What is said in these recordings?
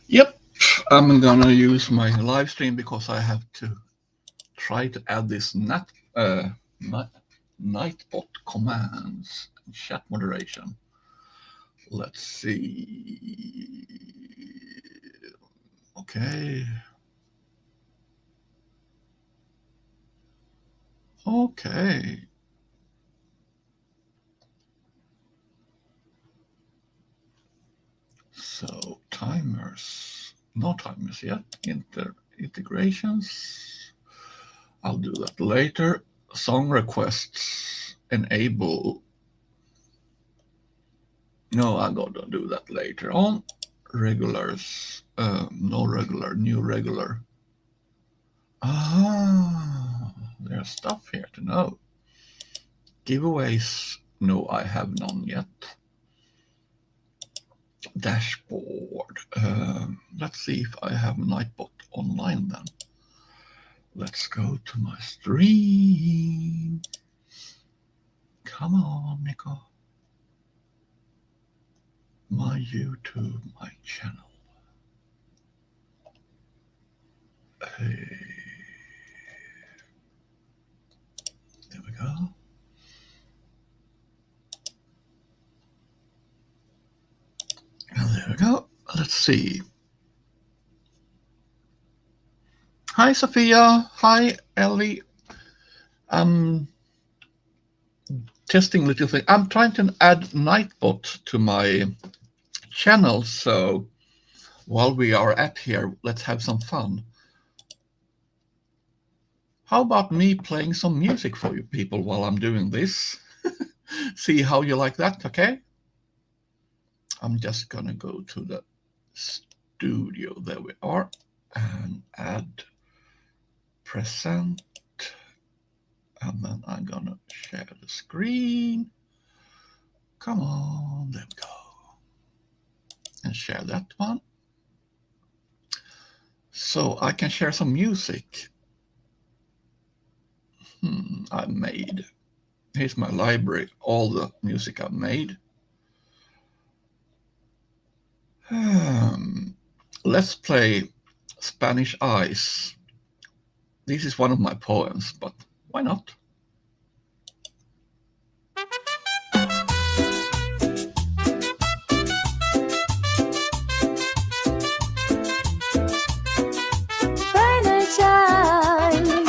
Yep, I'm gonna use my live stream because I have to try to add this nightbot commands and chat moderation. Let's see. Okay. Okay. So timers, no timers yet. Integrations. I'll do that later. Song requests enable. No, I'm gonna do that later on. Regulars, no regular, new regular. Ah, there's stuff here to know. Giveaways, no, I have none yet. Dashboard. Let's see if I have Nightbot online then. Let's go to my stream. Come on, Nico. My YouTube, my channel. Hey. There we go. And there we go. Let's see. Hi, Sophia. Hi, Ellie. I'm testing little thing. I'm trying to add Nightbot to my channel. So while we are at here, let's have some fun. How about me playing some music for you people while I'm doing this? See how you like that, okay? I'm just gonna go to the studio. There we are. And add present. And then I'm gonna share the screen. Come on, there we go. And share that one. So I can share some music I made. Here's my library, all the music I've made. Let's play Spanish Eyes. This is one of my poems, but why not? Spanish eyes.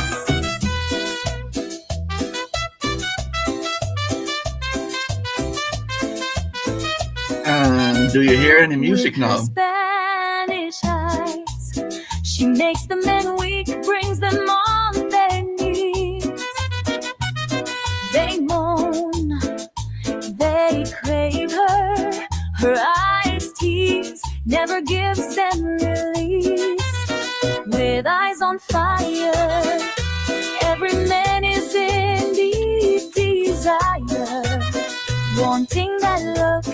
And do you hear any music With her now? Spanish eyes, she makes the men weak, brings them on their knees. They moan, they crave her. Her eyes tease, never gives them release. With eyes on fire, every man is in deep desire, wanting that look,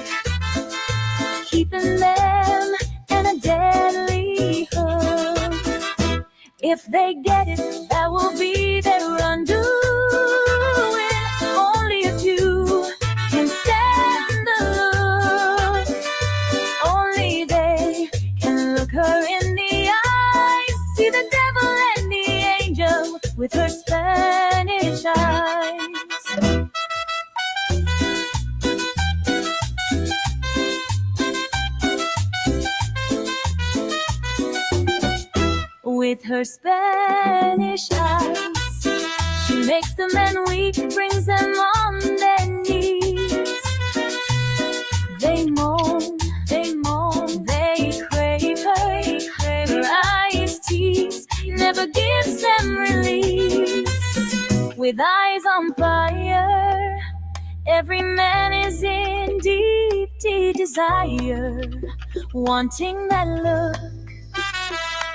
keeping them in a deadly hook. If they get it, that will be their undoing. Only a few can stand the look. Only they can look her in the eyes, see the devil and the angel with her Spanish eyes. With her Spanish eyes, she makes the men weak, brings them on their knees. They moan, they crave her. Her eyes tease, never gives them release. With eyes on fire, every man is in deep, deep desire, wanting that look,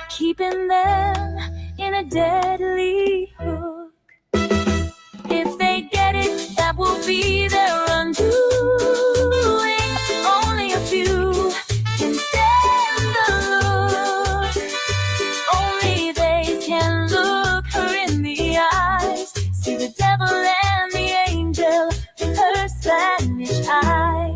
keeping them in a deadly hook. If they get it, that will be their undoing. Only a few can stand the look. Only they can look her in the eyes, see the devil and the angel with her Spanish eyes.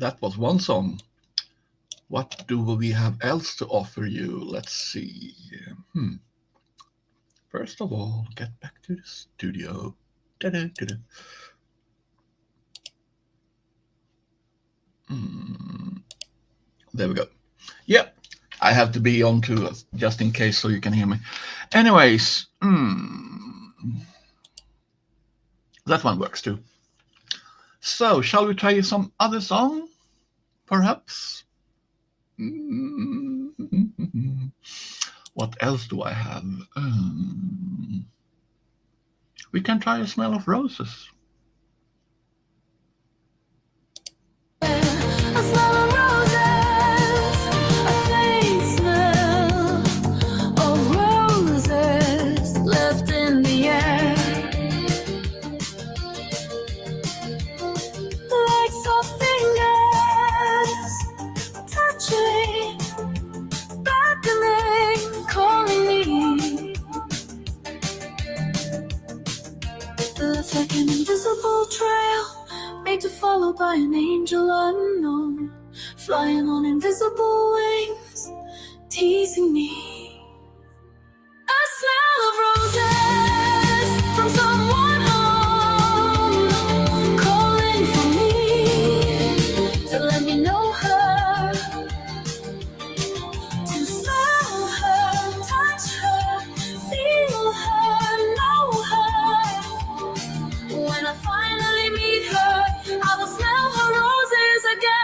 that was one song. What do we have else to offer you? Let's see. First of all, get back to the studio. Da-da-da-da. There we go. Yeah, I have to be on to just in case so you can hear me. Anyways, that one works too. So, shall we try some other song? Perhaps? What else do I have? We can try A Smell of Roses. A smell of roses, a faint smell of roses left in the air, like soft fingers touching, beckoning, calling me. It's like an invisible trail made to follow by an angel unknown, flying on invisible wings, teasing me. A smell of roses from someone home, calling for me to let me know her, to smell her, touch her, feel her, know her. When I finally meet her, I will smell her roses again.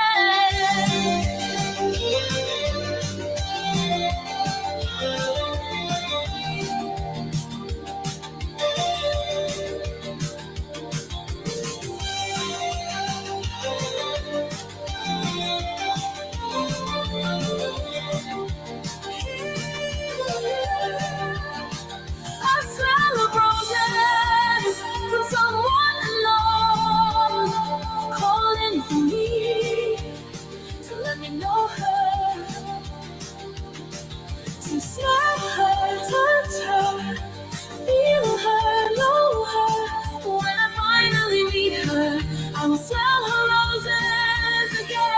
A smell of roses from someone unknown, calling for me to let me know her, to smell her, touch her, feel her, know her. When I finally meet her, I will smell her roses again.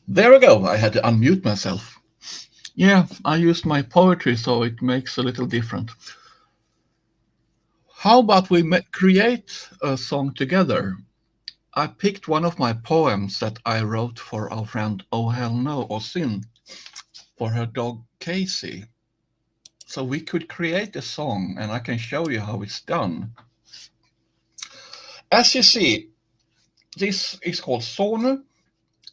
There we go. I had to unmute myself. Yeah, I used my poetry, so it makes a little different. How about we create a song together? I picked one of my poems that I wrote for our friend Oh Hell No, or Sin, for her dog Casey. So we could create a song, and I can show you how it's done. As you see, this is called suno,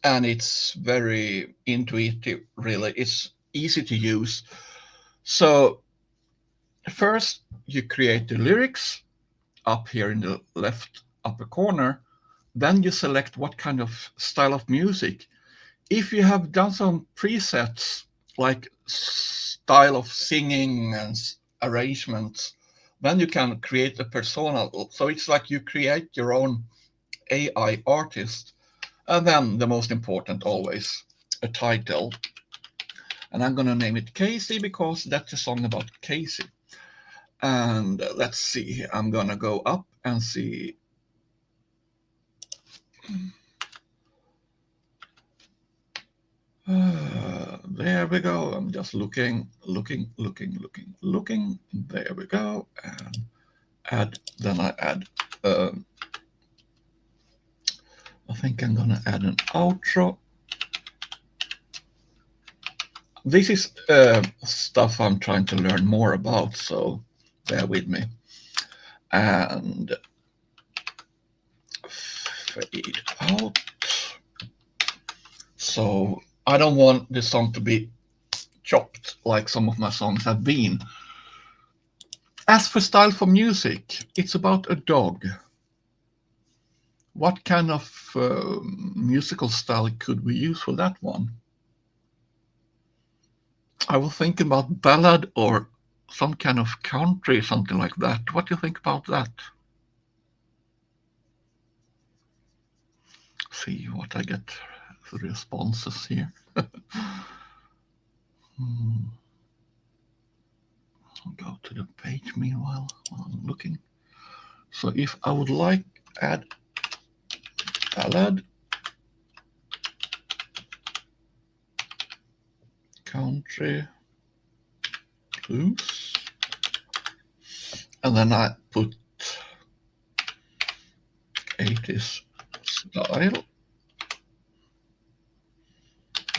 and it's very intuitive, really. It's easy to use. So first you create the lyrics up here in the left upper corner. Then you select what kind of style of music. If you have done some presets like style of singing and arrangements, then you can create a persona. So it's like you create your own AI artist. And then the most important always, a title. And I'm going to name it Casey because that's a song about Casey. And let's see, I'm going to go up and see. There we go. I'm just looking. There we go. And add, then I add, I think I'm going to add an outro. This is stuff I'm trying to learn more about, so bear with me. And fade out. So I don't want this song to be chopped like some of my songs have been. As for style for music, it's about a dog. What kind of musical style could we use for that one? I was thinking about ballad or some kind of country, something like that. What do you think about that? See what I get the responses here. I'll go to the page meanwhile while I'm looking. So if I would like to add ballad, country, blues, and then I put 80s style.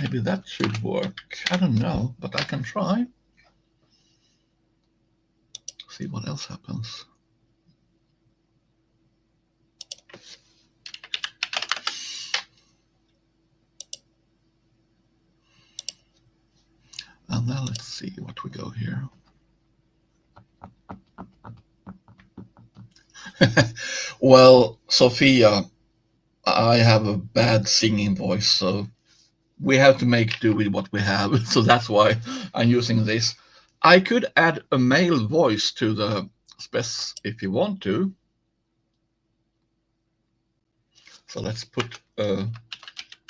Maybe that should work. I don't know, but I can try. See what else happens. And then let's see what we go here. Well, Sophia, I have a bad singing voice, so we have to make do with what we have. So that's why I'm using this. I could add a male voice to the spec if you want to. So let's put a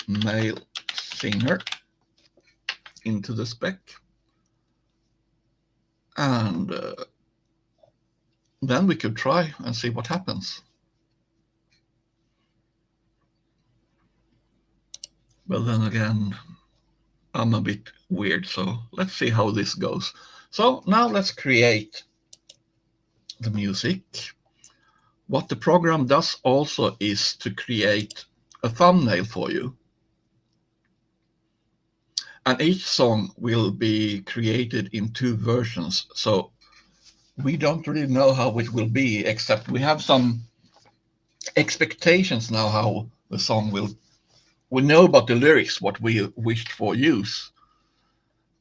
male singer into the spec. And then we could try and see what happens. But then again, I'm a bit weird, so let's see how this goes. So now let's create the music. What the program does also is to create a thumbnail for you. And each song will be created in 2 versions. So we don't really know how it will be, except we have some expectations now how the song will. We know about the lyrics, what we wished for use,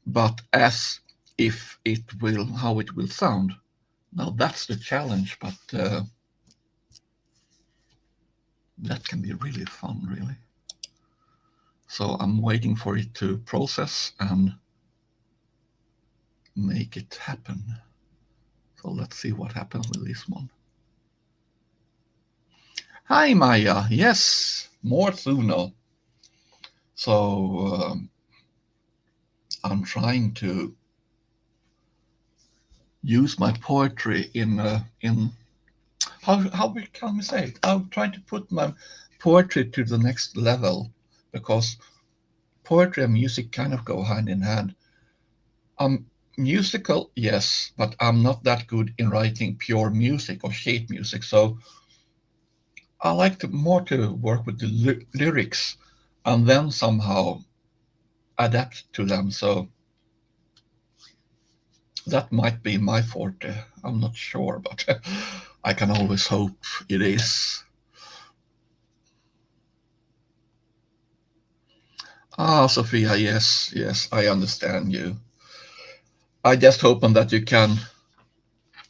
but as if it will, how it will sound. Now that's the challenge, but that can be really fun, really. So I'm waiting for it to process and make it happen. So let's see what happens with this one. Hi, Maya. Yes, more suno. So I'm trying to use my poetry in how can we say it? I'm trying to put my poetry to the next level, because poetry and music kind of go hand in hand. I'm musical, yes, but I'm not that good in writing pure music or sheet music. So I like to more to work with the lyrics and then somehow adapt to them. So that might be my forte. I'm not sure, but I can always hope it is. Ah, Sophia, yes, I understand you. I just hope that you can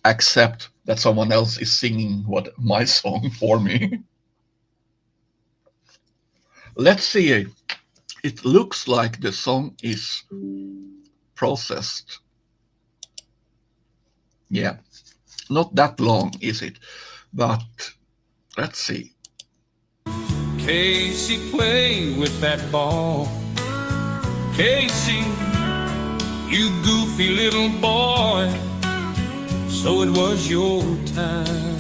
accept that someone else is singing my song for me. Let's see. It looks like the song is processed. Yeah, not that long, is it? But let's see. Casey played with that ball. Casey, you goofy little boy. So it was your time.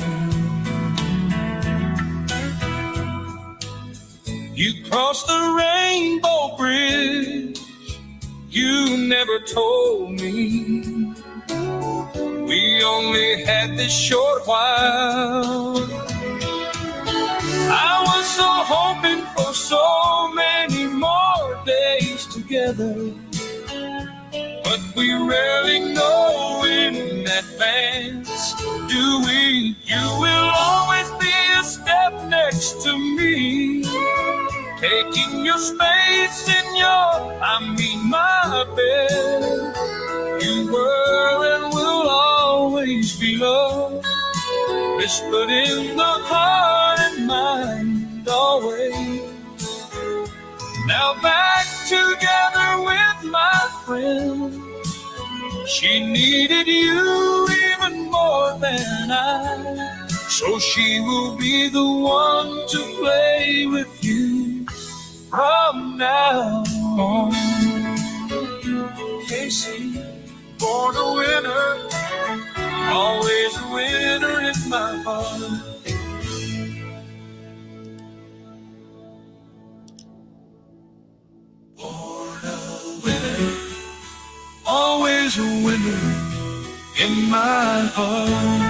You crossed the rainbow bridge. You never told me. We only had this short while. I was so hoping for so many more days together, but we rarely know in advance, do we? You will always be a step next to me, taking your space in my bed. You were and will always be love, whispered in the heart and mind. always. Now back together with my friend. She needed you even more than I, so she will be the one to play with you from now on. Casey, born a winner, always a winner in my heart. Born a winner, always a winner in my heart.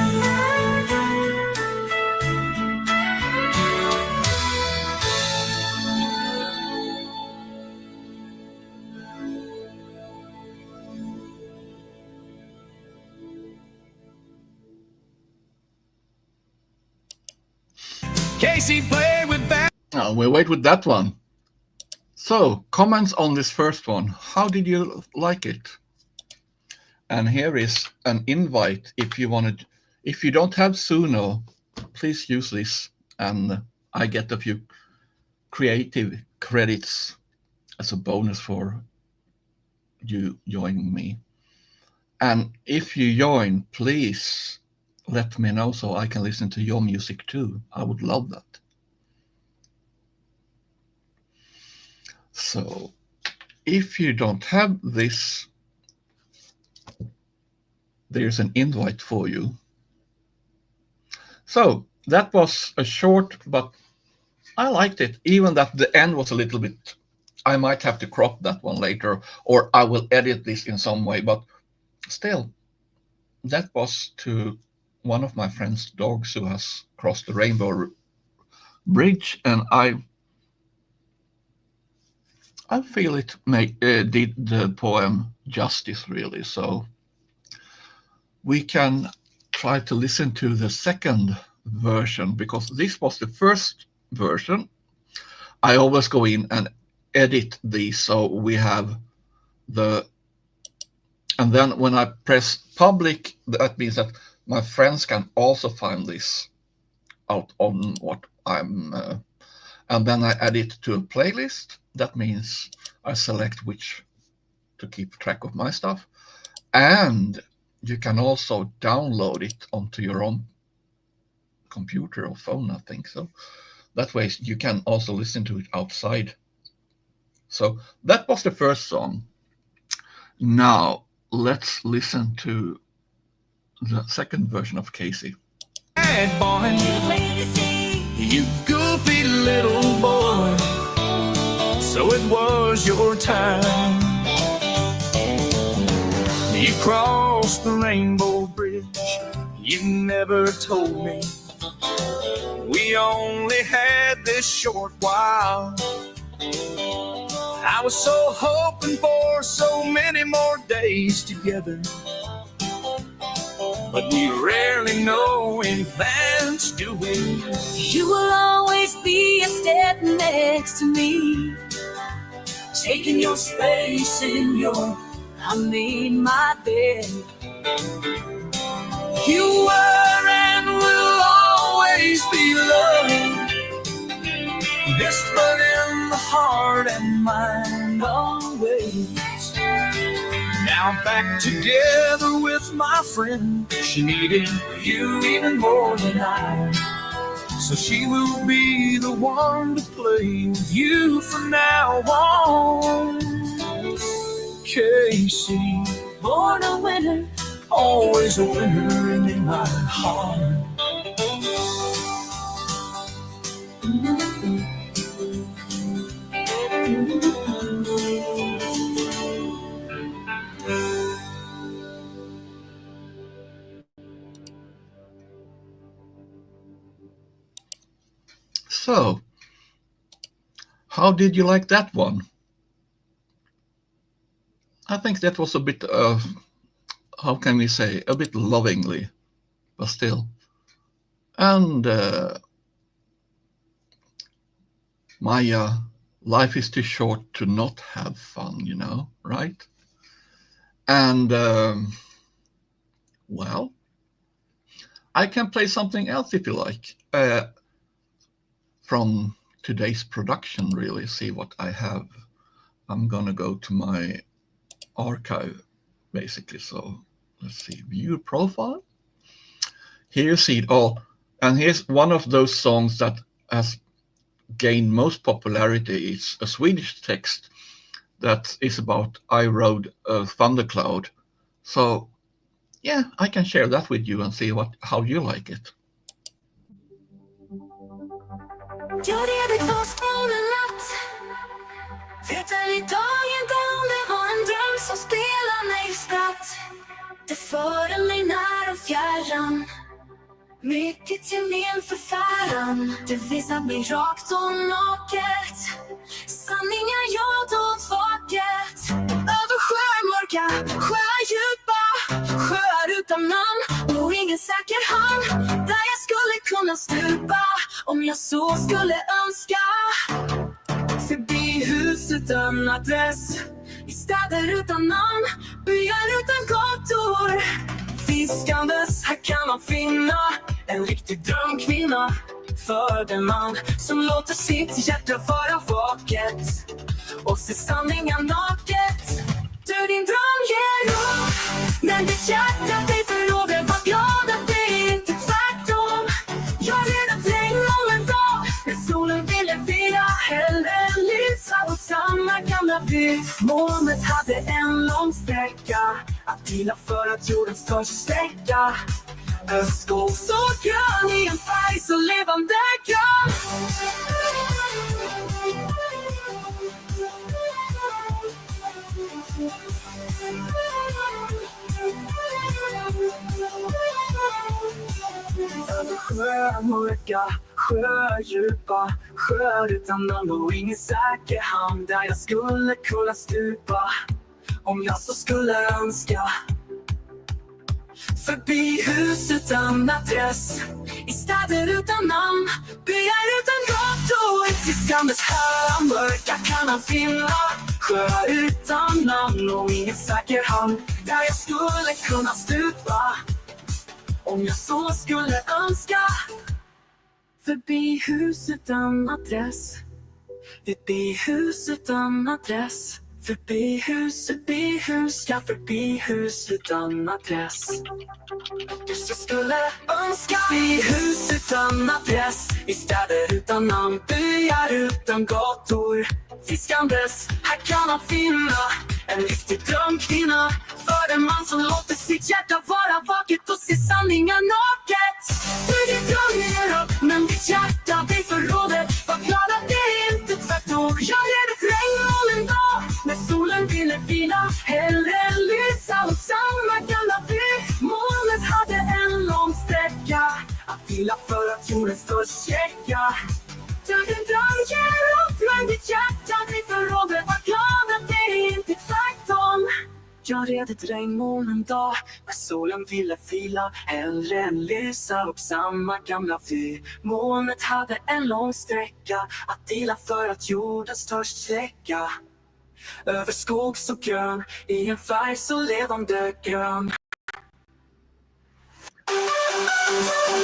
Casey played with that. We'll wait with that one. So, comments on this first one. How did you like it? And here is an invite if you wanted. If you don't have Suno, please use this, and I get a few creative credits as a bonus for you joining me. And if you join, please let me know so I can listen to your music too. I would love that. So if you don't have this, there's an invite for you. So that was a short, but I liked it, even that the end was a little bit, I might have to crop that one later, or I will edit this in some way, but still, that was to one of my friend's dogs who has crossed the rainbow bridge, and I feel it did the poem justice, really. So we can try to listen to the second version, because this was the first version. I always go in and edit these, so we have the, and then when I press public, that means that my friends can also find this out on what I'm, and then I add it to a playlist. That means I select which to keep track of my stuff, and you can also download it onto your own computer or phone, I think. So that way you can also listen to it outside. So that was the first song. Now let's listen to the second version of Casey. Bad boy, you goofy little boy, so it was your time. You crossed the rainbow bridge, you never told me we only had this short while. I was so hoping for so many more days together, but we rarely know in advance, do we? You will always be a step next to me, taking your space in your, I mean, my bed. You were and will always be loved, desperate in the heart and mind always. Now back together with my friend. She needed you even more than I, so she will be the one to play with you from now on. Casey, Born a winner, always a winner in my heart. So, how did you like that one? I think that was a bit, how can we say, a bit lovingly, but still. And Maya, life is too short to not have fun, you know, right? And, well, I can play something else if you like, from today's production, really, see what I have. I'm gonna go to my archive, basically. So let's see, view profile. Here you see it all. And here's one of those songs that has gained most popularity. It's a Swedish text that is about I rode a thundercloud. So yeah, I can share that with you and see how you like it. Jag redo på skolan natt. Vet väl idag inte om det var en dröm som spelar mig spratt. Det förde mig nära och fjärran. Mycket till min förfäran. Det visar mig rakt och naket. Sanningar jag dolt vaket. Över sjöar mörka, sjöar djupa. Sjöar utan namn och ingen säker hamn. Där jag skulle kunna stupa om jag så skulle önska. Förbi hus utan adress. I städer utan namn. Byar utan gator. Fiskandes, här kan man finna en riktig drömkvinna. För den man som låter sitt hjärta vara vaket och se sanningen naket. Du din dröm ger upp, men ditt hjärta dig förråder. Var glad att det inte är tvärtom. Jag redan regn om en dag när solen ville vila. Hellre än lysa åt samma gamla by. Molnet hade en lång sträcka att dela för att jordens törst släcka. En skog så grön i en färg så levande grön. Över sjöar mörka, sjöar djupa. Sjöar utan namn och ingen säker hamn. Där jag skulle kunna stupa om jag så skulle önska. Förbi hus utan adress. I städer utan namn. Byar utan gator. Fiskandes här mörka kan man finna. Sjöar utan namn och ingen säker hamn. Där jag skulle kunna stupa om jag så skulle önska. Förbi hus utan adress. Förbi hus utan adress. Förbi hus, ja förbi hus utan adress. Just jag skulle önska. Förbi hus utan adress. I städer utan namn. Byar utan gator. Fiskandes, här kan man finna en riktig drömkvinna. För en man som låter sitt hjärta vara vaket och se sanningar naket. Du din dröm ger upp, men ditt hjärta dig förråder. Var glad att det inte tvärtom. Jag är ett regnmoln en dag när solen ville vila. Hellre än lysa åt samma gamla by. Molnet hade en lång sträcka att vila för att jordens törst släcka. Du din dröm ger upp, men ditt hjärta dig förråder. Var glad att det inte är tvärtom. Jag red ett regnmoln en dag när solen ville fila. Hellre än lysa upp samma gamla vy. Molnet hade en lång sträcka att dela för att jordens törst släcka. Över skog så grön, i en färg så levande grön.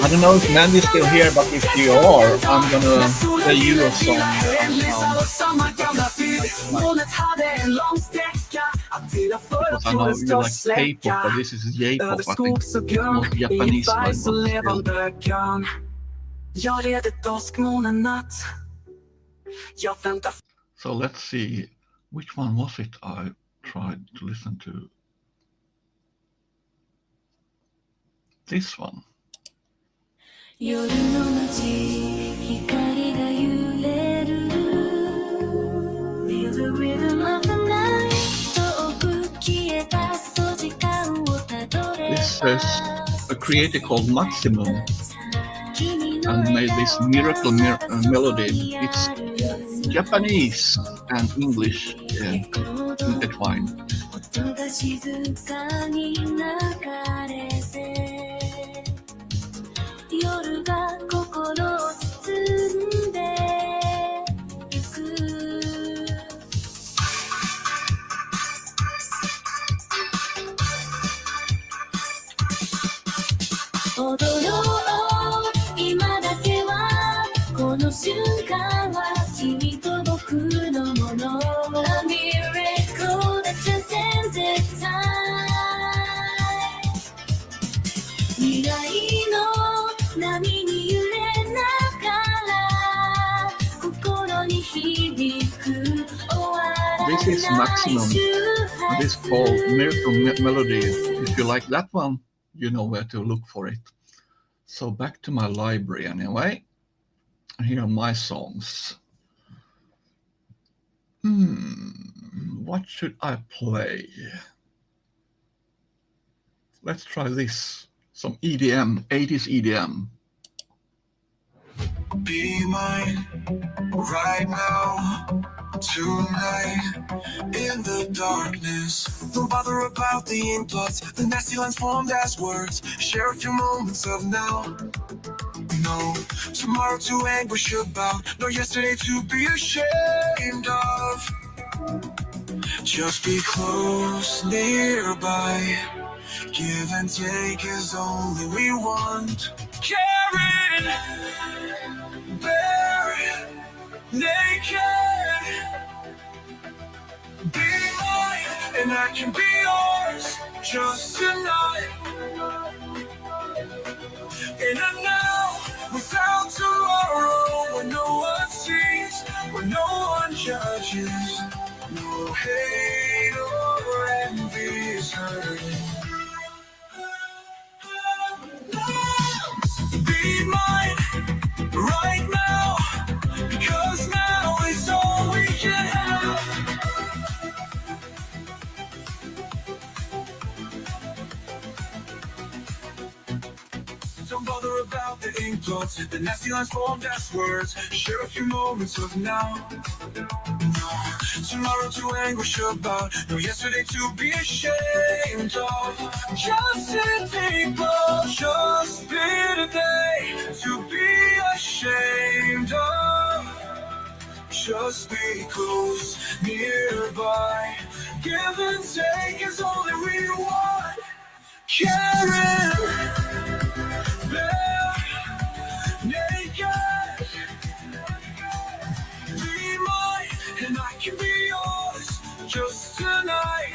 I don't know if Mandy's still here, but if you are, I'm gonna play you a song. Because I know you like K-pop, but this is J-pop, I think. Most Japanese one. Jag red ett åskmoln en natt. Jag väntar. So let's see, which one was it I tried to listen to? This one. 夜の街光が揺れる Feel the rhythm of the night 遠く消えたと時間をたどれば This is a creator called Maximum and made this miracle melody. It's Japanese and English intertwined. 音が静かに流れて夜が心を包んでゆく踊ろう今だけはこの瞬間は未来の波に揺れながら心に響く終わらない This is Maximum. This is called Miracle Melody. If you like that one, you know where to look for it. So back to my library anyway. Here are my songs. What should I play? Let's try this. Some EDM, 80s EDM. Be mine right now, tonight, in the darkness. Don't bother about the ink blots, the nasty lines formed as words. Share a few moments of now. No tomorrow to anguish about, no yesterday to be ashamed of. Just be close, nearby. Give and take is only we want. Carried, bare, naked. Be mine and I can be yours just tonight. In a now, without tomorrow, when no one sees, when no one judges, no hate or envy is hurting. Be mine right now, because now is all we can have. Don't bother about the ink blots, the nasty lines formed as words. Share a few moments of now. Tomorrow to anguish about, no yesterday to be ashamed of. Just a people, just be today to be ashamed of. Just be close, nearby. Give and take is only we want. Caring, bare, naked. Be mine and I can be yours just tonight.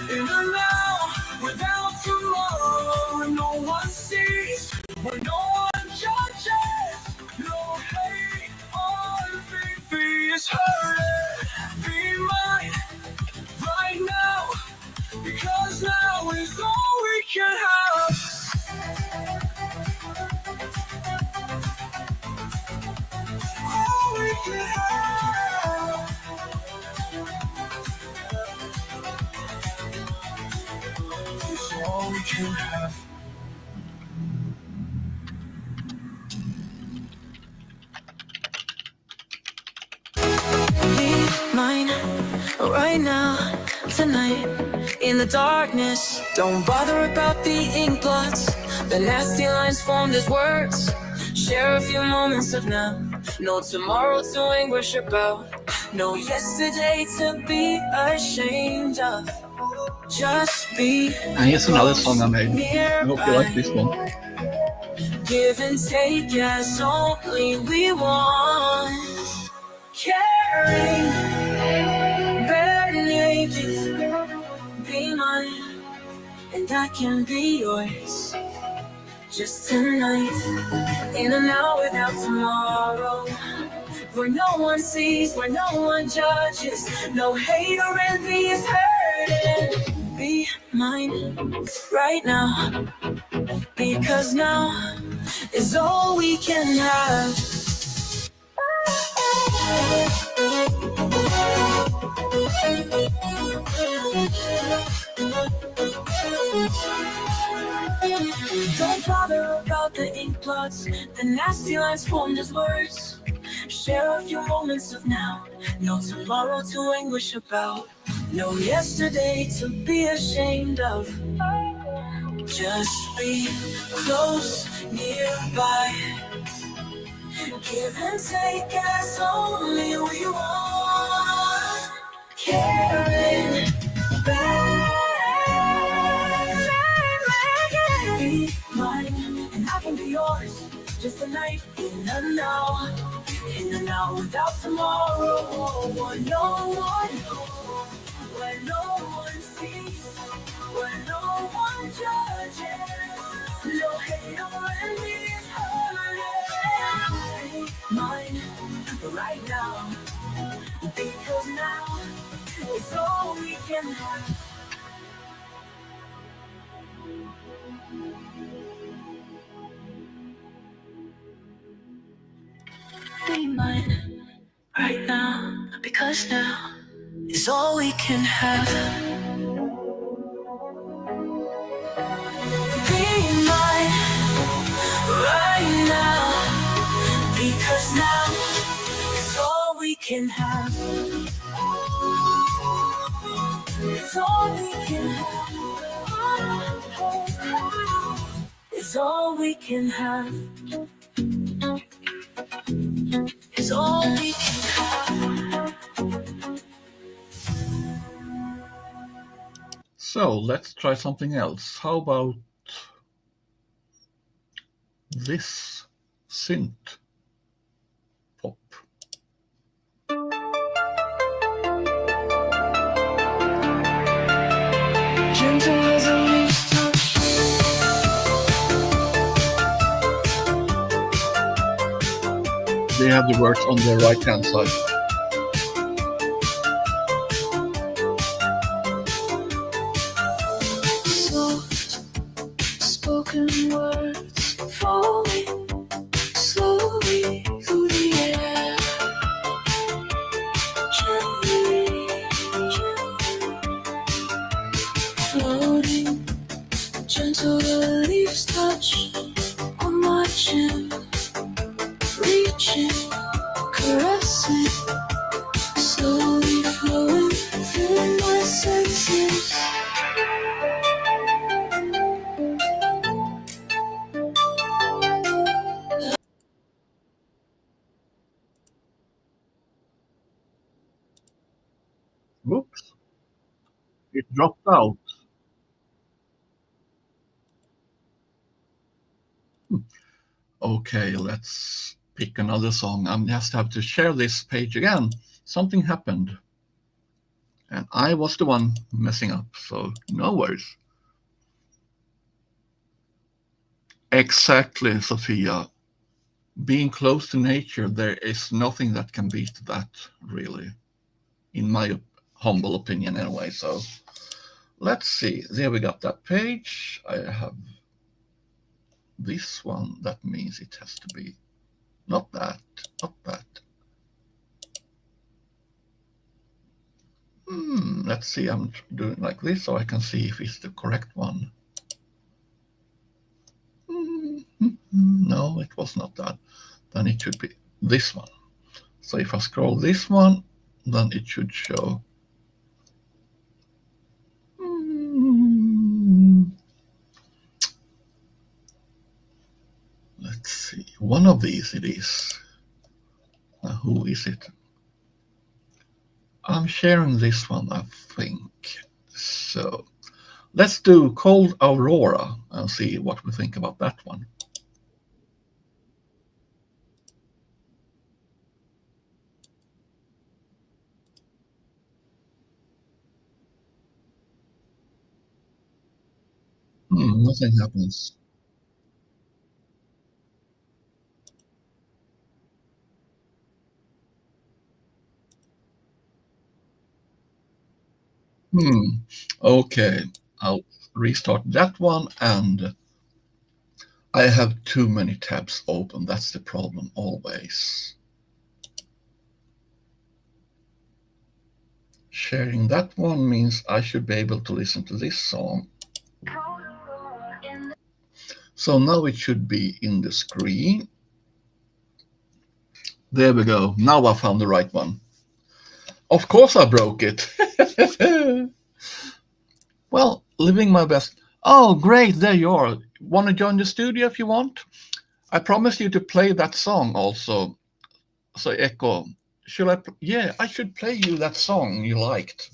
In the now, without tomorrow, when no one sees, when no one judges, no hate or envy is hurting. Be mine right now, because now is all we can have. All we can have. It's all we can have. Be mine right now, tonight, in the darkness. Don't bother about the ink blots, the nasty lines formed as words. Share a few moments of now. No tomorrow to anguish about, no yesterday to be ashamed of. Just be And here's another song I made. I hope you like this one. give and take as only we want. Caring, bare naked. Be mine and I can be yours just tonight. In and out without tomorrow, where no one sees, where no one judges, no hate or envy is hurting. Be mine right now, because now is all we can have. Don't bother about the ink blots, the nasty lines formed as words. Share a few moments of now, no tomorrow to anguish about, no yesterday to be ashamed of. Just be close, nearby. Give and take as only we want. Caring, be mine and I can be yours just tonight. In the now, without tomorrow. When no one knows, when no one sees, when no one judges. can have. Be mine right now, because now is all we can have. Be mine right now, because now is all we can have. It's all we can have. It's all we can have. It's all we can have. So let's try something else. How about this synth pop? Gentle as a leaf's touch. They have the words on the right hand side. Soft spoken words falling slowly through the air. Gently, floating, gentle leaves touch on my chin, reaching, caressing, slowly flowing through my senses. Whoops, it dropped out. Okay, let's pick another song. I just have to share this page again. Something happened. And I was the one messing up, so no worries. Exactly, Sophia. Being close to nature, there is nothing that can beat that, really. In my humble opinion, anyway. So let's see. There we got that page. I have this one. That means it has to be not that, not that. Let's see. I'm doing like this so I can see if it's the correct one. No, it was not that. Then it should be this one. So if I scroll this one, then it should show. Let's see. One of these it is. Now, who is it? I'm sharing this one, I think. So let's do Cold Aurora and see what we think about that one. Nothing happens. Okay, I'll restart that one, and I have too many tabs open. That's the problem always. Sharing that one means I should be able to listen to this song. So now it should be in the screen. There we go. Now I found the right one. Of course I broke it. Well, living my best. Oh, great. There you are. Want to join the studio if you want? I promised you to play that song also. So Echo, should I? Yeah, I should play you that song you liked.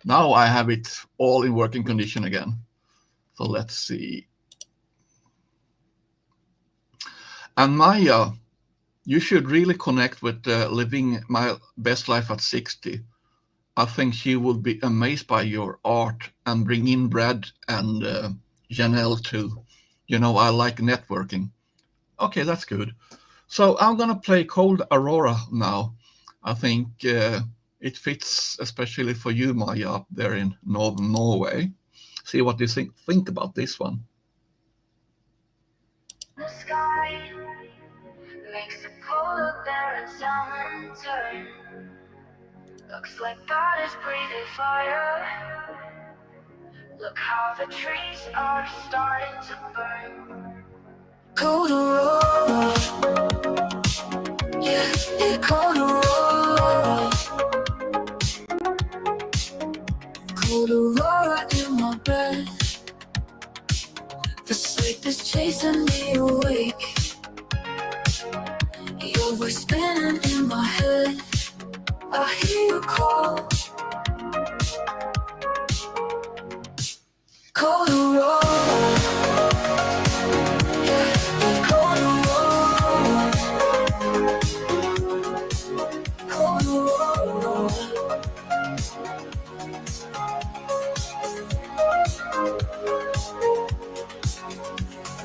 Now I have it all in working condition again. So let's see. And Maya, you should really connect with Living My Best Life at 60. I think she would be amazed by your art and bring in Brad and Janelle too. You know, I like networking. Okay, that's good. So I'm going to play Cold Aurora now. I think It fits especially for you, Maja, up there in northern Norway. See what you think about this one. The sky makes the polar bear and salmon turn. Looks like God is breathing fire. Look how the trees are starting to burn. Cold aurora, yeah, yeah, cold aurora. Cold aurora in my bed. The sleep is chasing me awake. Your voice spinning in my head. I hear you call. Cold aurora, yeah, cold aurora. Cold aurora.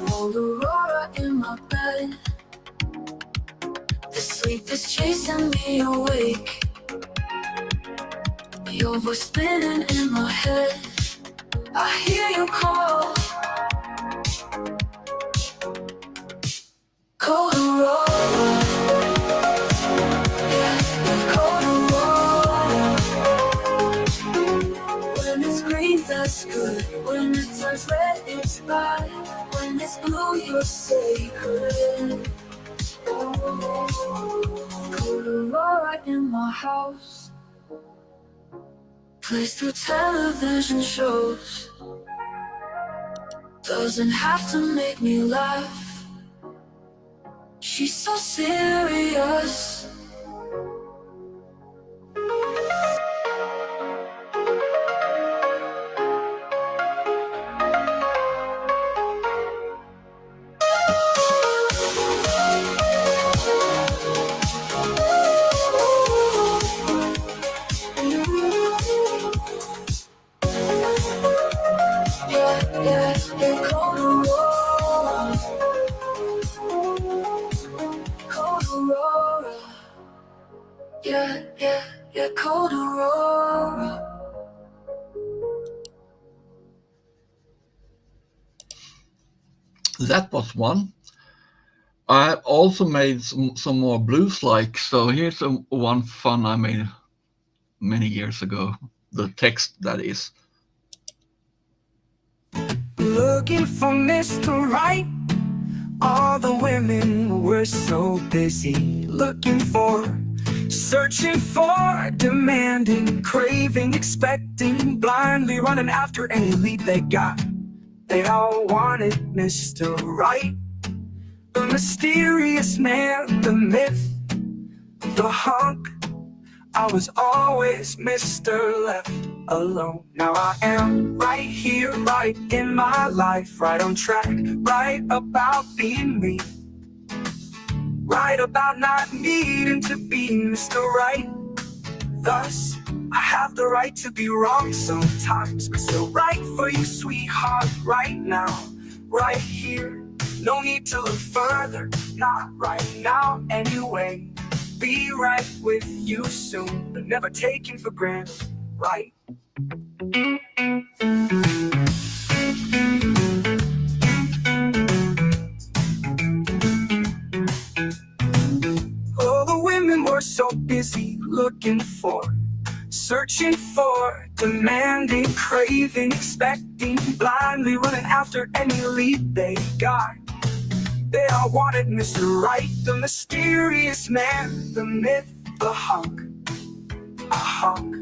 Cold aurora in my bed. The sleep is chasing me awake. Your voice spinning in my head. I hear you call. Cold aurora, yeah, cold aurora. When it's green, that's good. When it turns red, it's bad. When it's blue, you're sacred. Cold aurora in my house. Plays through television shows. Doesn't have to make me laugh. She's so serious. Cold aurora, cold aurora, yeah, cold aurora. That was one. I also made some more blues-like. So here's one fun I made many years ago. The text, that is. Looking for Mr. Right. All the women were so busy looking for, searching for, demanding, craving, expecting, blindly running after any lead they got. They all wanted Mr. Right, the mysterious man, the myth, the hunk. I was always Mr. Left alone. Now I am right here, right in my life, right on track, right about being me, right about not needing to be Mr. Right. Thus, I have the right to be wrong sometimes, but still right for you, sweetheart, right now, right here. No need to look further, not right now anyway. Be right with you soon, but never taken for granted, right? All the women were so busy looking for, searching for, demanding, craving, expecting, blindly running after any lead they got. They all wanted Mr. Right, the mysterious man, the myth, the hunk, a hunk.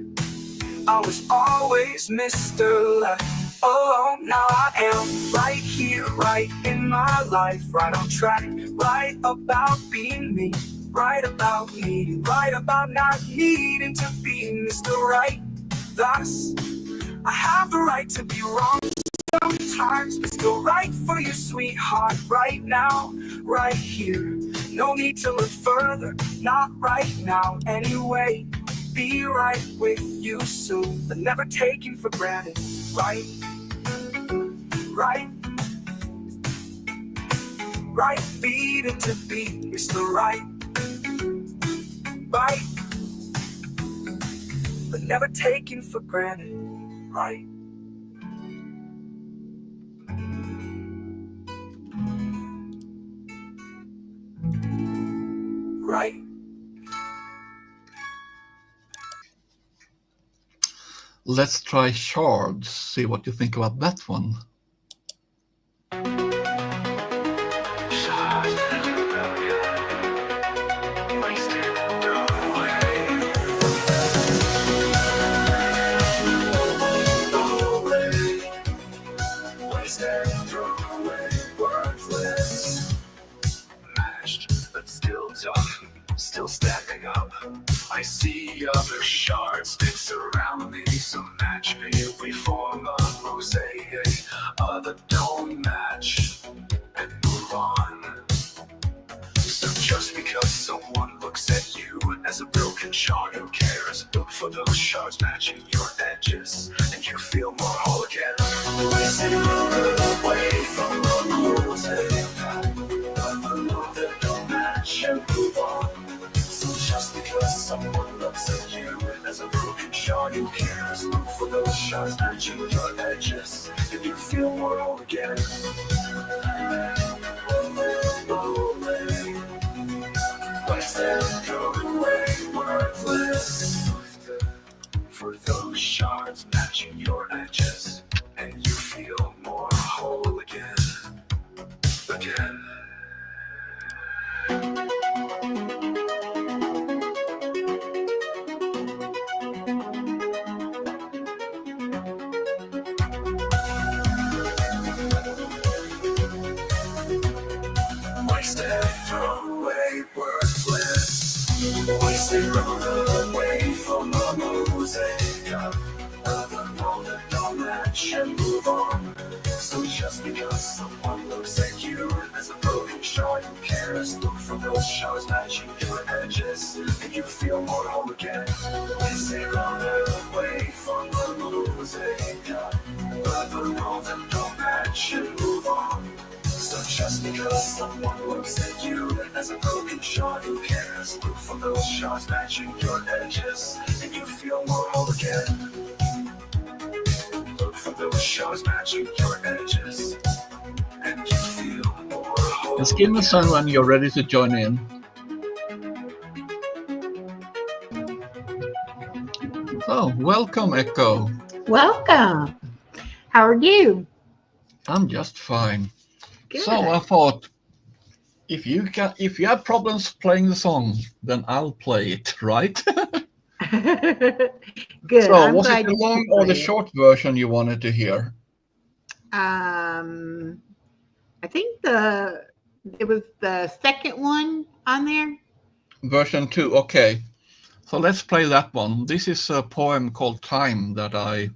I was always Mr. Left alone. Now I am right here, right in my life, right on track, right about being me, right about needing, right about not needing to be Mr. Right. Thus, I have the right to be wrong sometimes, but still right for you, sweetheart, right now, right here. No need to look further, not right now anyway. Be right with you soon, but never taken for granted, right? Right? Right, needed to be Mr. Right. Right? never taken for granted, right? Right? Let's try Shards, see what you think about that one. Still stacking up. I see other shards sticks around me. Some match me, we form a mosaic. Other don't match and move on. So just because someone looks at you as a broken shard, who cares? Look for those shards matching your edges, and you feel more whole again. Wasted away from the mosaic. Other know that don't match and move on. Just because someone looks at you as a broken shard, who cares? Look for those shards matching your edges, and you feel more whole again. Wasted, throw away, worthless. For those shards matching your edges, and you feel more whole again. Again. Wasted, throw away, worthless. Wasted, throw away from the mosaic. Other know that don't match and move on. So just because someone looks at you as a broken shard, who cares? Look for those shards matching your edges, and you feel more whole again. Wasted, throw away from the mosaic. Other know that don't match and move on. So just because someone looks at you as a broken shard, who cares? Look for those shards matching your edges, and you feel more whole again. Look for those shards matching your edges, and you feel more whole Just give me a sign when you're ready to join in. So, welcome, Echo. Welcome. How are you? I'm just fine. Good. So I thought, if you have problems playing the song, then I'll play it, right? Good. So I'm was it glad the you long can or the play it. short version you wanted to hear? I think it was the second one on there. Version 2, okay. So let's play that one. This is a poem called Time that I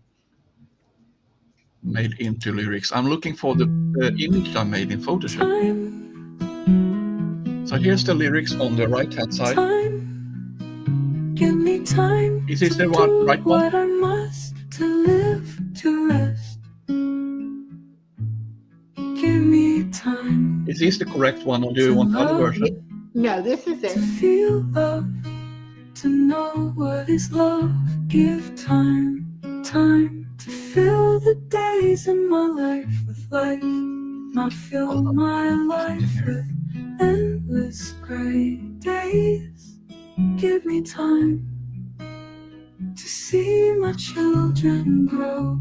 made into lyrics. I'm looking for the image I made in Photoshop. So here's the lyrics on the right-hand side. Time, give me time. Is this the right one? What I must to live, to rest. Give me time. Is this the correct one, or do you want another version? No, this is To it. feel love, to know what is love. Give time, time to fill the days in my life with life. Not fill my life with endless gray days. Give me time to see my children grow,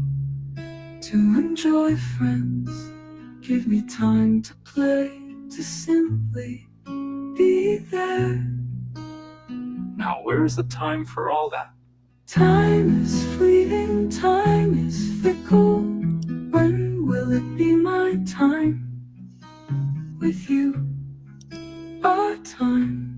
to enjoy friends. Give me time to play, to simply be there. Now where's the time for all that? Time is fleeting, time is fickle. When will it be my time with you? Our time.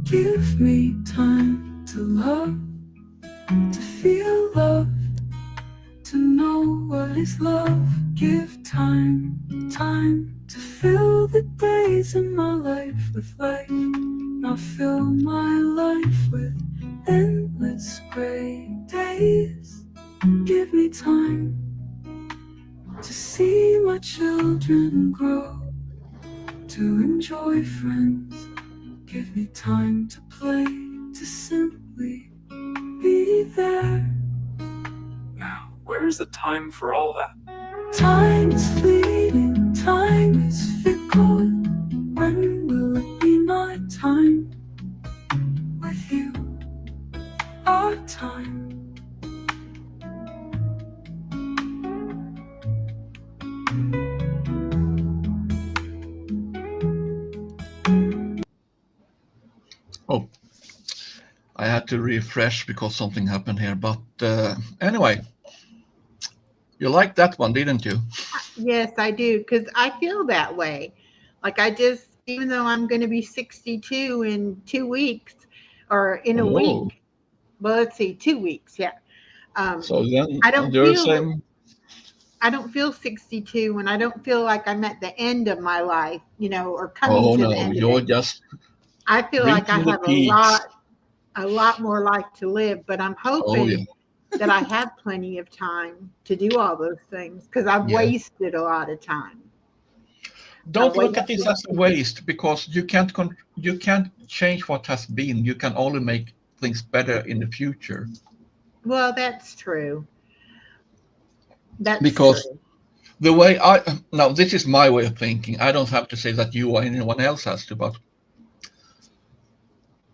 Give me time to love, to feel love, to know what is love. Give time, time to feel fill the days in my life with light. Now fill my life with endless gray days. Give me time to see my children grow, to enjoy friends. Give me time to play, to simply be there. Now, where's the time for all that? Time is fleeting, time is fickle. When will it be my time with you? Our time. Oh, I had to refresh because something happened here. But anyway, you liked that one, didn't you? Yes, I do, because I feel that way. Like even though I'm going to be 62 in 2 weeks or in a Oh, week, well, let's see, 2 weeks, yeah. so then I don't you're feel saying, I don't feel 62, and I don't feel like I'm at the end of my life, or coming oh to the no, end of you're it. just I feel like I reaching the have peaks. a lot more life to live, but I'm Oh yeah, hoping that I have plenty of time to do all those things because I've yeah. wasted a lot of time. Don't look at this as a waste because you can't change what has been. You can only make things better in the future. Well, that's true. That's Because true. the way now this is my way of thinking. I don't have to say that you or anyone else has to, but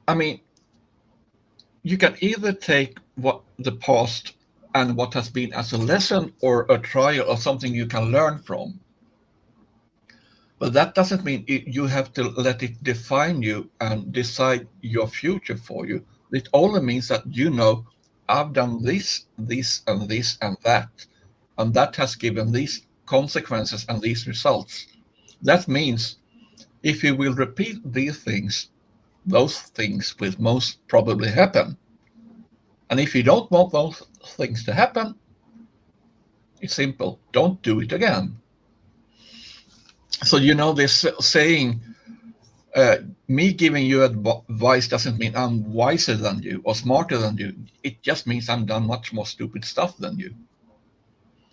I mean, you can either take what the past and what has been as a lesson or a trial or something you can learn from. But that doesn't mean you have to let it define you and decide your future for you. It only means that I've done this, this, and this, and that has given these consequences and these results. That means if you will repeat these things, those things will most probably happen. And if you don't want those things to happen, it's simple. Don't do it again. So this saying, me giving you advice doesn't mean I'm wiser than you or smarter than you. It just means I'm done much more stupid stuff than you.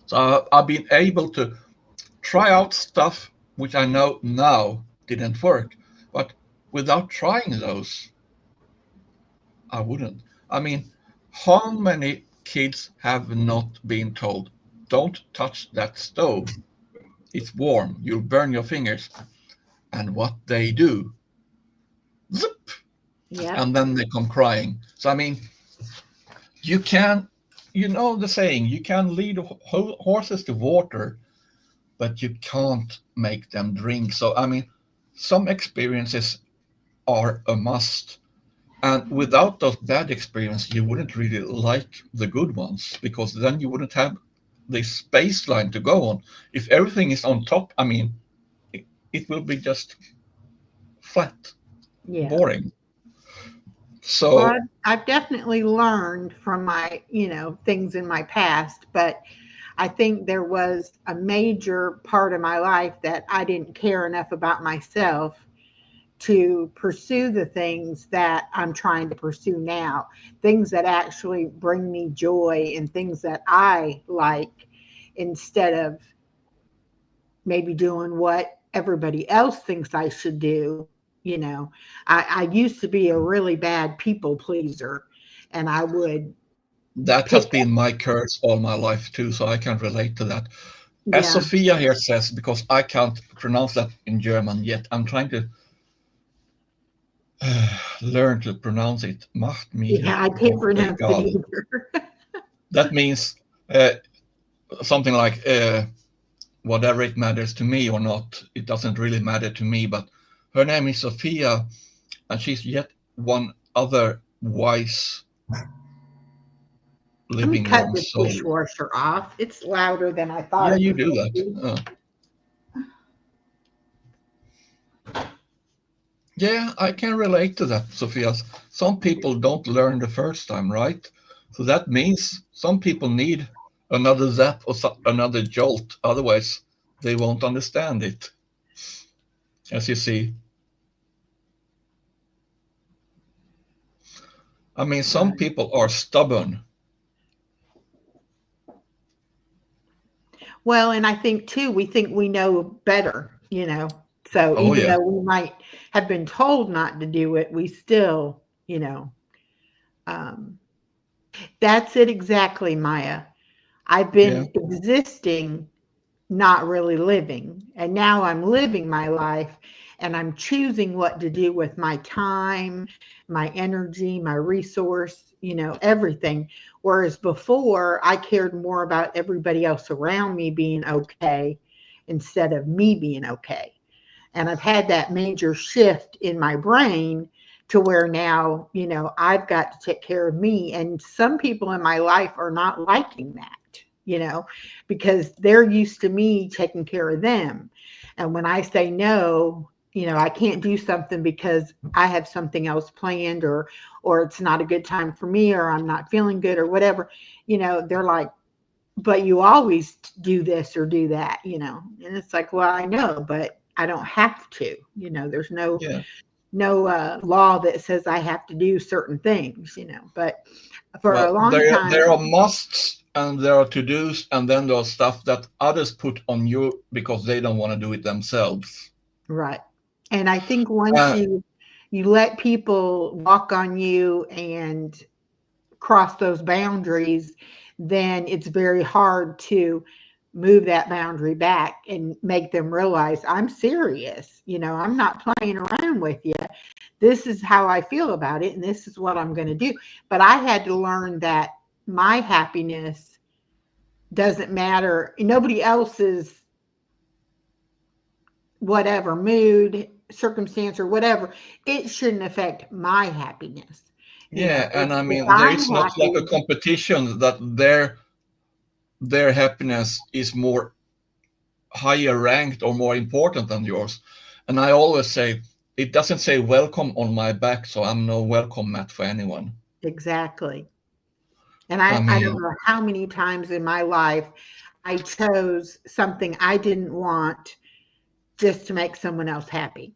So I've been able to try out stuff which I know now didn't work, but without trying those, I wouldn't. I mean, how many kids have not been told, don't touch that stove? It's warm, you'll burn your fingers. And what they do, zip, Yep. and then they come crying. So, I mean, you can, the saying, you can lead horses to water, but you can't make them drink. So, I mean, some experiences are a must. And without those bad experiences, you wouldn't really like the good ones because then you wouldn't have this baseline to go on. If everything is on top, I mean, it will be just flat, Yeah. boring. So, Well, I've definitely learned from my, things in my past, but I think there was a major part of my life that I didn't care enough about myself to pursue the things that I'm trying to pursue now, things that actually bring me joy and things that I like instead of maybe doing what everybody else thinks I should do. I used to be a really bad people pleaser and I would that has pick, been my curse all my life too, so I can relate to that. As yeah, Sophia here says, because I can't pronounce that in German yet, I'm trying to learn to pronounce it. Macht mich yeah, I can't doch pronounce it egal. either. That means something like whatever it matters to me or not, it doesn't really matter to me. But her name is Sophia, and she's yet one other wise Let me living cut young the soul. dishwasher off. It's louder than I thought Yeah, it you was do going to be. that. Yeah, I can relate to that, Sophia. Some people don't learn the first time, right? So that means some people need another zap or another jolt. Otherwise, they won't understand it. as you see. I mean, some Right. people are stubborn. Well, and I think too, we think we know better, you know. So Oh even yeah, though we might have been told not to do it, we still, um, that's it exactly, Maya. I've yeah. been existing, not really living. And now I'm living my life and I'm choosing what to do with my time, my energy, my resource, everything. Whereas before, I cared more about everybody else around me being okay instead of me being okay. And I've had that major shift in my brain to where now, I've got to take care of me. And some people in my life are not liking that, because they're used to me taking care of them. And when I say no, I can't do something because I have something else planned, or it's not a good time for me, or I'm not feeling good, or whatever, they're like, but you always do this or do that, and it's like, well, I know, but I don't have to, there's no Yeah. law that says I have to do certain things, but for a Well, long there are time. musts and there are to-dos, and then there's stuff that others put on you because they don't want to do it themselves. Right. And I think once Uh, you let people walk on you and cross those boundaries, then it's very hard to move that boundary back and make them realize I'm serious. I'm not playing around with you. This is how I feel about it, and this is what I'm going to do. But I had to learn that my happiness doesn't matter. Nobody else's whatever mood, circumstance, or whatever, it shouldn't affect my happiness. yeah, and I If mean, I'm it's not like a happy, competition that their happiness is more higher ranked or more important than yours. And I always say, it doesn't say welcome on my back, so I'm no welcome mat for anyone. exactly. And I I don't mean, know how many times in my life I chose something I didn't want just to make someone else happy.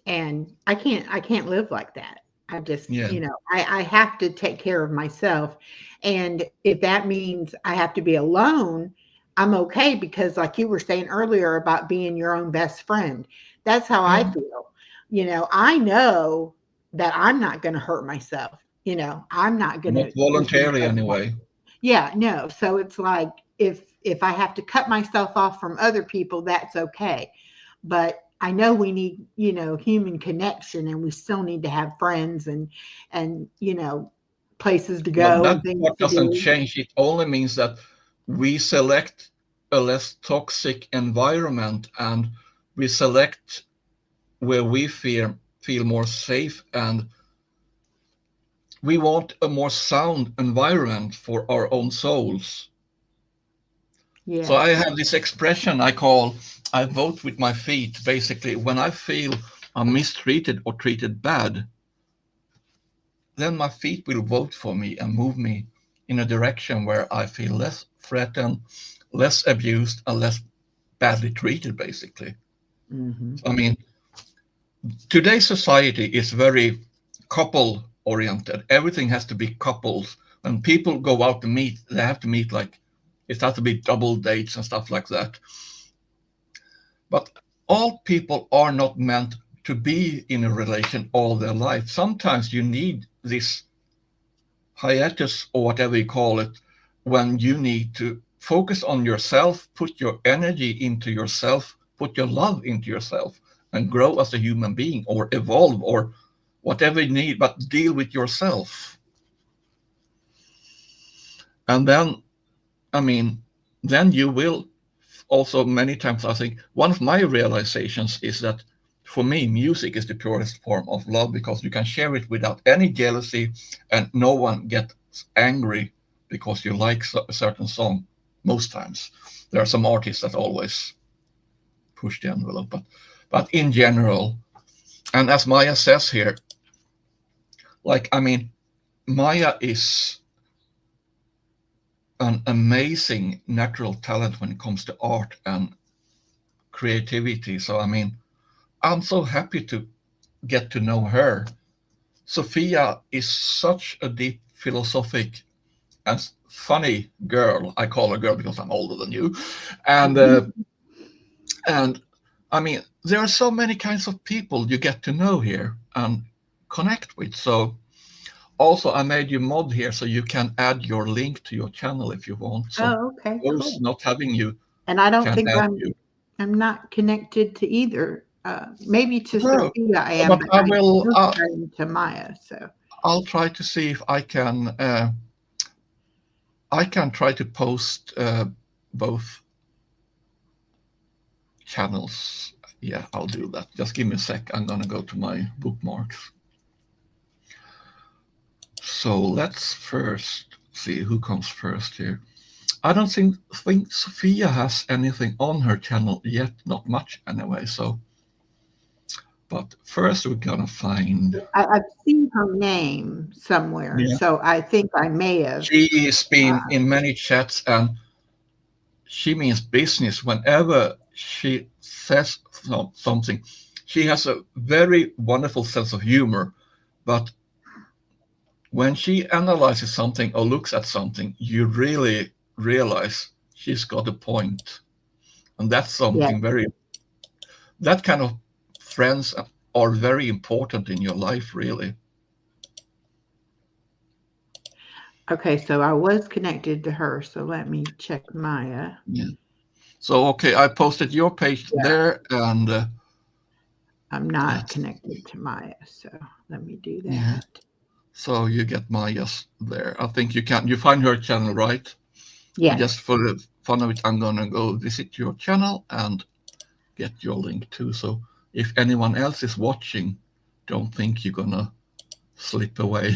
And I can't live like that. I just, yeah, I have to take care of myself. And if that means I have to be alone, I'm okay, because like you were saying earlier about being your own best friend, that's how I yeah, feel. I know that I'm not going to hurt myself. I'm not going not to do things voluntarily like that. anyway. Yeah, no. So it's like, if I have to cut myself off from other people, that's okay. But I know we need, human connection, and we still need to have friends and places to Well, go that and things part to doesn't do. change. It only means that we select a less toxic environment and we select where we feel more safe, and we want a more sound environment for our own souls. So I Yes. have this expression I call I vote with my feet. Basically, when I feel I'm mistreated or treated bad, then my feet will vote for me and move me in a direction where I feel less threatened, less abused, and less badly treated, basically. Hmm. I mean, today's society is very couple oriented. Everything has to be couples. When people go out to meet, they have to meet like it has to be double dates and stuff like that. But all people are not meant to be in a relation all their life. Sometimes you need this hiatus or whatever you call it when you need to focus on yourself, put your energy into yourself, put your love into yourself, and grow as a human being or evolve or whatever you need, but deal with yourself. And then, I mean, then you will also many times, I think one of my realizations is that for me, music is the purest form of love because you can share it without any jealousy and no one gets angry because you like a certain song most times. There are some artists that always push the envelope, but in general, and as Maya says here, like, I mean, Maya is an amazing natural talent when it comes to art and creativity. So, I mean, I'm so happy to get to know her. Sophia is such a deep philosophic and funny girl. I call her girl because I'm older than you, and and I mean there are so many kinds of people you get to know here and connect with. So also I made you mod here so you can add your link to your channel if you want. So Oh, okay, those cool. not having you And I don't can think add you. I'm not connected to either. Maybe to No, Sophia I am, but but I I will. know to Maya. So I'll try to see if I can. I can try to post both channels. Yeah, I'll do that. Just give me a sec. I'm gonna go to my bookmarks. So let's first see who comes first here. I don't think Sophia has anything on her channel yet, not much anyway. So, but first we're gonna find. I've seen her name somewhere. Yeah, So I think I may have. she's been in many chats and she means business. Whenever she says something, she has a very wonderful sense of humor. But when she analyzes something or looks at something, you really realize she's got a point. And that's Yeah. something that kind of friends are very important in your life, really. Okay. So I was connected to her. So let me check Maya. Yeah. So, okay, I posted your page Yeah. there and I'm not let's, connected to Maya. So let me do yeah. that. So you get Maya's there. I think you find her channel, right? Yes. Just for the fun of it, I'm gonna go visit your channel and get your link too. So if anyone else is watching, don't think you're gonna slip away.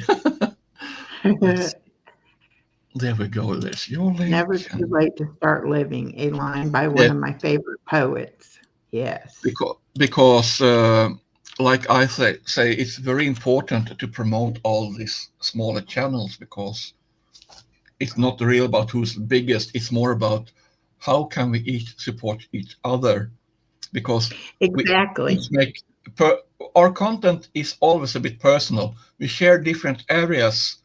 There we go. There's your link. Never too late to start living, a line by one Yeah, of my favorite poets. Yes. because like I say, it's very important to promote all these smaller channels because it's not really about who's the biggest. It's more about how can we each support each other because we Exactly. each make our content is always a bit personal. We share different areas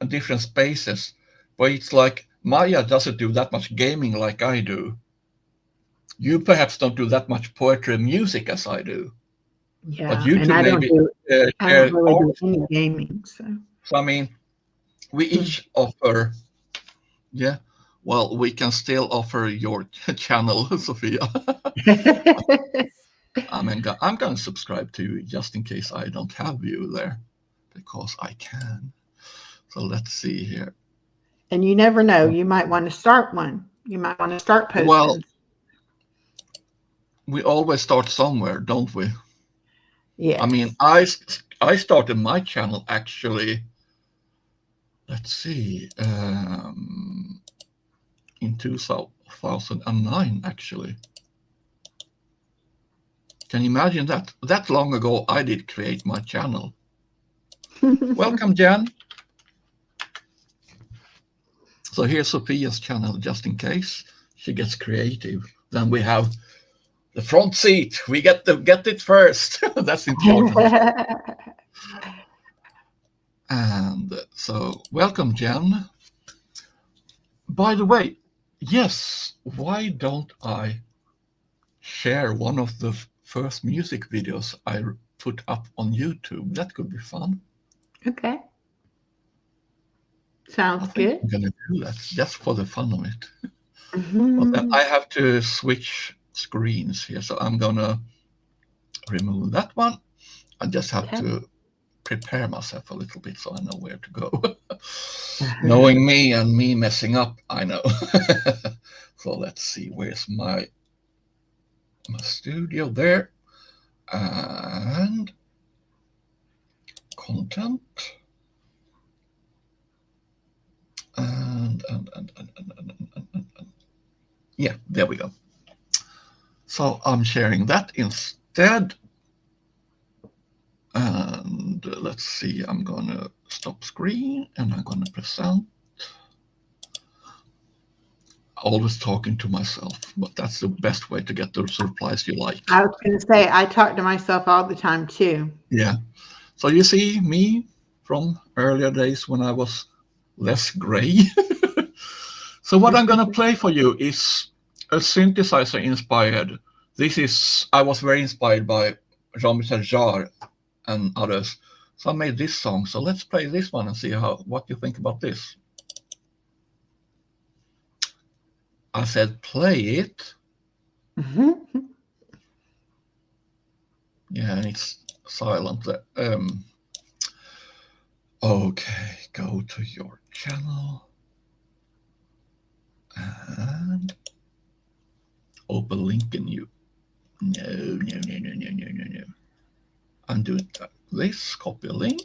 and different spaces, but it's like Maya doesn't do that much gaming like I do. You perhaps don't do that much poetry and music as I do, but Yeah. you And two maybe I don't share really do art. any gaming. So So I mean, we each offer. Yeah, well, we can still offer your channel, Sophia. I mean, I'm going to subscribe to you just in case I don't have you there, because I can. So let's see here. and you never know. You might want to start one. You might want to start Well, posting. we always start somewhere, don't we? I mean, Yes. I started my channel actually. Let's see, in 2009 actually. Can you imagine that? That long ago, I did create my channel. Welcome, Jan. So here's Sophia's channel, just in case she gets creative. Then we have the front seat. We get to get it first. That's important. And so, welcome, Jen. By the way, yes, why don't I share one of the first music videos I put up on YouTube? That could be fun. Okay. I Sounds think good. I'm going to do that just for the fun of it. But then Mhm. I have to switch screens here. So I'm going to remove that one. I just have Okay. to prepare myself a little bit so I know where to go. Knowing me and me messing up, I know. So let's see, where's my studio there? And content. And yeah, there we go. So I'm sharing that instead. And let's see, I'm gonna stop screen and I'm gonna present. always talking to myself, but that's the best way to get those replies you like. I was going to say, I talk to myself all the time too. Yeah. So you see me from earlier days when I was less gray. So what I'm going to play for you is a synthesizer inspired. I was very inspired by Jean-Michel Jarre and others. So I made this song. So let's play this one and see what you think about this. I said, play it. Yeah, and it's silent. Okay, go to your channel and open link in you. No. I'm doing this, copy link.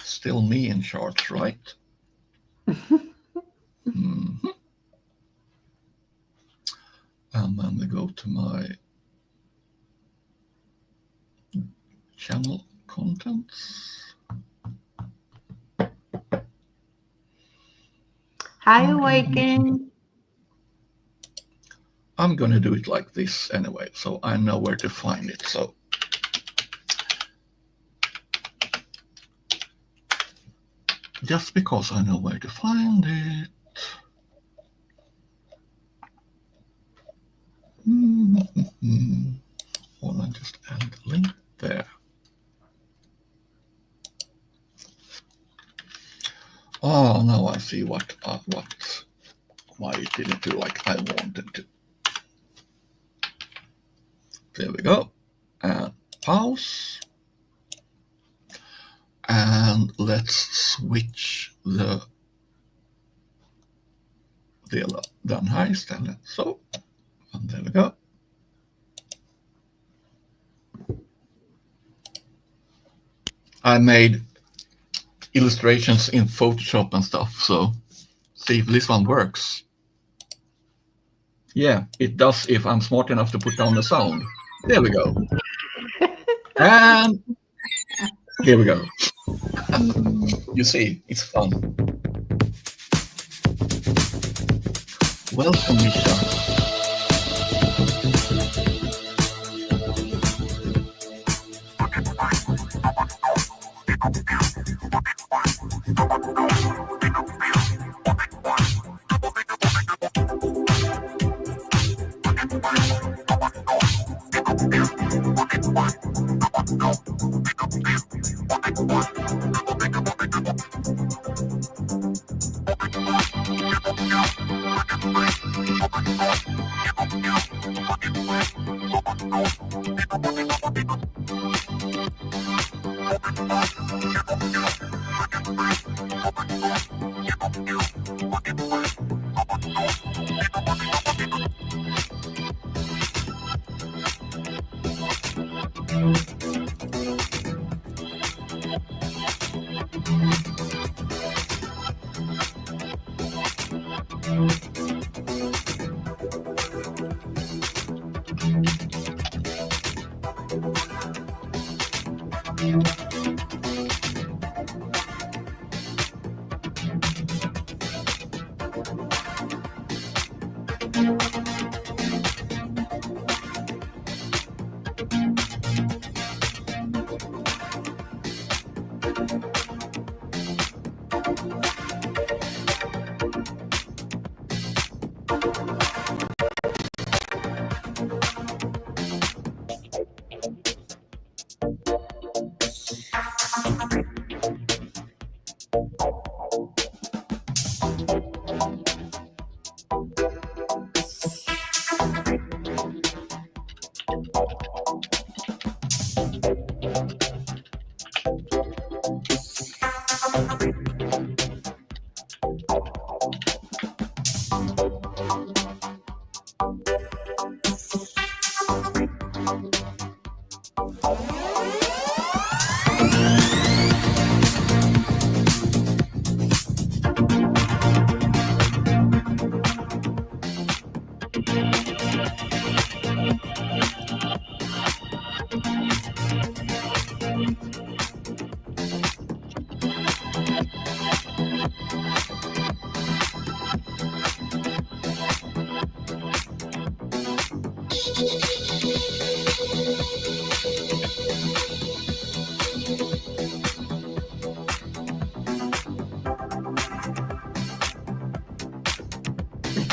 Still me in charge, right? Mm-hmm. And then we go to my channel contents. Hi, Awaken. I'm going to do it like this anyway, so I know where to find it. So just because I know where to find it. Well, I just add the link there. Oh, now I see why it didn't do like I wanted to. There we go. And pause. And let's switch the den här istället. So, and there we go. I made illustrations in Photoshop and stuff, so see if this one works. Yeah, it does if I'm smart enough to put down the sound. There we go. And here we go. You see, it's fun. Welcome, Misha.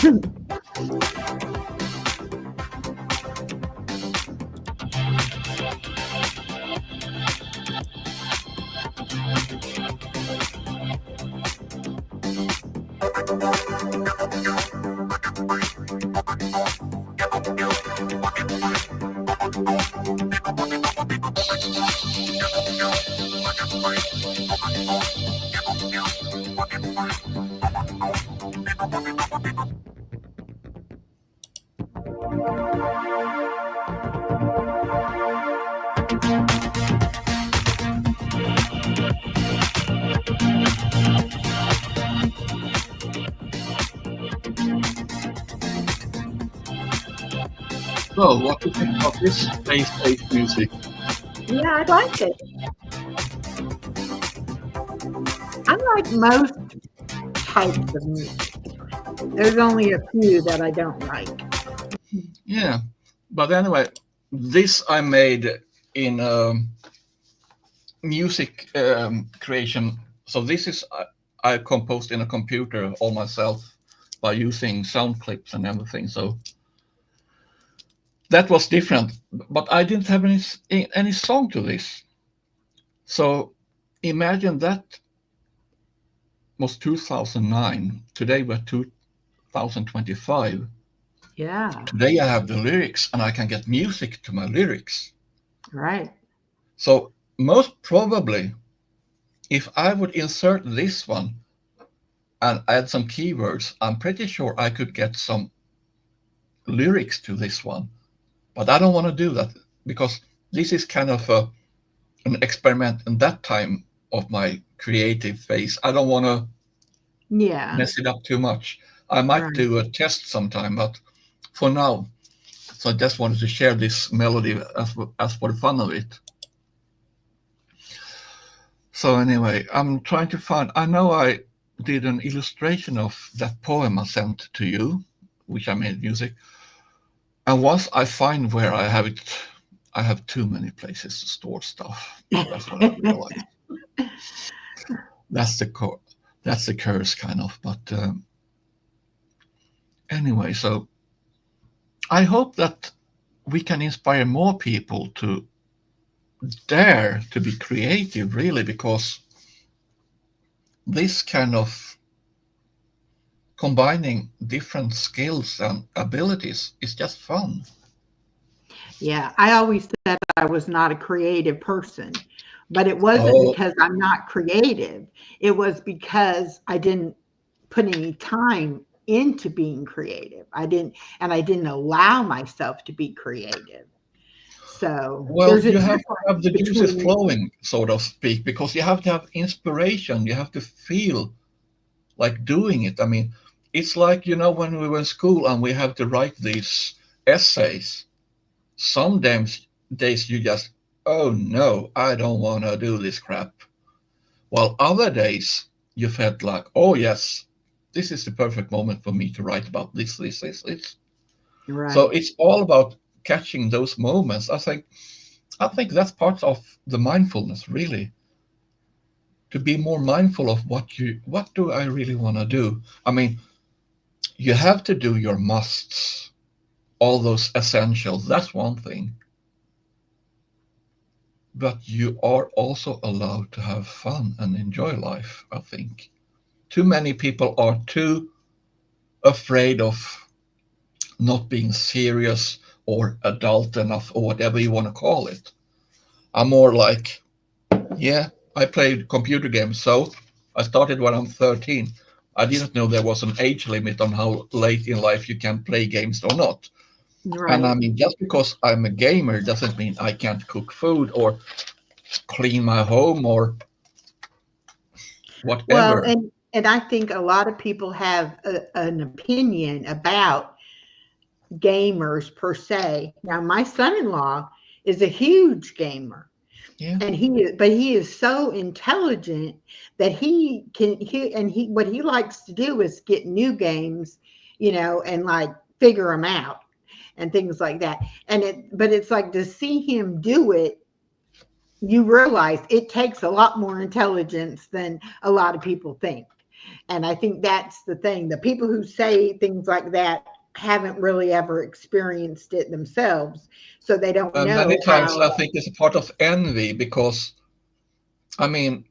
So, what do you think of this space-based music? Yeah, I like it. I like most types of music. There's only a few that I don't like. Yeah, but anyway, this I made in music creation. So this is I composed in a computer all myself by using sound clips and everything. So that was different, but I didn't have any song to this. So imagine that was 2009. Today we're 2025. Yeah, Today I have the lyrics and I can get music to my lyrics. right. So most probably, if I would insert this one and add some keywords, I'm pretty sure I could get some lyrics to this one. But I don't want to do that because this is kind of an experiment in that time of my creative phase. I don't want to Yeah, mess it up too much. I might right. do a test sometime, but for now, so I just wanted to share this melody as for the fun of it. So anyway, I'm trying to find. I know I did an illustration of that poem I sent to you, which I made music. And once I find where I have it, I have too many places to store stuff. That's what I realized. That's the curse, kind of. But anyway, so I hope that we can inspire more people to dare to be creative, really, because this kind of combining different skills and abilities is just fun. Yeah, I always said I was not a creative person, but it wasn't Oh, because I'm not creative. It was because I didn't put any time into being creative. I didn't allow myself to be creative. So well, there's a you have to difference have the juices between, flowing, so to speak, because you have to have inspiration. You have to feel like doing it. I mean, it's like, when we were in school and we have to write these essays. Some days you just, oh no, I don't want to do this crap. While other days you felt like, oh yes, this is the perfect moment for me to write about this. So right. it's all about catching those moments. I think that's part of the mindfulness, really, to be more mindful of what do I really want to do. I mean, you have to do your musts, all those essentials. That's one thing. But you are also allowed to have fun and enjoy life, I think. Too many people are too afraid of not being serious or adult enough or whatever you want to call it. I'm more like, yeah, I played computer games, so I started when I'm 13. I didn't know there was an age limit on how late in life you can play games or not. And I Right. mean, just because I'm a gamer doesn't mean I can't cook food or clean my home or Well, whatever. and I think a lot of people have an opinion about gamers per se. Now, my son-in-law is a huge gamer, Yeah. and he is so intelligent that he what he likes to do is get new games, and like figure them out and things like that. But it's like to see him do it, you realize it takes a lot more intelligence than a lot of people think. And I think that's the thing. The people who say things like that haven't really ever experienced it themselves. So they don't Many know times I how. think it's a part of envy because, I mean,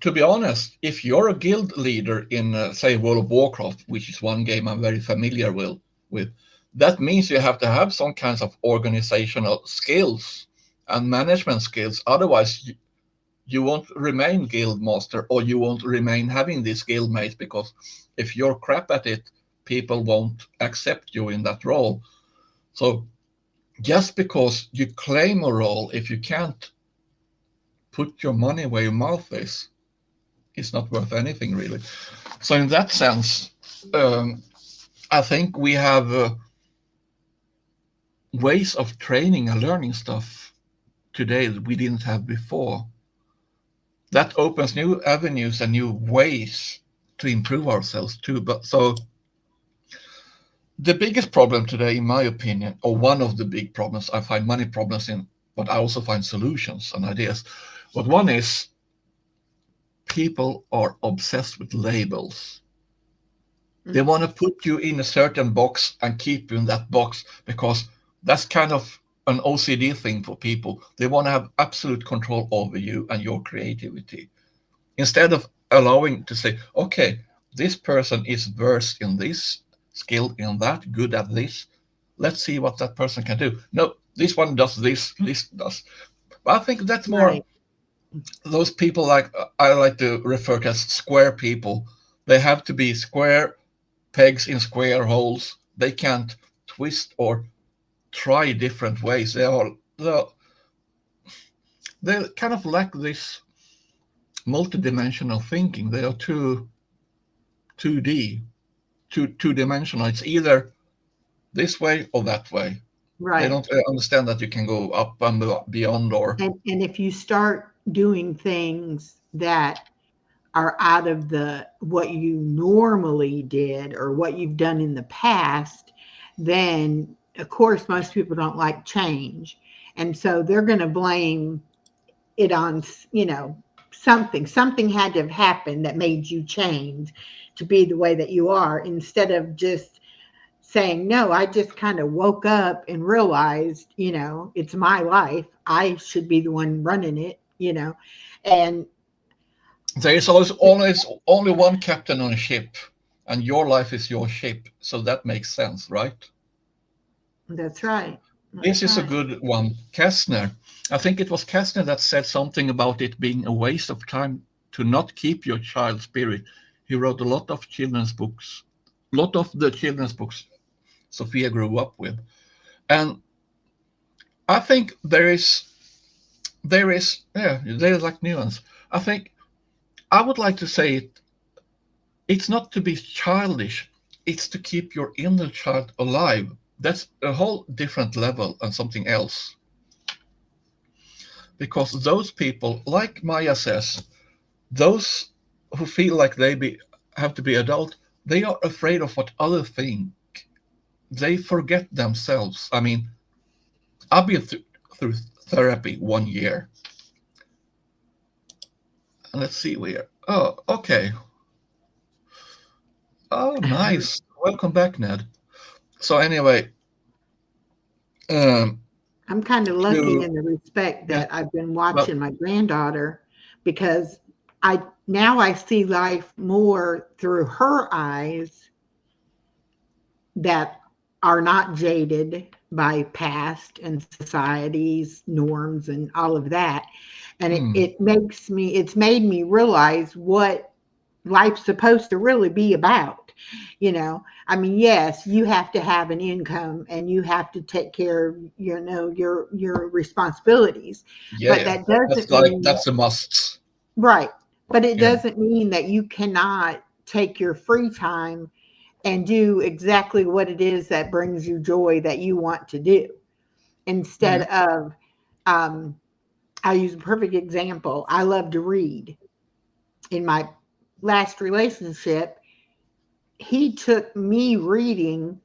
to be honest, if you're a guild leader in, say, World of Warcraft, which is one game I'm very familiar with, that means you have to have some kinds of organizational skills and management skills. Otherwise, you won't remain guild master, or you won't remain having these guild mates, because if you're crap at it, people won't accept you in that role. So just because you claim a role, if you can't put your money where your mouth is, it's not worth anything really. So in that sense, I think we have ways of training and learning stuff today that we didn't have before. That opens new avenues and new ways to improve ourselves too. But so the biggest problem today, in my opinion, or one of the big problems, I find many problems in, but I also find solutions and ideas. But one is people are obsessed with labels. They want to put you in a certain box and keep you in that box because that's kind of an OCD thing for people. They want to have absolute control over you and your creativity, instead of allowing to say, okay, this person is versed in this, skilled in that, good at this. Let's see what that person can do. No, this one does this does. But I think that's more Right. those people, like I like to refer to as square people. They have to be square pegs in square holes. They can't twist or try different ways. They kind of lack this multidimensional thinking. They are too 2D, two-dimensional. It's either this way or that way. They Right. don't understand that you can go up and beyond, or And if you start doing things that are out of the what you normally did or what you've done in the past, then of course most people don't like change. And so they're going to blame it on, something had to have happened that made you change to be the way that you are, instead of just saying, no, I just kind of woke up and realized, it's my life. I should be the one running it. And there is always only one captain on a ship, and your life is your ship. So that makes sense, right? that's right. This That's is a right. good one. Kastner. I think it was Kastner that said something about it being a waste of time to not keep your child spirit. He wrote a lot of children's books, a lot of the children's books Sophia grew up with. And I think there's like nuance. I think I would like to say it's not to be childish, it's to keep your inner child alive. That's a whole different level and something else. Because those people, like Maya says, those who feel like have to be adult, they are afraid of what others think. They forget themselves. I mean, I've been through therapy 1 year. And let's see where. Oh, okay. Oh, nice. Welcome back, Ned. So anyway, um, I'm kind of lucky to in the respect yeah, that I've been well, watching my granddaughter, because I see life more through her eyes that are not jaded by past and society's norms and all of that. And hmm, it's made me realize what life's supposed to really be about. I mean, yes, you have to have an income and you have to take care of, your responsibilities, yeah, but yeah. that doesn't mean, That's a must. right, but it Yeah, doesn't mean that you cannot take your free time and do exactly what it is that brings you joy that you want to do, instead yeah. of, um, I'll use a perfect example. I love to read. In my last relationship, he took me reading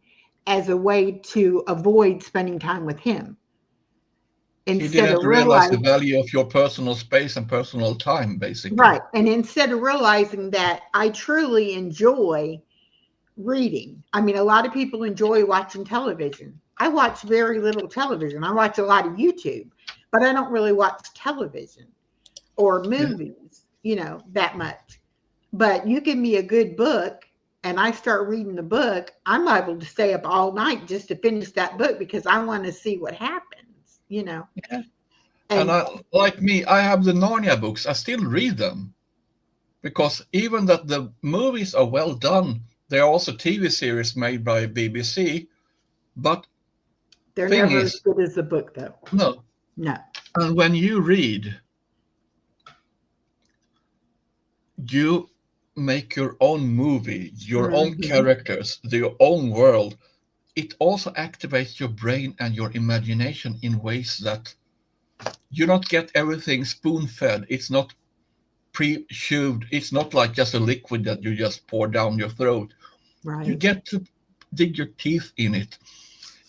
as a way to avoid spending time with him. He instead of didn't realize the realizing, value of your personal space and personal time, basically. right. And instead of realizing that I truly enjoy reading. I mean, a lot of people enjoy watching television. I watch very little television. I watch a lot of YouTube, but I don't really watch television or Yeah. movies, that much. But you give me a good book and I start reading the book, I'm liable to stay up all night just to finish that book because I want to see what happens. Yeah. And And like me, I have the Narnia books. I still read them because even that the movies are well done, there are also TV series made by BBC. But they're thing never as is, good as the book, though. no. No. And when you read, you make your own movie, your own Hmm. characters, your own world. It also activates your brain and your imagination in ways that you don't get everything spoon fed. It's not pre-chewed. It's not like just a liquid that you just pour down your throat. You Right. get to dig your teeth in it.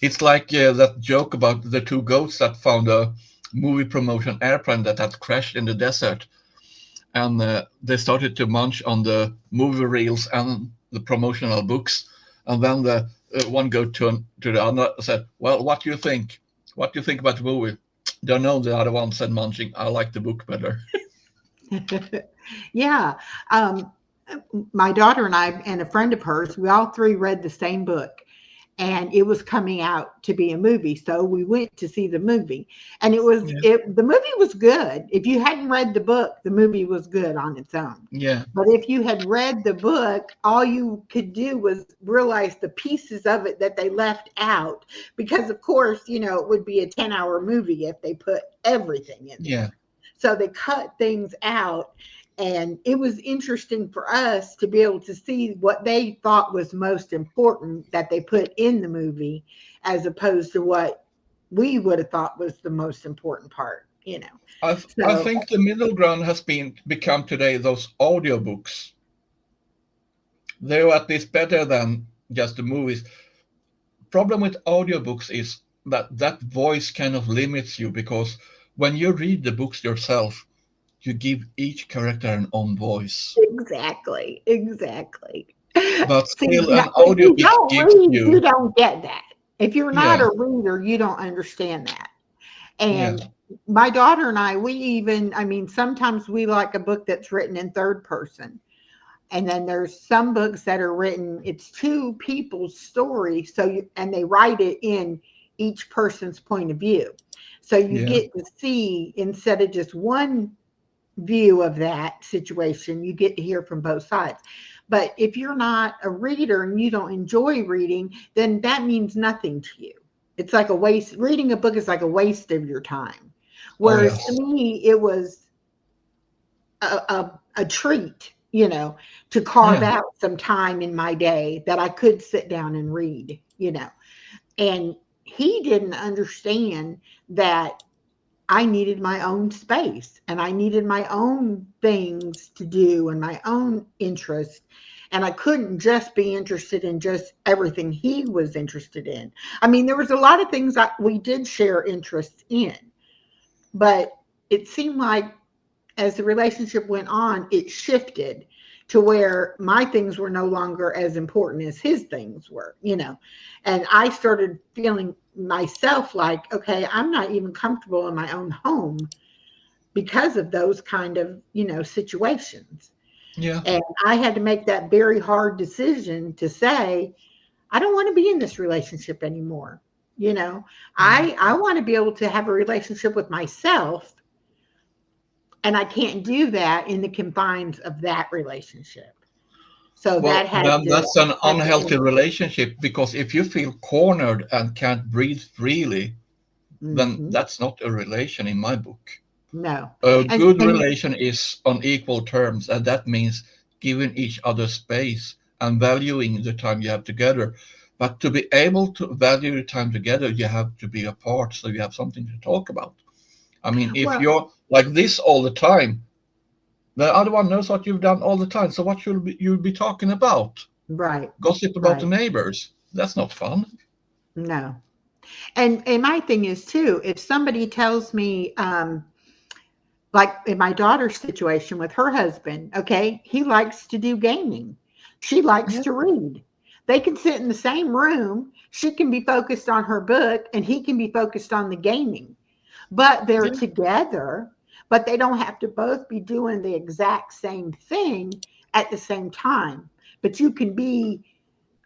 It's like that joke about the two goats that found a movie promotion airplane that had crashed in the desert. And they started to munch on the movie reels and the promotional books. And then the one goat turned to the other and said, "Well, what do you think? What do you think about the movie?" Don't know, the other one said, munching. "I like the book better." Yeah. Um, my daughter and I and a friend of hers, we all three read the same book, and it was coming out to be a movie. So we went to see the movie, and Yeah. the movie was good. If you hadn't read the book, the movie was good on its own. Yeah. But if you had read the book, all you could do was realize the pieces of it that they left out. Because, of course, it would be a 10-hour movie if they put everything in there. Yeah. So they cut things out. And it was interesting for us to be able to see what they thought was most important that they put in the movie, as opposed to what we would have thought was the most important part. I So, think the middle ground has become today those audiobooks. They're at least better than just the movies. Problem with audiobooks is that voice kind of limits you because when you read the books yourself, you give each character an own voice. exactly, exactly. But See, still, now, an if you audiobook don't gives read, you you, don't get that. If you're not yeah, a reader, you don't understand that. yeah, And my daughter and I, I mean, sometimes we like a book that's written in third person. And then there's some books that are written, it's two people's story. And they write it in each person's point of view. So you yeah, get to see, instead of just one view of that situation, you get to hear from both sides. But if you're not a reader and you don't enjoy reading, then that means nothing to you. It's like a waste. Reading a book is like a waste of your time. oh Whereas to yes, me, it was a treat, to carve yeah, out some time in my day that I could sit down and read. And he didn't understand that I needed my own space and I needed my own things to do and my own interest. And I couldn't just be interested in just everything he was interested in. I mean, there was a lot of things that we did share interests in, but it seemed like as the relationship went on, it shifted to where my things were no longer as important as his things were. And I started feeling myself like, okay, I'm not even comfortable in my own home because of those kind of, situations. yeah, And I had to make that very hard decision to say, I don't want to be in this relationship anymore. You know, yeah. I want to be able to have a relationship with myself, and I can't do that in the confines of that relationship. So that Well, then that's an had to unhealthy end. relationship because if you feel cornered and can't breathe freely, then Mhm. that's not a relation in my book. No. A And good relation is on equal terms, and that means giving each other space and valuing the time you have together. But to be able to value the time together, you have to be apart so you have something to talk about. I mean, if well, you're like this all the time, the other one knows what you've done all the time. So what you'll be talking about? right, Gossip about the right. neighbors. That's not fun. No. And my thing is too, if somebody tells me, like in my daughter's situation with her husband, okay, he likes to do gaming. She likes Yeah. to read. They can sit in the same room. She can be focused on her book and he can be focused on the gaming. But they're Yeah. together, but they don't have to both be doing the exact same thing at the same time. But you can be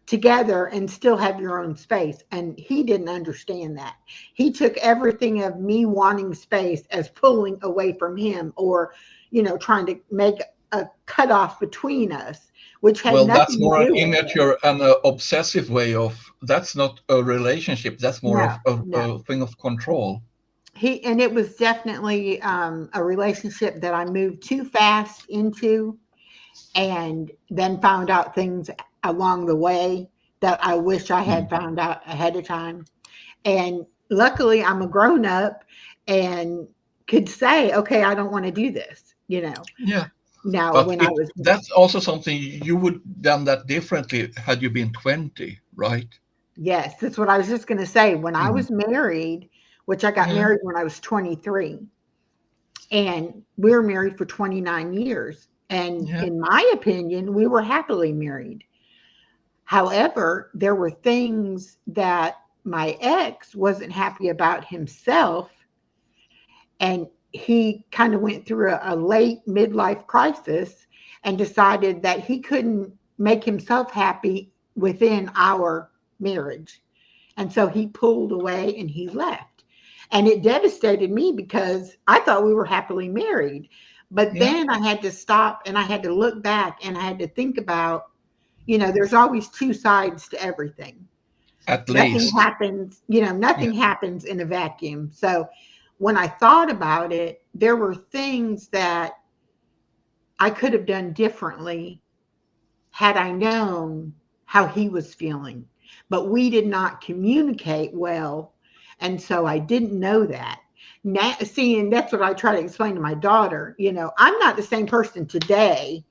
together and still have your own space. And he didn't understand that. He took everything of me wanting space as pulling away from him, or, trying to make a cutoff between us, which had Well, that's nothing to more an do with it. immature and obsessive way of. That's not a relationship. That's more No, of a, no. a thing of control. And it was definitely a relationship that I moved too fast into, and then found out things along the way that I wish I had Mm. found out ahead of time. And luckily, I'm a grown up and could say, okay, I don't want to do this. Yeah. Now, But when I was, that's also something you would done that differently had you been 20, right? yes, that's what I was just going to say. When I Mm. was married, which I got Yeah. married when I was 23, and we were married for 29 years. And Yeah. in my opinion, we were happily married. However, there were things that my ex wasn't happy about himself, and he kind of went through a late midlife crisis and decided that he couldn't make himself happy within our marriage. And so he pulled away and he left. And it devastated me because I thought we were happily married. But Yeah. then I had to stop and I had to look back and I had to think about, there's always two sides to everything. At Nothing least. happens, Yeah. nothing happens in a vacuum. So when I thought about it, there were things that I could have done differently had I known how he was feeling. But we did not communicate well. And so I didn't know that. Now, seeing that's what I try to explain to my daughter. I'm not the same person today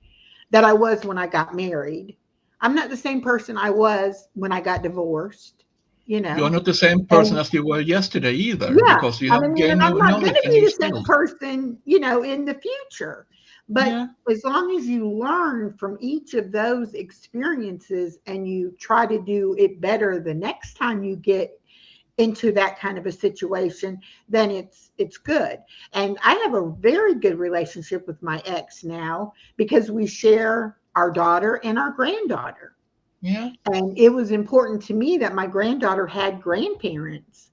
that I was when I got married. I'm not the same person I was when I got divorced, you You're know. not the same person And as you were yesterday either, yeah, because you I have mean, gained and I'm new not going knowledge to and be new the same skills. person, in the future. But Yeah. as long as you learn from each of those experiences and you try to do it better the next time you get into that kind of a situation, then it's good. And I have a very good relationship with my ex now because we share our daughter and our granddaughter. Yeah. And it was important to me that my granddaughter had grandparents.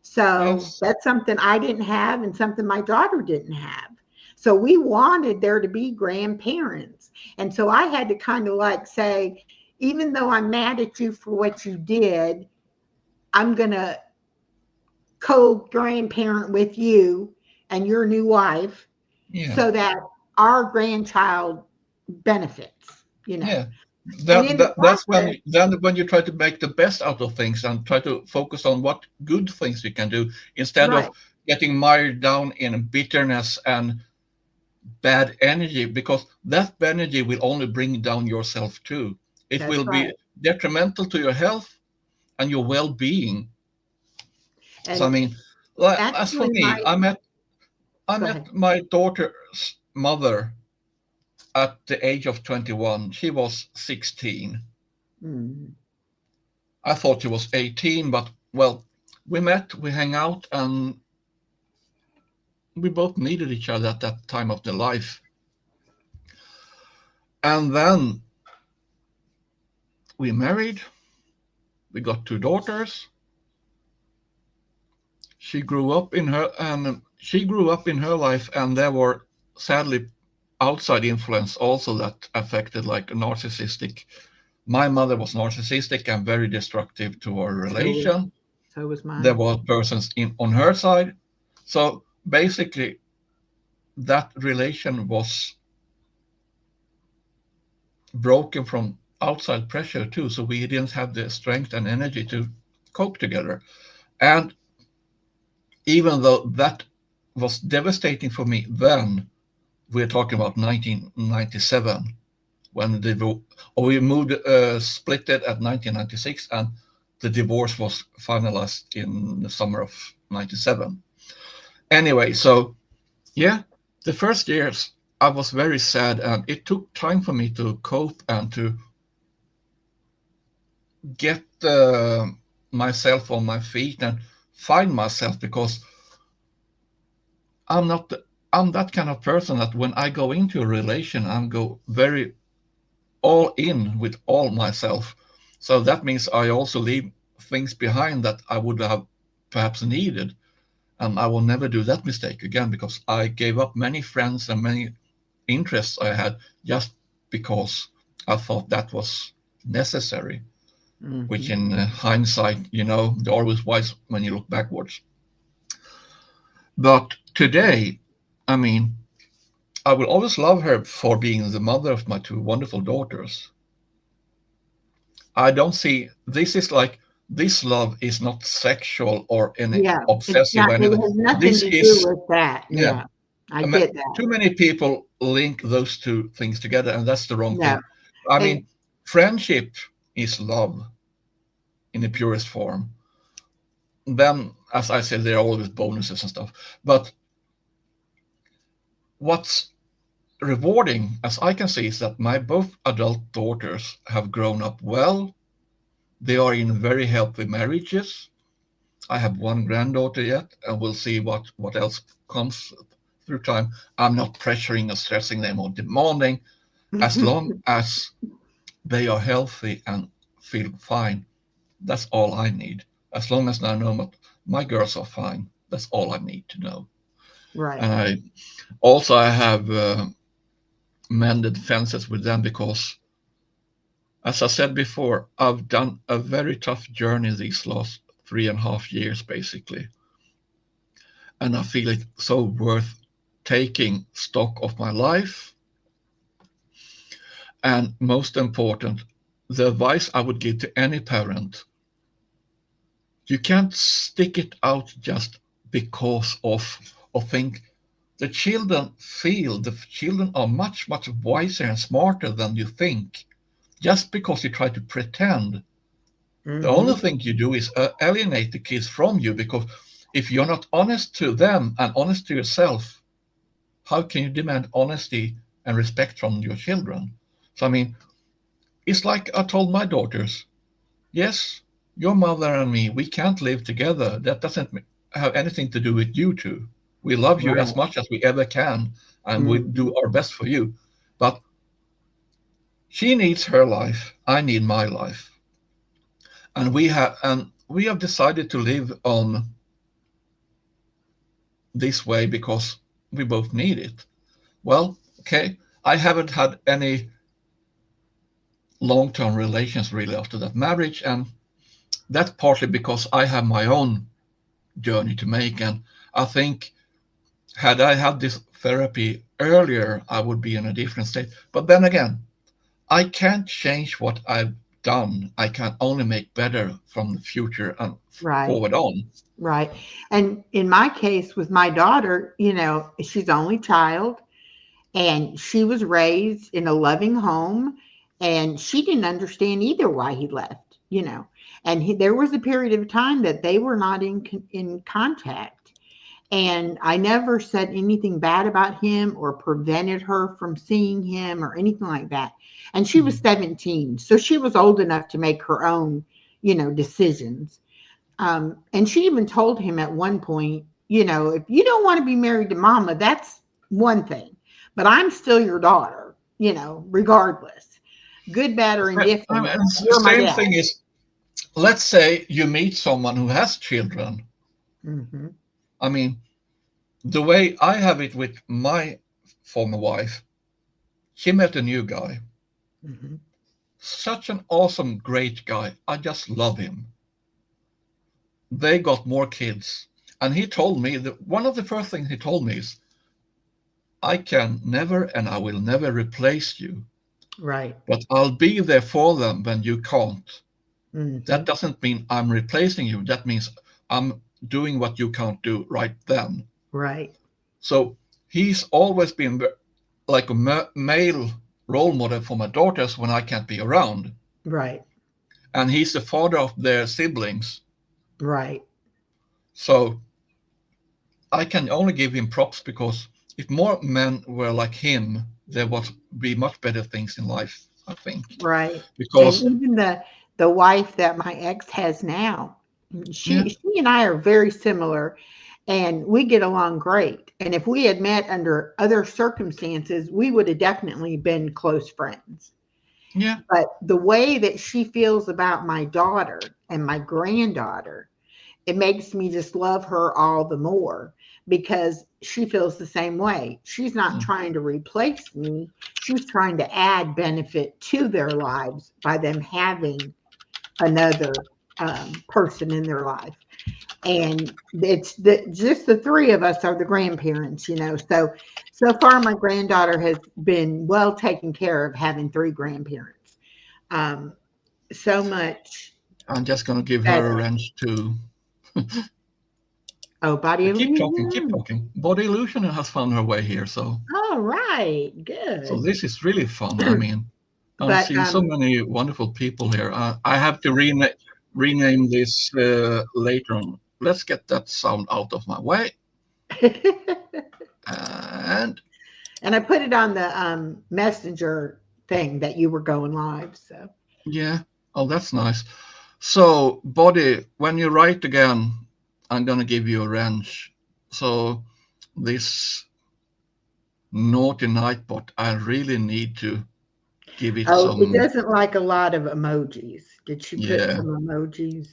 So Yes. that's something I didn't have and something my daughter didn't have. So we wanted there to be grandparents. And so I had to kind of like say, even though I'm mad at you for what you did, I'm going to co grandparent with you and your new wife Yeah. so that our grandchild benefits. Yeah. And That, in the that that's process, when you try to make the best out of things and try to focus on what good things you can do instead of right, getting mired down in bitterness and bad energy, because that bad energy will only bring down yourself too. It that's will right. be detrimental to your health and your well-being. So I And mean, like, as for actually, me, I go ahead. met my daughter's mother at the age of 21. She was 16. Mm, I thought she was 18, but well, we met, we hang out, and we both needed each other at that time of the life. And then we married, we got two daughters. She grew up in her life, and there were sadly outside influence also that affected, like narcissistic. My mother was narcissistic and very destructive to our so was relation. so was There mine. were persons in on her side. So basically, that relation was broken from outside pressure too. So we didn't have the strength and energy to cope together. And even though that was devastating for me then, we're talking about 1997 when we moved, split it at 1996, and the divorce was finalized in the summer of 97. Anyway, so yeah, the first years I was very sad, and it took time for me to cope and to get myself on my feet and find myself, because I'm not I'm that kind of person that when I go into a relation, I go very all in with all myself. So that means I also leave things behind that I would have perhaps needed. And I will never do that mistake again, because I gave up many friends and many interests I had just because I thought that was necessary, which in hindsight, they're always wise when you look backwards. But today, I mean, I will always love her for being the mother of my two wonderful daughters. I don't see this love is not sexual or any Yeah, it's obsessive not, or it anything. has nothing This to do is, with that. yeah, Yeah, I get that. too many people link those two things together, and that's the wrong No, thing. I and mean, friendship is love in the purest form. Then, as I said, there are always bonuses and stuff. But what's rewarding, as I can see, is that my both adult daughters have grown up well. They are in very healthy marriages. I have one granddaughter yet, and we'll see what else comes through time. I'm not pressuring or stressing them or demanding. As long as they are healthy and feel fine, that's all I need. As long as I know my girls are fine, that's all I need to know. right. And I have mended fences with them because, as I said before, I've done a very tough journey these last 3.5 years, basically. And I feel it so worth taking stock of my life. And most important, the advice I would give to any parent: you can't stick it out just because of think the children are much, much wiser and smarter than you think. Just because you try to pretend, the only thing you do is alienate the kids from you, because if you're not honest to them and honest to yourself, how can you demand honesty and respect from your children? So, I mean, it's like I told my daughters, yes, your mother and me, we can't live together. That doesn't have anything to do with you two. We love you Right. as much as we ever can, and we do our best for you. But she needs her life. I need my life. And we have decided to live on this way because we both need it. Well, okay, I haven't had any long-term relations really after that marriage, and that's partly because I have my own journey to make. And I think had I had this therapy earlier, I would be in a different state. But then again, I can't change what I've done. I can only make better from the future and Right. forward on. Right. And in my case with my daughter, she's the only child, and she was raised in a loving home, and she didn't understand either why he left. And there was a period of time that they were not in contact. And I never said anything bad about him or prevented her from seeing him or anything like that. And she was 17, so she was old enough to make her own, decisions. And she even told him at one point, if you don't want to be married to mama, that's one thing, but I'm still your daughter, regardless, good, bad, or indifferent. You're my Same dad. thing is, let's say you meet someone who has children. Mm-hmm. I mean, the way I have it with my former wife, she met a new guy. Mm-hmm. Such an awesome, great guy. I just love him. They got more kids. And he told me that one of the first things he told me is, I can never and I will never replace you, Right. but I'll be there for them when you can't. Mm-hmm. That doesn't mean I'm replacing you. That means I'm doing what you can't do right then. Right. So he's always been like a male role model for my daughters when I can't be around. Right. and he's the father of their siblings. Right. So I can only give him props, because if more men were like him, there would be much better things in life, I think. Right. And Because, even the wife that my ex has now, yeah, she and I are very similar and we get along great. And if we had met under other circumstances, we would have definitely been close friends. yeah, But the way that she feels about my daughter and my granddaughter, it makes me just love her all the more because she feels the same way. She's not mm, trying to replace me. She's trying to add benefit to their lives by them having another person in their life. And just the three of us are the grandparents, you know. So far, my granddaughter has been well taken care of having three grandparents. Um, so much I'm just gonna give her a better. wrench too. Oh, body Keep talking, keep illusion. talking. Body illusion has found her way here, All right, so good. this is really fun. I mean, I'm But seeing so many wonderful people here. I have to rename this later on. Let's get that sound out of my way. And and I put it on the messenger thing that you were going live. So yeah, oh, that's nice. So, Body, when you write again, I'm gonna give you a wrench. So, this naughty Nightbot, I really need to give it oh, it some. doesn't like a lot of emojis. Did she put Yeah, some emojis?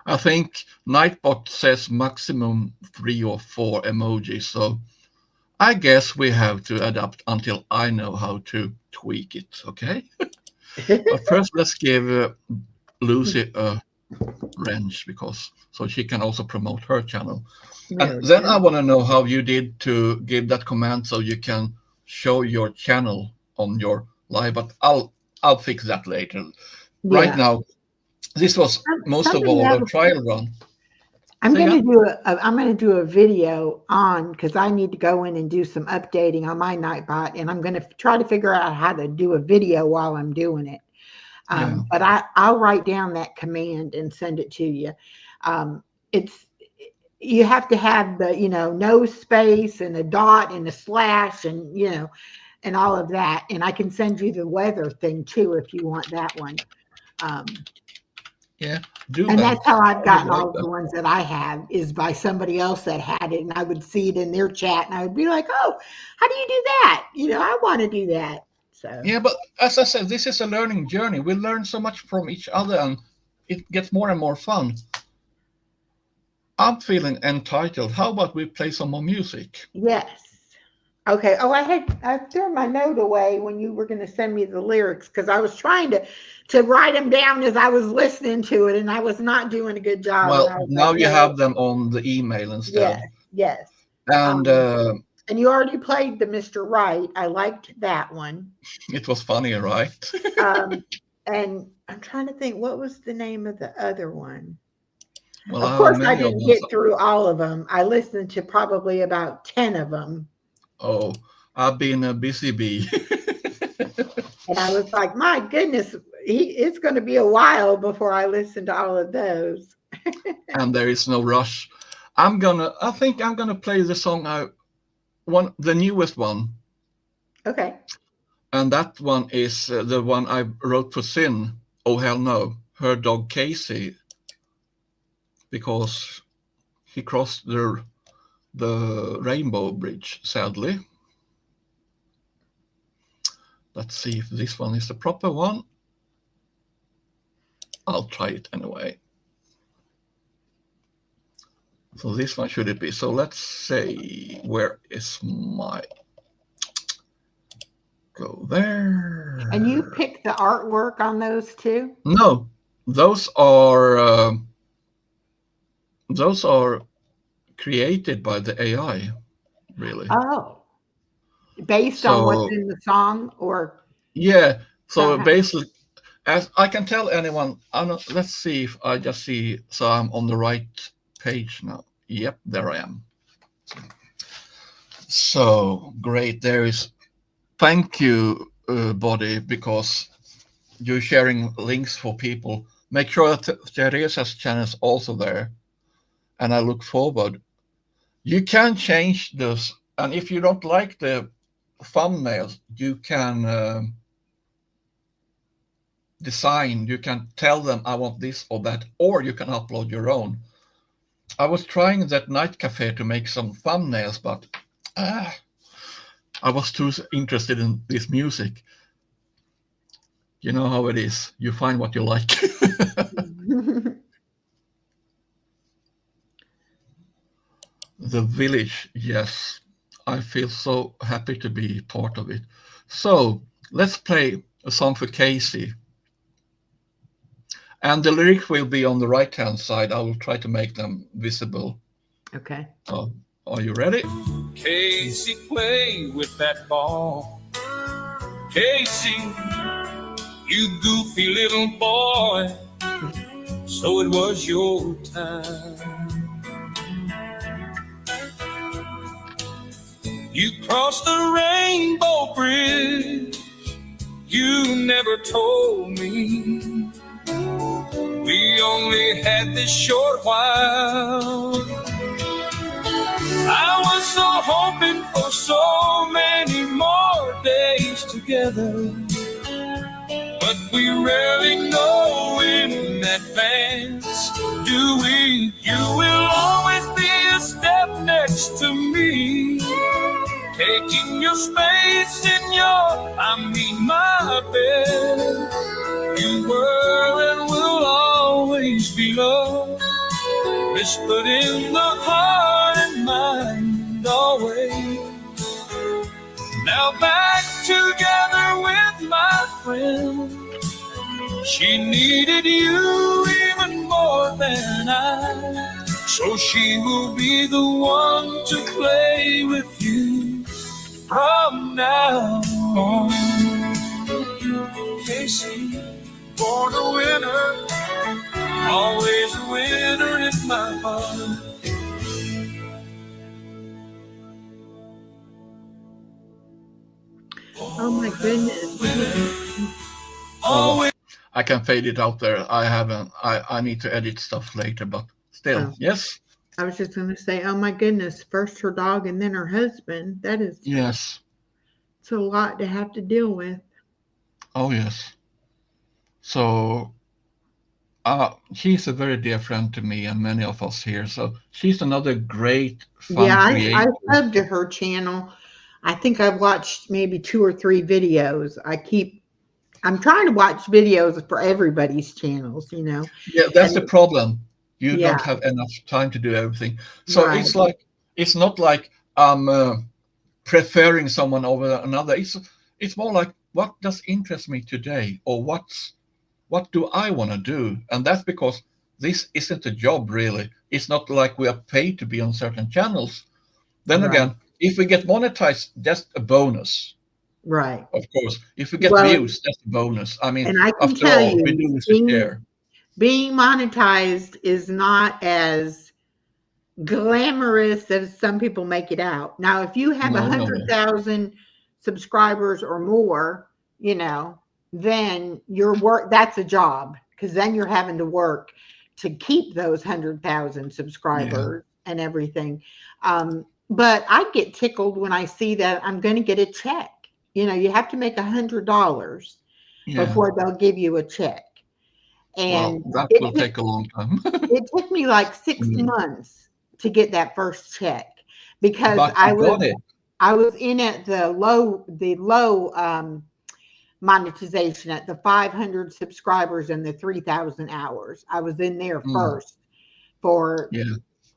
I think Nightbot says maximum 3 or 4 emojis. So, I guess we have to adapt until I know how to tweak it. Okay. But first, let's give Lucy a wrench, because so she can also promote her channel. And There we then I go. want to know how you did to give that command so you can show your channel on your live. But I'll fix that later. Right Yeah. now, this was most of Something all a else. trial run. I'm Say going to again? do I'm going to do a video on because I need to go in and do some updating on my Nightbot, and I'm going to try to figure out how to do a video while I'm doing it. Yeah. But I'll write down that command and send it to you. It's you have to have the no space and a dot and a slash and and all of that. And I can send you the weather thing too if you want that one. Um, Yeah. Do and that. that's how I've I would gotten like all of the that. ones that I have is by somebody else that had it, and I would see it in their chat, and I would be like, "Oh, how do you do that? I want to do that." So Yeah, but as I said, this is a learning journey. We learn so much from each other, and it gets more and more fun. I'm feeling entitled. How about we play some more music? yes. Okay. Oh, I threw my note away when you were going to send me the lyrics because I was trying to write them down as I was listening to it, and I was not doing a good job. And Well, I was like, now you no, have them on the email yes, instead. yes. And Um, and you already played the Mr. Right. I liked that one. it was funny, right? Um, and I'm trying to think what was the name of the other one. Well, Of I have course, I many of didn't them. get through all of them. I listened to probably about 10 of them. Oh, I've been a busy bee. And I was like, my goodness, it's going to be a while before I listen to all of those. And there is no rush. I think I'm gonna play the song the newest one. Okay. And that one is the one I wrote for Sin. Oh, hell no. Her dog Casey, because he crossed the Rainbow Bridge, sadly. Let's see if this one is the proper one. I'll try it anyway. So this one should it be. So let's say, where is my... Go there. And you picked the artwork on those too? No, those are created by the AI, really. Oh, based on what's So in the song or yeah, so somehow. basically, as I can tell anyone, let's see if I just see, so I'm on the right page now. Yep, there I am. So great, there is. Thank you, Body, because you're sharing links for people. make sure that Teresa's channel is also there. And I look forward. You can change this. And if you don't like the thumbnails, you can design, you can tell them I want this or that, or you can upload your own. I was trying that night cafe to make some thumbnails, but I was too interested in this music. You know how it is. You find what you like. The village, yes. I feel so happy to be part of it. So let's play a song for Casey. And the lyric will be on the right-hand side. I will try to make them visible. Okay. Oh, are you ready? Casey, play with that ball. Casey, you goofy little boy. So it was your time. You crossed the rainbow bridge. You never told me. We only had this short while. I was so hoping for so many more days together, but we rarely know in advance, do we? You will always be a step next to me, taking your space in my bed. You were and will always be love, whispered in the heart and mind always. Now back together with my friend. She needed you even more than I, so she will be the one to play with you from now on. Casey, born a winner, always a winner in my heart. Oh my goodness. Oh, I can fade it out there. I need to edit stuff later, but still, yes. I was just going to say, oh my goodness, first her dog and then her husband. That is, yes, it's a lot to have to deal with. Oh yes. So she's a very dear friend to me and many of us here. So she's another great fun creator. I subbed to her channel. I think I've watched maybe 2 or 3 videos. I'm trying to watch videos for everybody's channels, you know. Yeah, that's the problem. You don't have enough time to do everything. So it's not like I'm preferring someone over another. It's more like, what does interest me today, or what do I want to do? And that's because this isn't a job, really. It's not like we are paid to be on certain channels. Then again, if we get monetized, that's a bonus. Right. Of course. If we get views, that's a bonus. I mean, and I can after tell all, you, we do this to share. Being monetized is not as glamorous as some people make it out. Now, if you have 100,000 subscribers or more, you know, then your work, that's a job, because then you're having to work to keep those 100,000 subscribers and everything. But I get tickled when I see that I'm going to get a check. You know, you have to make $100 before they'll give you a check. And that will take a long time. It took me like 6 months to get that first check, because I was in at the low monetization at the 500 subscribers and the 3,000 hours. I was in there first for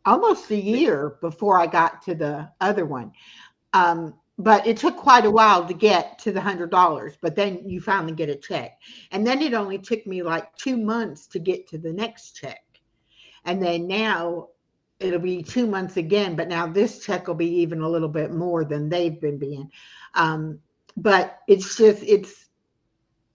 almost a year before I got to the other one. But it took quite a while to get to the $100, but then you finally get a check. And then it only took me like 2 months to get to the next check. And then now it'll be 2 months again, but now this check will be even a little bit more than they've been being. But it's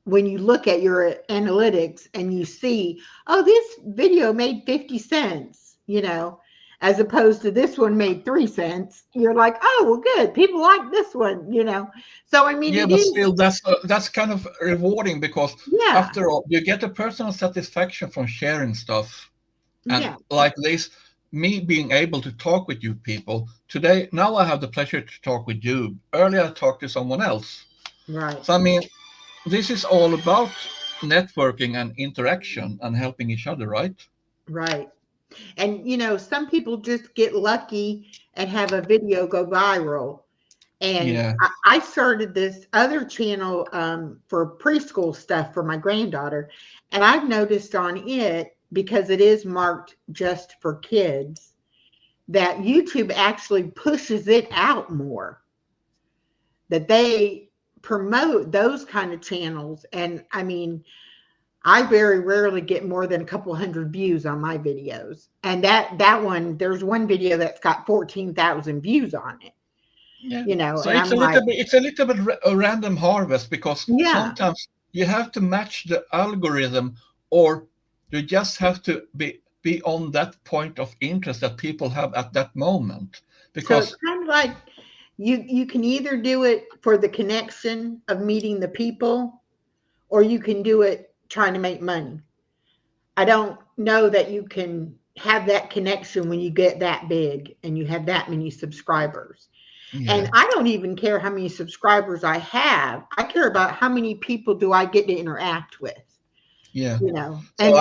when you look at your analytics and you see, oh, this video made 50 cents, you know, as opposed to this one made 3 cents. You're like, oh, well, good. People like this one, So, I mean, Yeah, it but is, still, that's kind of rewarding because yeah, after all, you get a personal satisfaction from sharing stuff. And yeah, like this, me being able to talk with you people today, now I have the pleasure to talk with you. Earlier, I talked to someone else. right, So, I mean, this is all about networking and interaction and helping each other, right? right. And, some people just get lucky and have a video go viral. And Yeah. I started this other channel for preschool stuff for my granddaughter. And I've noticed on it, because it is marked just for kids, that YouTube actually pushes it out more, that they promote those kind of channels. And I mean, I very rarely get more than a couple hundred views on my videos. And that one, there's one video that's got 14,000 views on it, Yeah. So and I'm like, it's a little bit a random harvest because yeah. sometimes you have to match the algorithm, or you just have to be on that point of interest that people have at that moment. So it's Because kind of like you can either do it for the connection of meeting the people, or you can do it trying to make money. I don't know that you can have that connection when you get that big and you have that many subscribers. And yeah, I don't even care how many subscribers I have. I care about how many people do I get to interact with, yeah. So and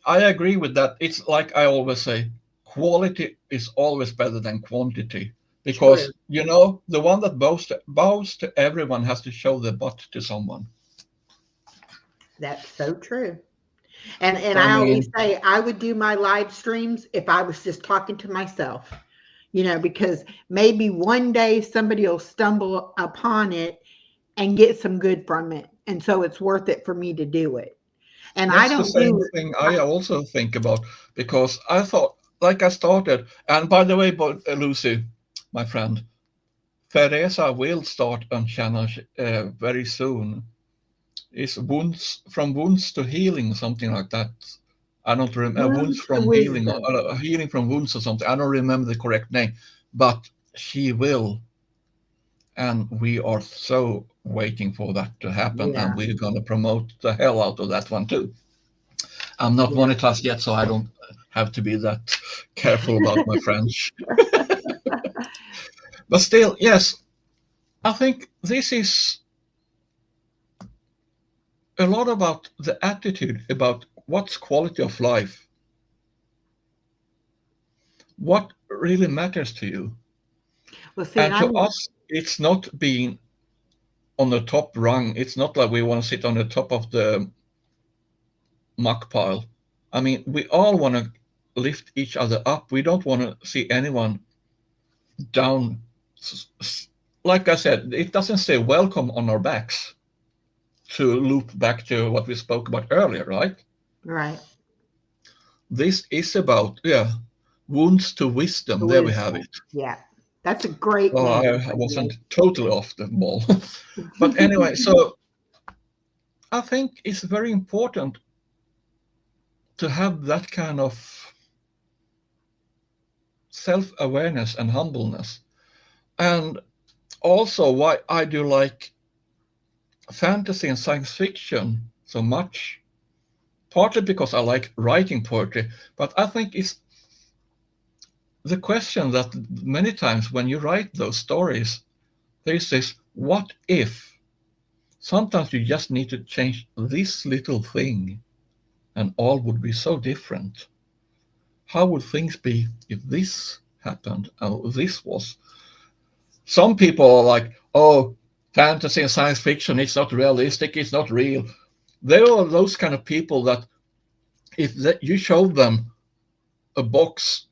I agree with that. It's like I always say, quality is always better than quantity. true. Because the one that bows to everyone has to show the butt to someone. That's so true. And So I I always mean, say I would do my live streams if I was just talking to myself, because maybe one day somebody will stumble upon it and get some good from it. And so it's worth it for me to do it. And I that's the don't same do, thing I also think about because I thought, like I started, and by the way, Lucy, my friend, Teresa will start a channel very soon. It's wounds to healing, something like that. I don't remember wounds wounds to from healing, or wisdom. healing from wounds or something. I don't remember the correct name, but she will, and we are so waiting for that to happen, and Yeah. we're gonna promote the hell out of that one too. I'm not Yeah. monetized yet, so I don't have to be that careful about my French. But still, yes, I think this is a lot about the attitude about what's quality of life, what really matters to you. Well, see, and And to I'm, us, it's not being on the top rung. It's not like we want to sit on the top of the muck pile. I mean, we all want to lift each other up. We don't want to see anyone down. Like I said, it doesn't say welcome on our backs, to loop back to what we spoke about earlier, right? right. This is about, yeah, wounds to wisdom. There we have Wisdom. it. Yeah. That's a great Oh, name, I by wasn't the totally off the ball. But way. anyway, so I think it's very important to have that kind of self awareness and humbleness. And also, why I do like fantasy and science fiction so much, partly because I like writing poetry, but I think it's the question that many times when you write those stories, there's this what if? Sometimes you just need to change this little thing and all would be so different. How would things be if this happened? Oh, this was. Some people are like, oh, fantasy and science fiction, it's not realistic, it's not real. There are those kind of people that if you show them a box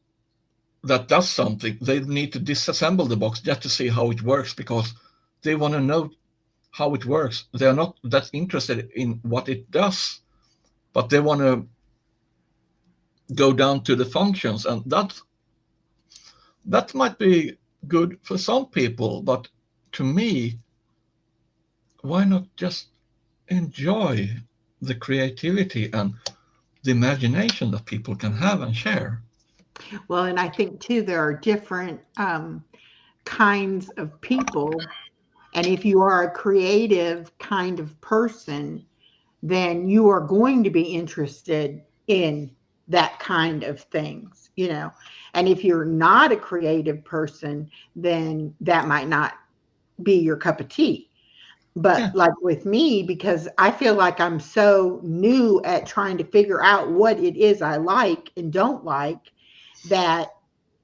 that does something, they need to disassemble the box just to see how it works because they want to know how it works. They're not that interested in what it does, but they want to go down to the functions, and that might be good for some people, but to me, why not just enjoy the creativity and the imagination that people can have and share? Well, and I think too, there are different kinds of people. And if you are a creative kind of person, then you are going to be interested in that kind of things, you know. And if you're not a creative person, then that might not be your cup of tea. But Yeah. like with me, because I feel like I'm so new at trying to figure out what it is I like and don't like, that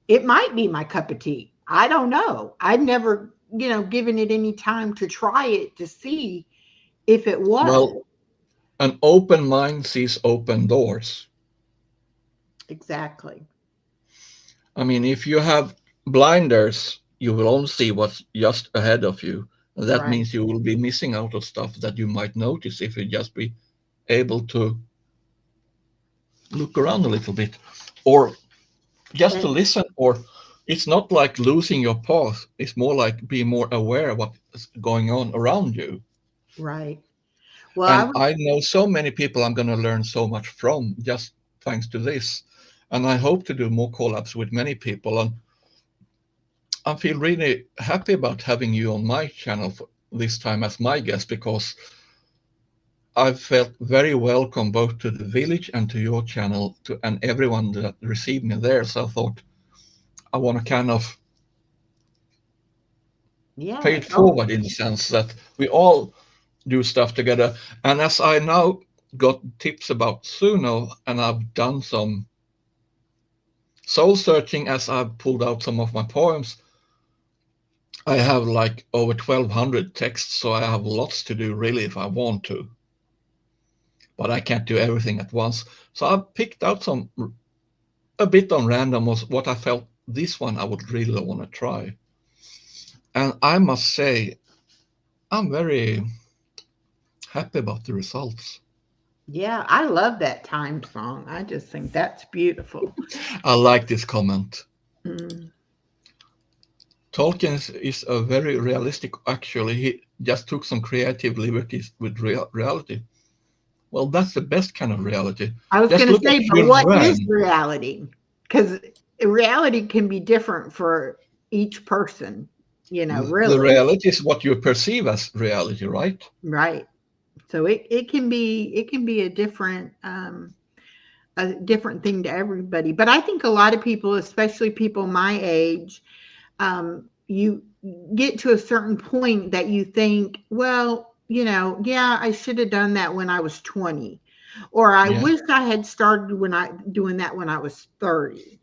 it might be my cup of tea. I don't know. I've never, given it any time to try it to see if it was. Well, an open mind sees open doors. Exactly. I mean, if you have blinders, you will only see what's just ahead of you. That Right. means you will be missing out on stuff that you might notice if you just be able to look around a little bit, or just to And listen. Or it's not like losing your path, it's more like being more aware of what's going on around you. right. Well, I And was, I know so many people I'm going to learn so much from just thanks to this. And I hope to do more collabs with many people. And I feel really happy about having you on my channel for this time as my guest, because I've felt very welcome both to the village and to your channel, and everyone that received me there. So I thought I want to kind of pay yeah. it Oh, forward in the sense that we all do stuff together. And as I now got tips about Suno, and I've done some soul searching as I've pulled out some of my poems, I have like over 1,200 texts, so I have lots to do really if I want to. But I can't do everything at once. So I picked out some a bit on random was what I felt this one I would really want to try. And I must say, I'm very happy about the results. yeah. I love that time song. I just think that's beautiful. I like this comment. Mm. Tolkien is a very realistic, actually. He just took some creative liberties with reality. Well, that's the best kind of reality. I was Just going to look at say, but Jules what is Verne. reality? Because reality can be different for each person, The really. reality is what you perceive as reality, right? Right. So it can be a different thing to everybody. But I think a lot of people, especially people my age, you get to a certain point that you think, well, yeah, I should have done that when I was 20, or I Yeah. wish I had started doing that when I was 30.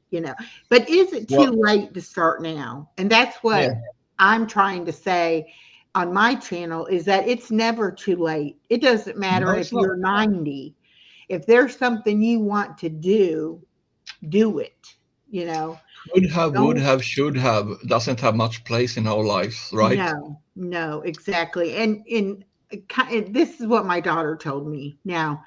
But is it too Well, late to start now? And that's what yeah. I'm trying to say on my channel, is that it's never too late. It doesn't No, matter it's if not. you're 90. If there's something you want to do it. Could have, would Don't. have, should have doesn't have much place in our lives, right? No, no, exactly. And this is what my daughter told me. Now,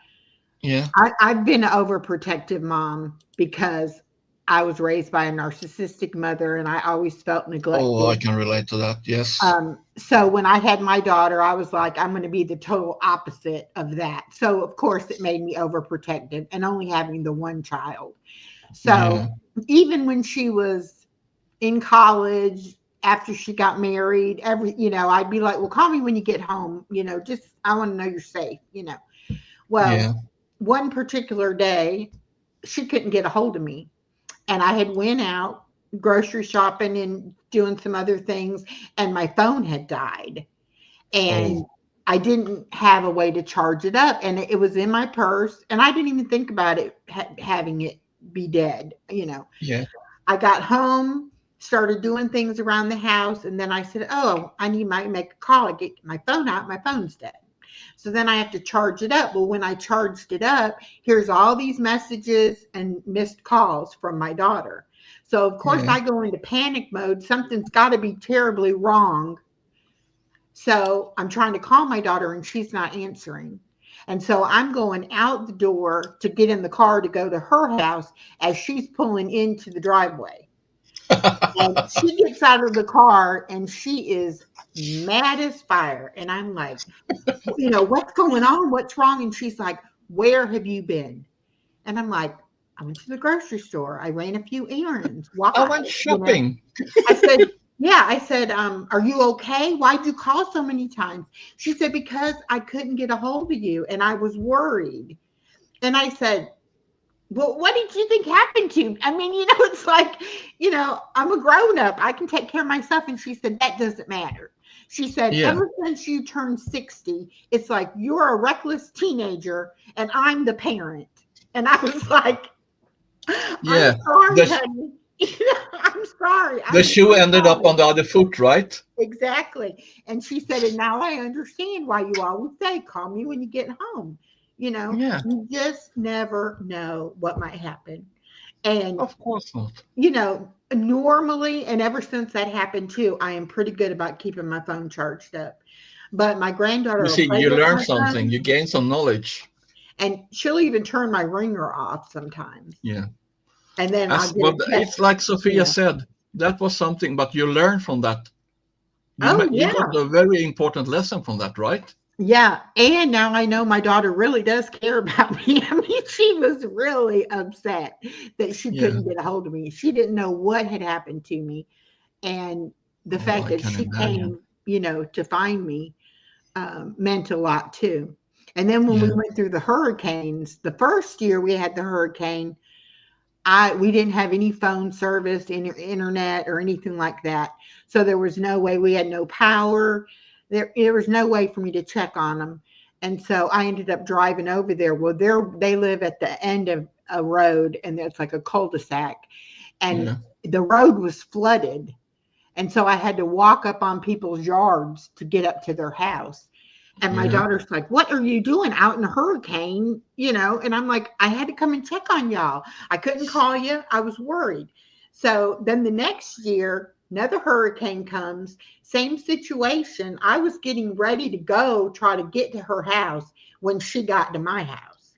Yeah. I've been an overprotective mom because I was raised by a narcissistic mother and I always felt Oh, I neglected. can relate to that. Yes. So when I had my daughter, I was like, I'm going to be the total opposite of that. So of course it made me overprotective, and only having the one child. Yeah. So even when she was in college, after she got married, I'd be like, well, call me when you get home, just, I want to know you're safe. Well, Yeah. one particular day, she couldn't get a hold of me, and I had went out grocery shopping and doing some other things, and my phone had died, and Oh, I didn't have a way to charge it up, and it was in my purse, and I didn't even think about it having it be dead. yeah. I got home, started doing things around the house, and then I said, oh, I need to make a call. I get my phone out, my phone's dead. So then I have to charge it up. Well, when I charged it up, here's all these messages and missed calls from my daughter. So of course Yeah. I go into panic mode. Something's got to be terribly wrong. So I'm trying to call my daughter and she's not answering. And so I'm going out the door to get in the car to go to her house as she's pulling into the driveway. And she gets out of the car and she is mad as fire. And I'm like, what's going on? What's wrong? And she's like, where have you been? And I'm like, I went to the grocery store. I ran a few errands. I Why? went shopping. I said, yeah, I said, are you okay? Why'd you call so many times? She said, because I couldn't get a hold of you and I was worried. And I said, well, what did you think happened to me? I mean, it's like, I'm a grown up. I can take care of myself. And she said, that doesn't matter. She said, Yeah. ever since you turned 60, it's like you're a reckless teenager and I'm the parent. And I was like, Yeah. I'm sorry, The, honey. I'm sorry. the I'm shoe so ended up sorry. on the other foot, right? Exactly. And she said, and now I understand why you always say, call me when you get home. Yeah. You just never know what might happen. And, Of course not. normally, and ever since that happened too, I am pretty good about keeping my phone charged up. But my granddaughter You will see, play you with learn my something. phone, You gain some knowledge. and she'll even turn my ringer off sometimes. Yeah. And then I'll get Well, a it's text. like Sophia Yeah. said. That was something, but you learn from that. Oh, You yeah. got a very important lesson from that, right? Yeah, and now I know my daughter really does care about me. I mean, she was really upset that she Yeah. couldn't get a hold of me. She didn't know what had happened to me. And the Oh, fact I that can she imagine. came, to find me meant a lot too. And then when we Yeah. went through the hurricanes, the first year we had the hurricane, we didn't have any phone service, any internet or anything like that. So there was no way. We had no power. There was no way for me to check on them. And so I ended up driving over there. Well, they live at the end of a road, and it's like a cul-de-sac, and Yeah. the road was flooded. And so I had to walk up on people's yards to get up to their house. And my Yeah. daughter's like, what are you doing out in a hurricane? And I'm like, I had to come and check on y'all. I couldn't call you. I was worried. So then the next year, another hurricane comes, same situation. I was getting ready to go try to get to her house when she got to my house.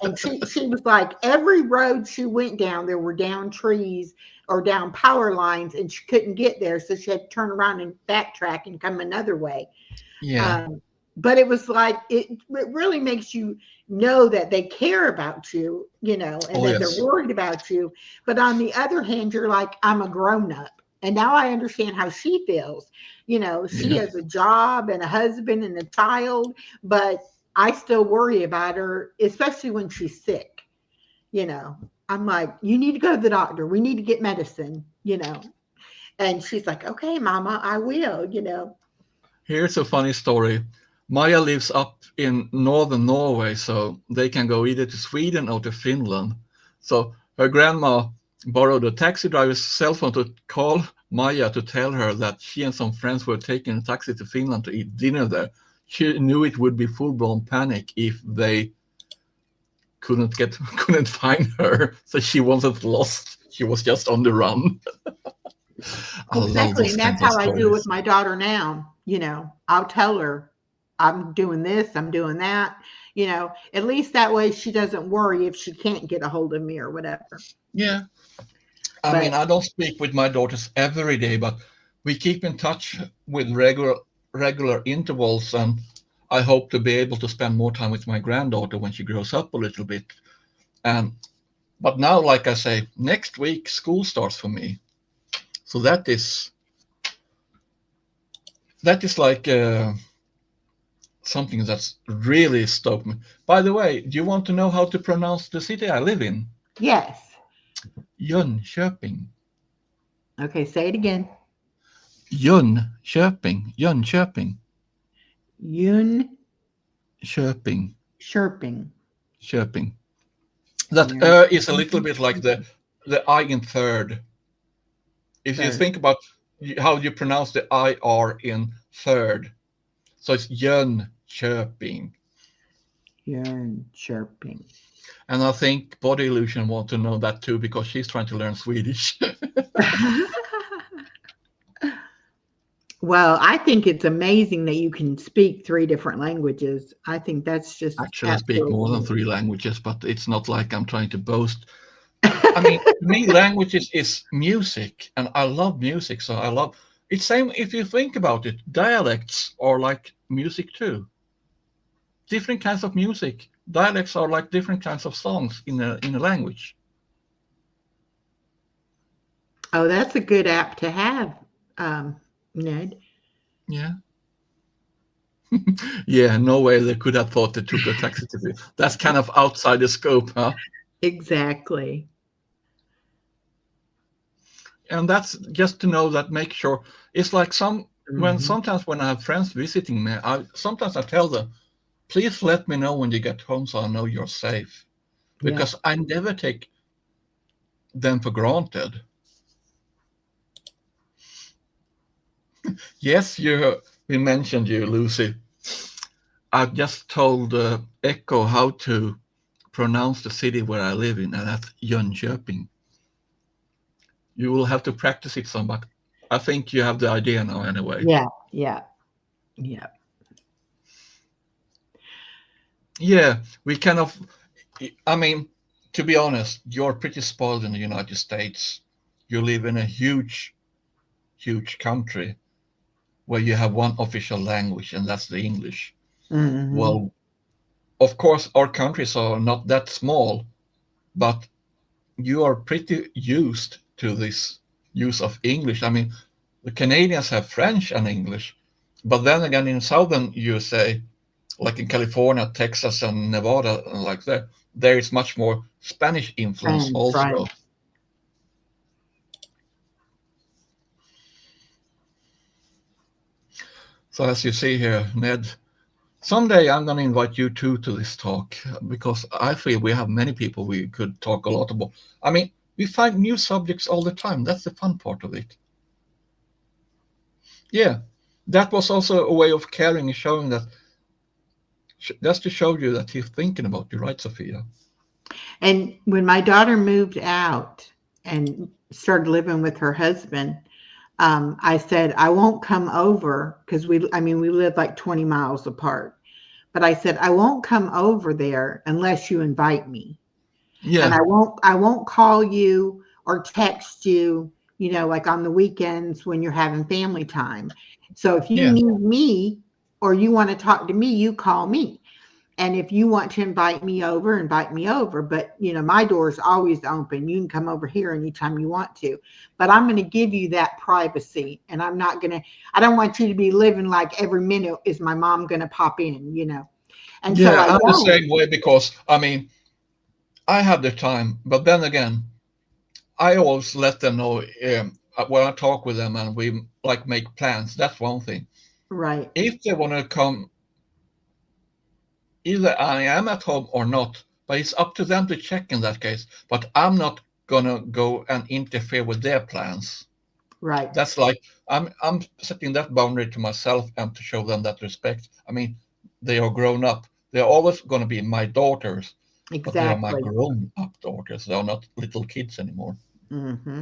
And she was like, every road she went down, there were down trees or down power lines, and she couldn't get there. So she had to turn around and backtrack and come another way. Yeah. But it was like it really makes you know that they care about you, and Oh, that they're yes. worried about you. But on the other hand, you're like, I'm a grown up. And now I understand how she feels. She Yeah. has a job and a husband and a child, but I still worry about her, especially when she's sick. I'm like, you need to go to the doctor. We need to get medicine. And she's like, okay, mama, I will. Here's a funny story. Maya lives up in northern Norway, so they can go either to Sweden or to Finland. So her grandma borrowed a taxi driver's cell phone to call Maya to tell her that she and some friends were taking a taxi to Finland to eat dinner there. She knew it would be full-blown panic if they couldn't find her, so she wasn't lost. She was just on the run. I love Exactly. those And that's kinds of how I do with stories. my daughter now. I'll tell her I'm doing this, I'm doing that. At least that way she doesn't worry if she can't get a hold of me or whatever. Yeah. I mean, But I don't speak with my daughters every day, but we keep in touch with regular intervals, and I hope to be able to spend more time with my granddaughter when she grows up a little bit. And but now, like I say, next week school starts for me, so that is like something that's really stoked me. By the way, do you want to know how to pronounce the city I live in? yes. Jönköping. Okay, say it again. Jönköping. Yun Köping. chirping. Köping. That Yeah. is a little bit like the I in third. If you Third. think about how you pronounce the IR in third, so it's Jönköping. Yun chirping. And I think Body Illusion want to know that too because she's trying to learn Swedish. Well, I think it's amazing that you can speak 3 different languages. I think that's just Actually, I speak more than absolutely 3 languages, but it's not like I'm trying to boast. I mean, to me, languages is music, and I love music. So I love it's same if you think about it. Dialects are like music too. Different kinds of music Dialects are like different kinds of songs in a language. Oh, that's a good app to have, Ned. Yeah. Yeah, no way they could have thought they took a taxi to be. That's kind of outside the scope, huh? Exactly. And that's just to know that, make sure. It's like Hmm. sometimes when I have friends visiting me, sometimes I tell them, please let me know when you get home so I know you're safe. Yeah. Because I never take them for granted. Yes, we mentioned you, Lucy. I've just told Echo how to pronounce the city where I live in, and that's Jönköping. You will have to practice it some, but I think you have the idea now anyway. Yeah. Yeah. Yeah. Yeah, we kind of, I mean, to be honest, you're pretty spoiled in the United States. You live in a huge, huge country where you have one official language, and that's the English. Hmm. Well, of course, our countries are not that small, but you are pretty used to this use of English. I mean, the Canadians have French and English, but then again, in southern USA, like in California, Texas, and Nevada, and like that, there is much more Spanish influence Friends, right. also. So as you see here, Ned, someday I'm going to invite you too to this talk because I feel we have many people we could talk a lot about. I mean, we find new subjects all the time. That's the fun part of it. Yeah, that was also a way of caring and showing that, just to show you that he's thinking about you, right, Sophia? And when my daughter moved out and started living with her husband, I said, I won't come over because I mean, we live like 20 miles apart. But I said, I won't come over there unless you invite me. And Yeah, I won't call you or text you, like on the weekends when you're having family time. So if you yeah, need me or you want to talk to me, you call me. And if you want to invite me over, invite me over. But, my door is always open. You can come over here anytime you want to. But I'm going to give you that privacy. And I don't want you to be living like every minute is my mom going to pop in. And so yeah. I I'm the don't. same way because I mean, I have the time, but then again, I always let them know when I talk with them and we like make plans. That's one thing. Right, If they want to come, either I am at home or not, but it's up to them to check in that case. But I'm not gonna go and interfere with their plans. right. That's like I'm setting that boundary to myself and to show them that respect. I mean, they are grown up. They're always going to be my daughters, but they are my Exactly. grown up daughters. They are not little kids anymore. Hmm.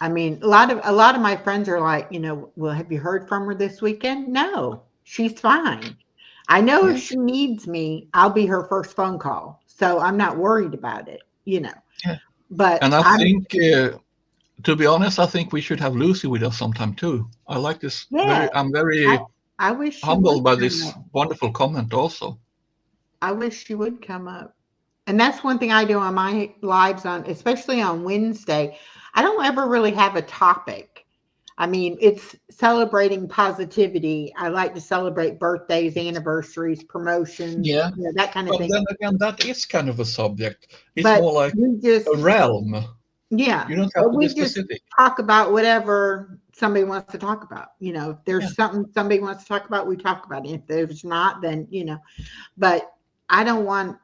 I mean, a lot of my friends are like, well, have you heard from her this weekend? No, she's fine. I know if Yeah, she needs me, I'll be her first phone. So I'm not worried about it. yeah. But And I I'm think, to be honest, I think we should have Lucy with us sometime too. I like this. yeah, I'm I, very I wish she would humbled by come this up. wonderful comment also. I wish she would come up. And that's one thing I do on my lives especially on Wednesday. I don't ever really have a topic. I mean, it's celebrating positivity. I like to celebrate birthdays, anniversaries, promotions, Yeah, that kind of but thing. then again, that is kind of a subject. It's But more like we just, a realm. yeah, You don't have but to be we just specific. talk about whatever somebody wants to talk about. If Yeah. there's something somebody wants to talk about, we talk about it. If there's not, then. But I want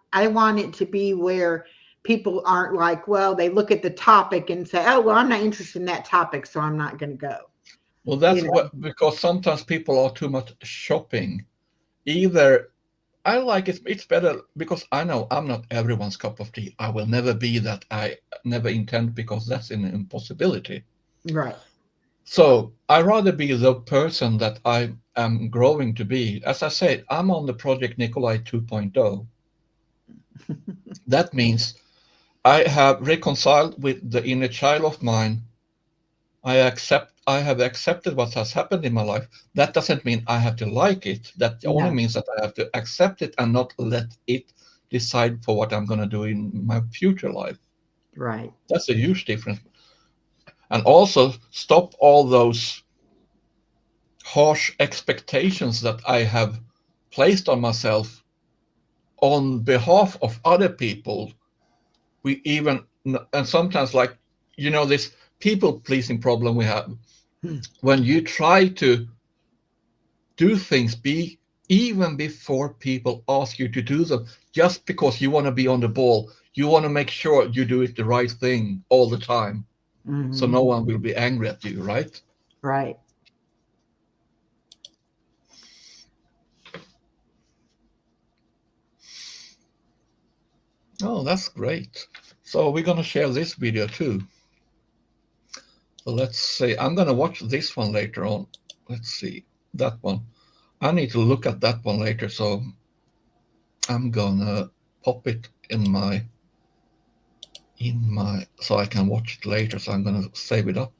it to be where people aren't like, well, they look at the topic and say, oh, well, I'm not interested in that topic, so I'm not going to go. Well, You that's know, what, because sometimes people are too much shopping. Either I like it, it's better because I know I'm not everyone's cup of tea. I will never be that. I never intend, because that's an impossibility. right. So I rather be the person that I am growing to be. As I said, I'm on the project Nikolai 2.0. That means I have reconciled with the inner child of mine. I have accepted what has happened in my life, that doesn't mean I have to like it. That only No. means that I have to accept it and not let it decide for what I'm going to do in my future life. Right. That's a huge difference. And also stop all those harsh expectations that I have placed on myself on behalf of other people. We even, and sometimes, like, this people pleasing problem we have, Hmm. when you try to do things even before people ask you to do them, just because you want to be on the ball, you want to make sure you do it the right thing all the time, so Hmm. no one will be angry at you, right? Right. Oh, that's great. So we're going to share this video too. So let's see. I'm going to watch this one later on. Let's see. That one. I need to look at that one later. So I'm going to pop it in my, so I can watch it later. So I'm going to save it up.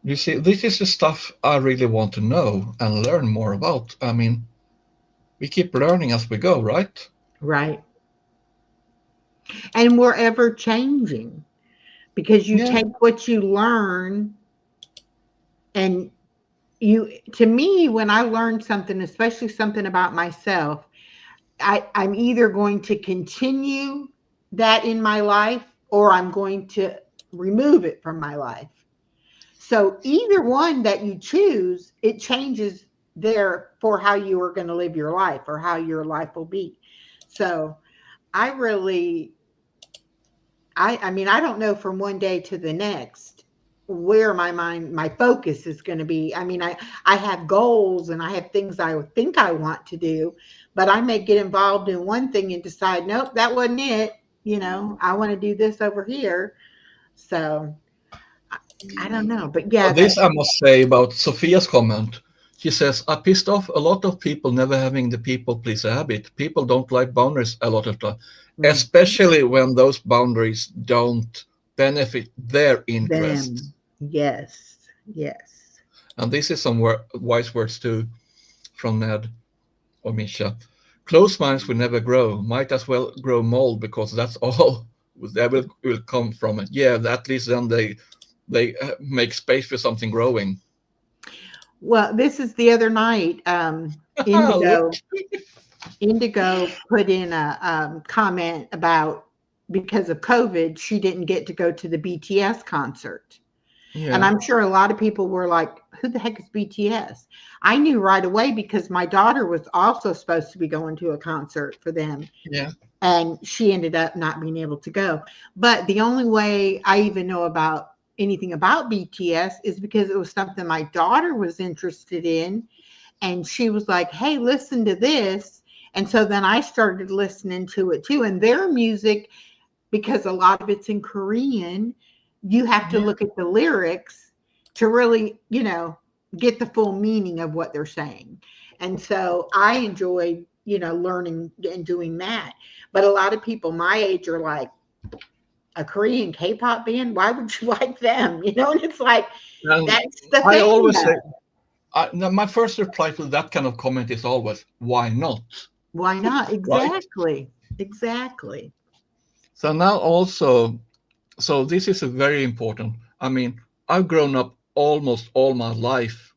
You see, this is the stuff I really want to know and learn more about. I mean, we keep learning as we go, right? Right. And we're ever changing because you Yeah. take what you learn and to me, when I learn something, especially something about myself, I'm either going to continue that in my life or I'm going to remove it from my life. So either one that you choose, it changes there for how you are going to live your life or how your life will be. So I really, I mean, I don't know from one day to the next where my focus is going to be. I mean, I have goals and I have things I think I want to do, but I may get involved in one thing and decide, nope, that wasn't it. I want to do this over here. So I don't know, but yeah, This I must say about Sophia's comment. She says, I pissed off a lot of people never having the people pleaser habit. People don't like boundaries a lot of time, mm, especially when those boundaries don't benefit their interests. them. Yes, yes. And this is some wise words too from Ned or Misha. Closed minds will never grow. Might as well grow mold because that's all that will come from it. Yeah, at least then they make space for something growing. Well, this is the other night. Look. Indigo put in a comment about because of COVID, she didn't get to go to the BTS concert. And Yeah, I'm sure a lot of people were like, who the heck is BTS? I knew right away because my daughter was also supposed to be going to a concert for them. yeah. And she ended up not being able to go. But the only way I even know about anything about BTS is because it was something my daughter was interested in. And she was like, hey, listen to this. And so then I started listening to it too. And their music, because a lot of it's in Korean, you have to Yeah. look at the lyrics to really, get the full meaning of what they're saying. And so I enjoyed, learning and doing that. But a lot of people my age are like, a Korean K-pop band, why would you like them? And it's like, And that's the I thing always say, though. my first reply to that kind of comment is always, why not? Why not? Right? Exactly. Exactly. So now also, so this is a very important. I mean, I've grown up almost all my life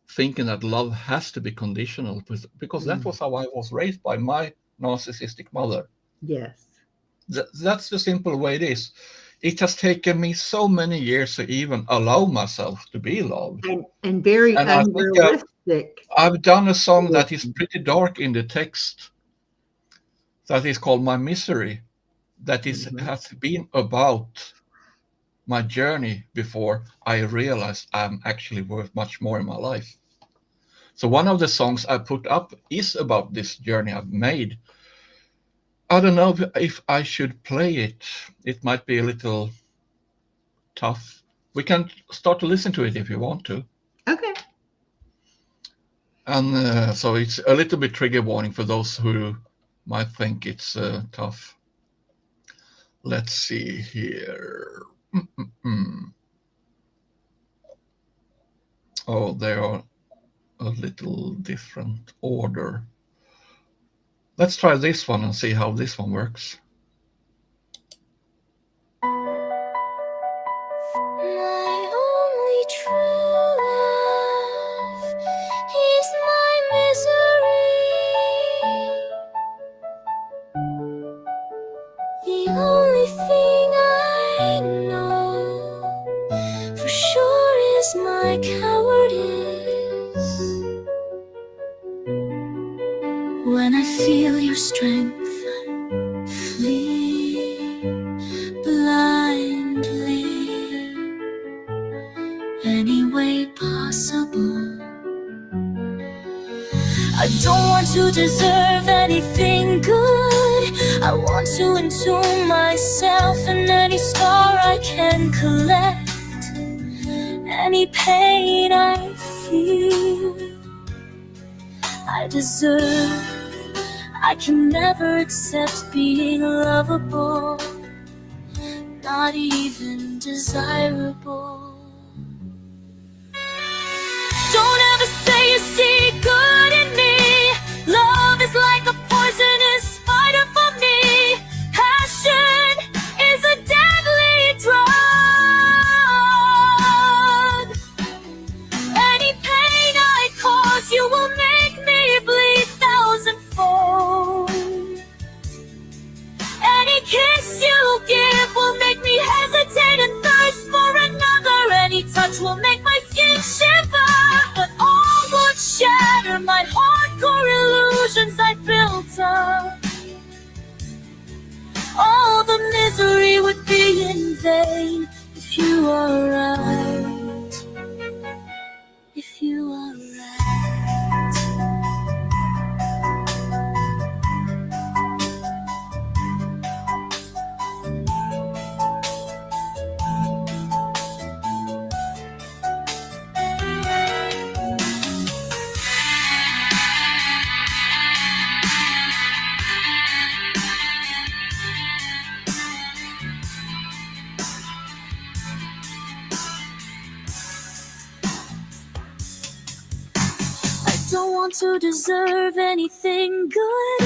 thinking that love has to be conditional because that Mm, was how I was raised by my narcissistic mother. yes. That's the simple way it is. It has taken me so many years to even allow myself to be loved. And very And I think unrealistic. I've done a song that is Listen. pretty dark in the text that is called My Misery, that is Mhm. has been about my journey before I realized I'm actually worth much more in my life. So one of the songs I put up is about this journey I've made. I don't know if I should play it. It might be a little tough. We can start to listen to it if you want to. Okay. And so it's a little bit trigger warning for those who might think it's tough. Let's see here. Mm-mm-mm. Oh, they are a little different order. Let's try this one and see how this one works. My only true love is my misery. The only thing I know for sure is my cowardice. When I feel your strength flee blindly, any way possible. I don't want to deserve anything good. I want to entomb myself in any scar I can collect. Any pain I feel, I deserve. I can never accept being lovable, not even desirable. Don't ever say you see good in me. Love is like a poisonous spider for me. Passion is a deadly drug. Any pain I cause, you will make me bleed thousandfold. Any kiss you give will make me hesitate and thirst for another. Any touch will make my skin shiver, but all would shatter my hardcore illusions I built up. All the misery would be in vain if you are right. If you are right. I don't want to deserve anything good.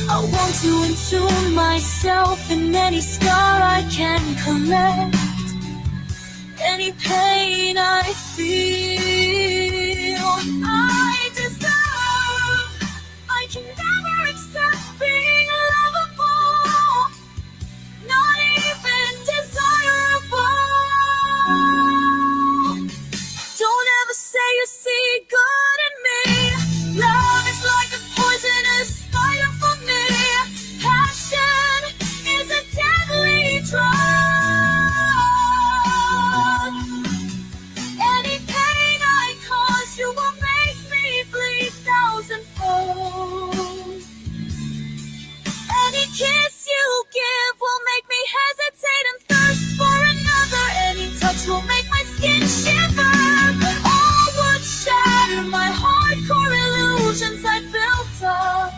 I want to entomb myself in any scar I can collect. Any pain I feel, I deserve. I can never accept being lovable, not even desirable. Don't ever say you see good in me. Love is like a poisonous spider for me. Passion is a deadly drug. Any pain I cause, you will make me bleed thousandfold. Any kiss you give will make me hesitate and thirst for another. Any touch will make my skin shiver, but all would shatter my hardcore illusions I built up.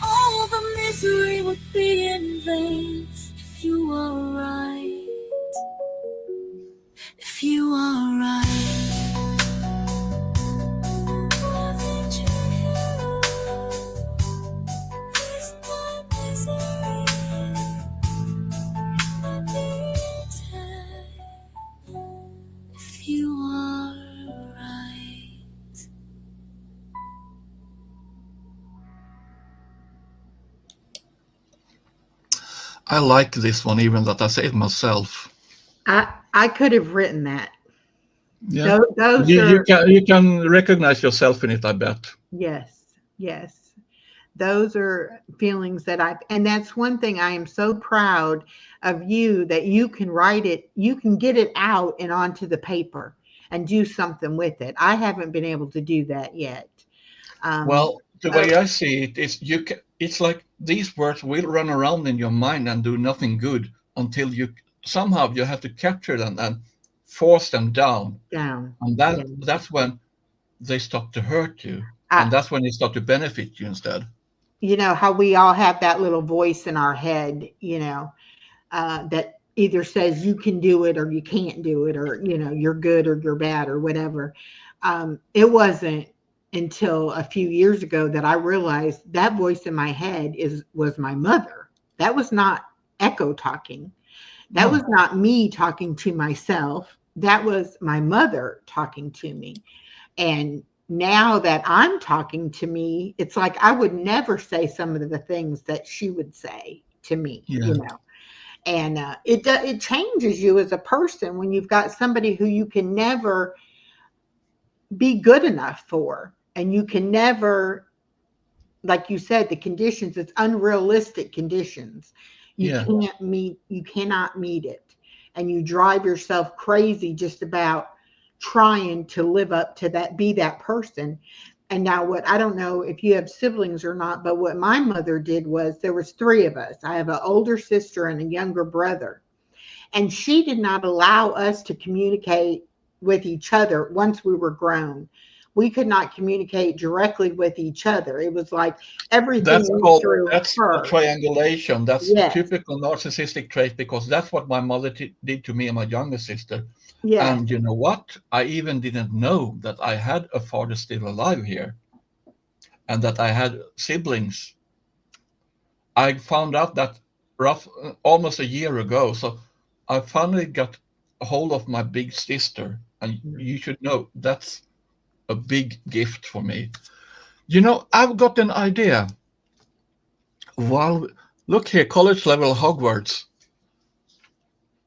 All the misery would be in vain if you are right. If you are right. Loving you is my misery. My beaten. If you are right. I like this one, even that I say it myself. I could have written that. Yeah, Those you are, can recognize yourself in it, I bet. yes, yes. Those are feelings that and that's one thing I am so proud of you, that you can write it, you can get it out and onto the paper and do something with it. I haven't been able to do that yet. Well, the Uh, way I see it is, it's like these words will run around in your mind and do nothing good until you somehow you have to capture them and force them down, down. and Yeah. that's when they start to hurt you, and I, that's when they start to benefit you instead. you know how we all have that little voice in our head, that either says you can do it or you can't do it, or you're good or you're bad or whatever. It wasn't until a few years ago that I realized that voice in my head was my mother. That was not echo talking. That was not me talking to myself. That was my mother talking to me. And now that I'm talking to me, it's like I would never say some of the things that she would say to me, Yeah. And it changes you as a person when you've got somebody who you can never be good enough for, and you can never, like you said, the conditions, it's unrealistic conditions. You Yeah. cannot meet it, and you drive yourself crazy just about trying to live up to that, be that person. And now I don't know if you have siblings or not, but what my mother did was, there was 3 of us. I have an older sister and a younger brother, and she did not allow us to communicate with each other once we were grown. We could not communicate directly with each other. It was like everything went through That's a her. triangulation. That's a Yes, typical narcissistic trait, because that's what my mother did to me and my younger sister. yes. And you know what? I even didn't know that I had a father still alive here, and that I had siblings. I found out that almost a year ago. So I finally got a hold of my big sister, and you should know that's a big gift for me. I've got an idea. Well, look here, college level Hogwarts.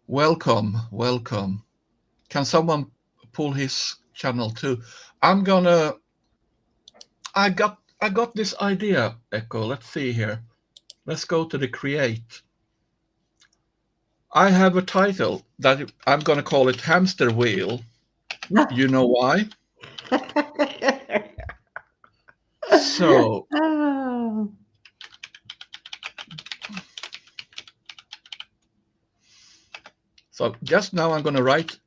Welcome, welcome. Can someone pull his channel too? I got this idea, Echo. Let's see here. Let's go to the create. I have a title that I'm gonna call it Hamster Wheel. You know why? So Oh. So just now I'm going to write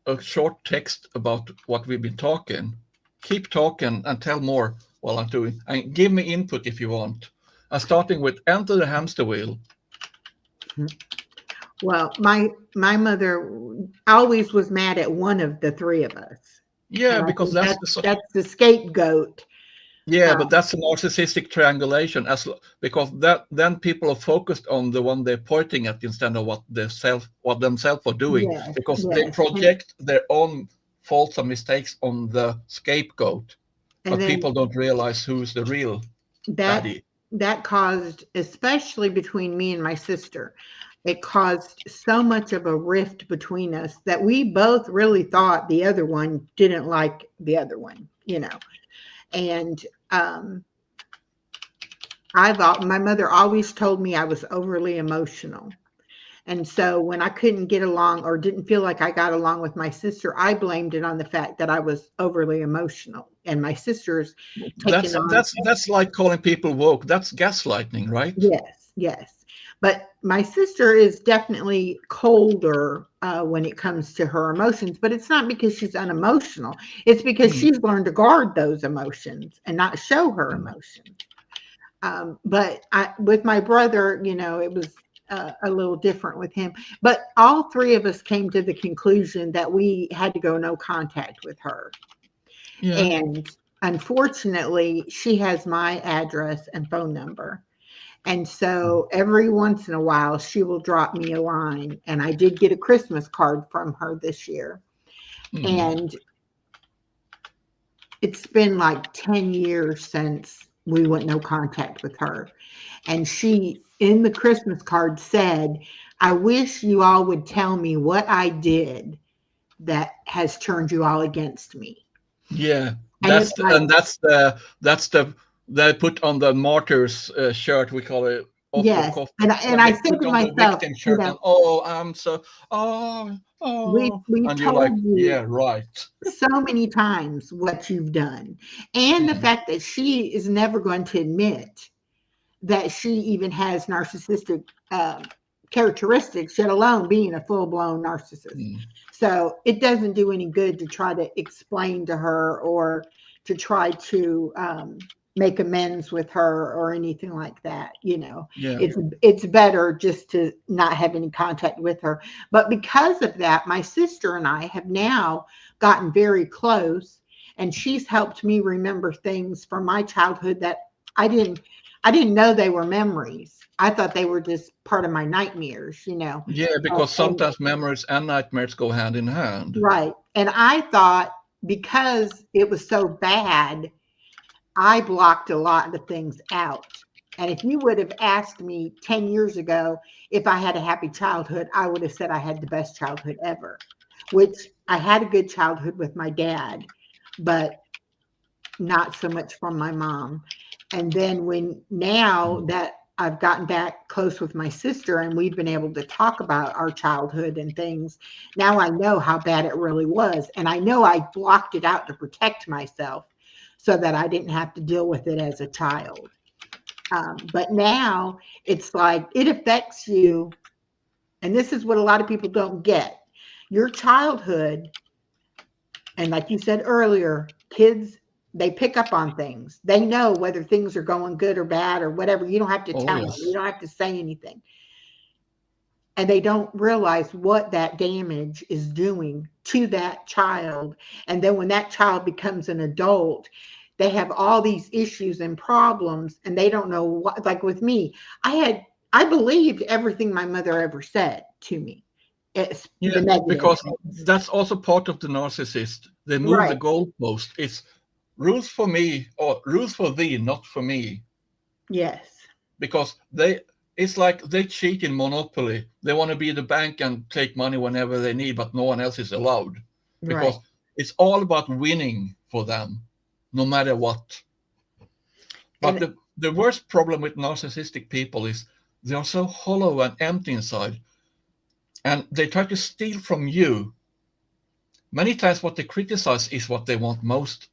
a short text about what we've been talking. Keep talking and tell more while I'm doing. And give me input if you want. I'm starting with enter the hamster wheel. Well, my mother always was mad at one of the 3 of us. Yeah, And I because think that's that's the scapegoat. yeah, but that's a narcissistic triangulation, because then people are focused on the one they're pointing at instead of what themselves are doing, Yes, because they yes. project their own faults and mistakes on the scapegoat, And but then people don't realize who's the real daddy. that caused, especially between me and my sister, it caused so much of a rift between us that we both really thought the other one didn't like the other one, And my mother always told me I was overly emotional. And so when I couldn't get along or didn't feel like I got along with my sister, I blamed it on the fact that I was overly emotional. And my sister's taking on. That's like calling people woke. That's gaslighting, right? Yes, yes. But my sister is definitely colder when it comes to her emotions, but it's not because she's unemotional. It's because she's learned to guard those emotions and not show her emotions. But with my brother, it was a little different with him. But all 3 of us came to the conclusion that we had to go no contact with her. Yeah. And unfortunately, she has my address and phone number. And so every once in a while, she will drop me a line. And I did get a Christmas card from her this year. And it's been like 10 years since we went no contact with her. And she, in the Christmas card, said, I wish you all would tell me what I did that has turned you all against me. Yeah. And that's the they put on the martyrs shirt, we call it. Yes, and I said to myself, shirt, and, I'm so we and you're told like, you yeah, right. so many times what you've done, and the fact that she is never going to admit that she even has narcissistic characteristics, let alone being a full-blown narcissist. So it doesn't do any good to try to explain to her or to try to make amends with her or anything like that. Yeah. It's better just to not have any contact with her. But because of that, my sister and I have now gotten very close, and she's helped me remember things from my childhood that I didn't know they were memories. I thought they were just part of my nightmares. Yeah, because And sometimes memories and nightmares go hand in hand. right. And I thought because it was so bad, I blocked a lot of things out. And if you would have asked me 10 years ago if I had a happy childhood, I would have said I had the best childhood ever, which I had a good childhood with my dad, but not so much from my mom. And then now that I've gotten back close with my sister and we've been able to talk about our childhood and things, now I know how bad it really was. And I know I blocked it out to protect myself so that I didn't have to deal with it as a child. But now it's like it affects you. And this is what a lot of people don't get. Your childhood, and like you said earlier, kids, they pick up on things. They know whether things are going good or bad or whatever. You don't have to Oh, tell them. yes. You don't have to say anything. And they don't realize what that damage is doing to that child. And then when that child becomes an adult, they have all these issues and problems, and they don't know what. Like with me, I believed everything my mother ever said to me. It's Yeah, the negative because things. that's also part of the narcissist. They move the Right. goalpost. It's rules for me or rules for thee, not for me. Yes. Because it's like they cheat in Monopoly. They want to be the bank and take money whenever they need, but no one else is allowed. Right. Because it's all about winning for them, no matter what. But And the worst problem with narcissistic people is they are so hollow and empty inside, and they try to steal from you. Many times what they criticize is what they want most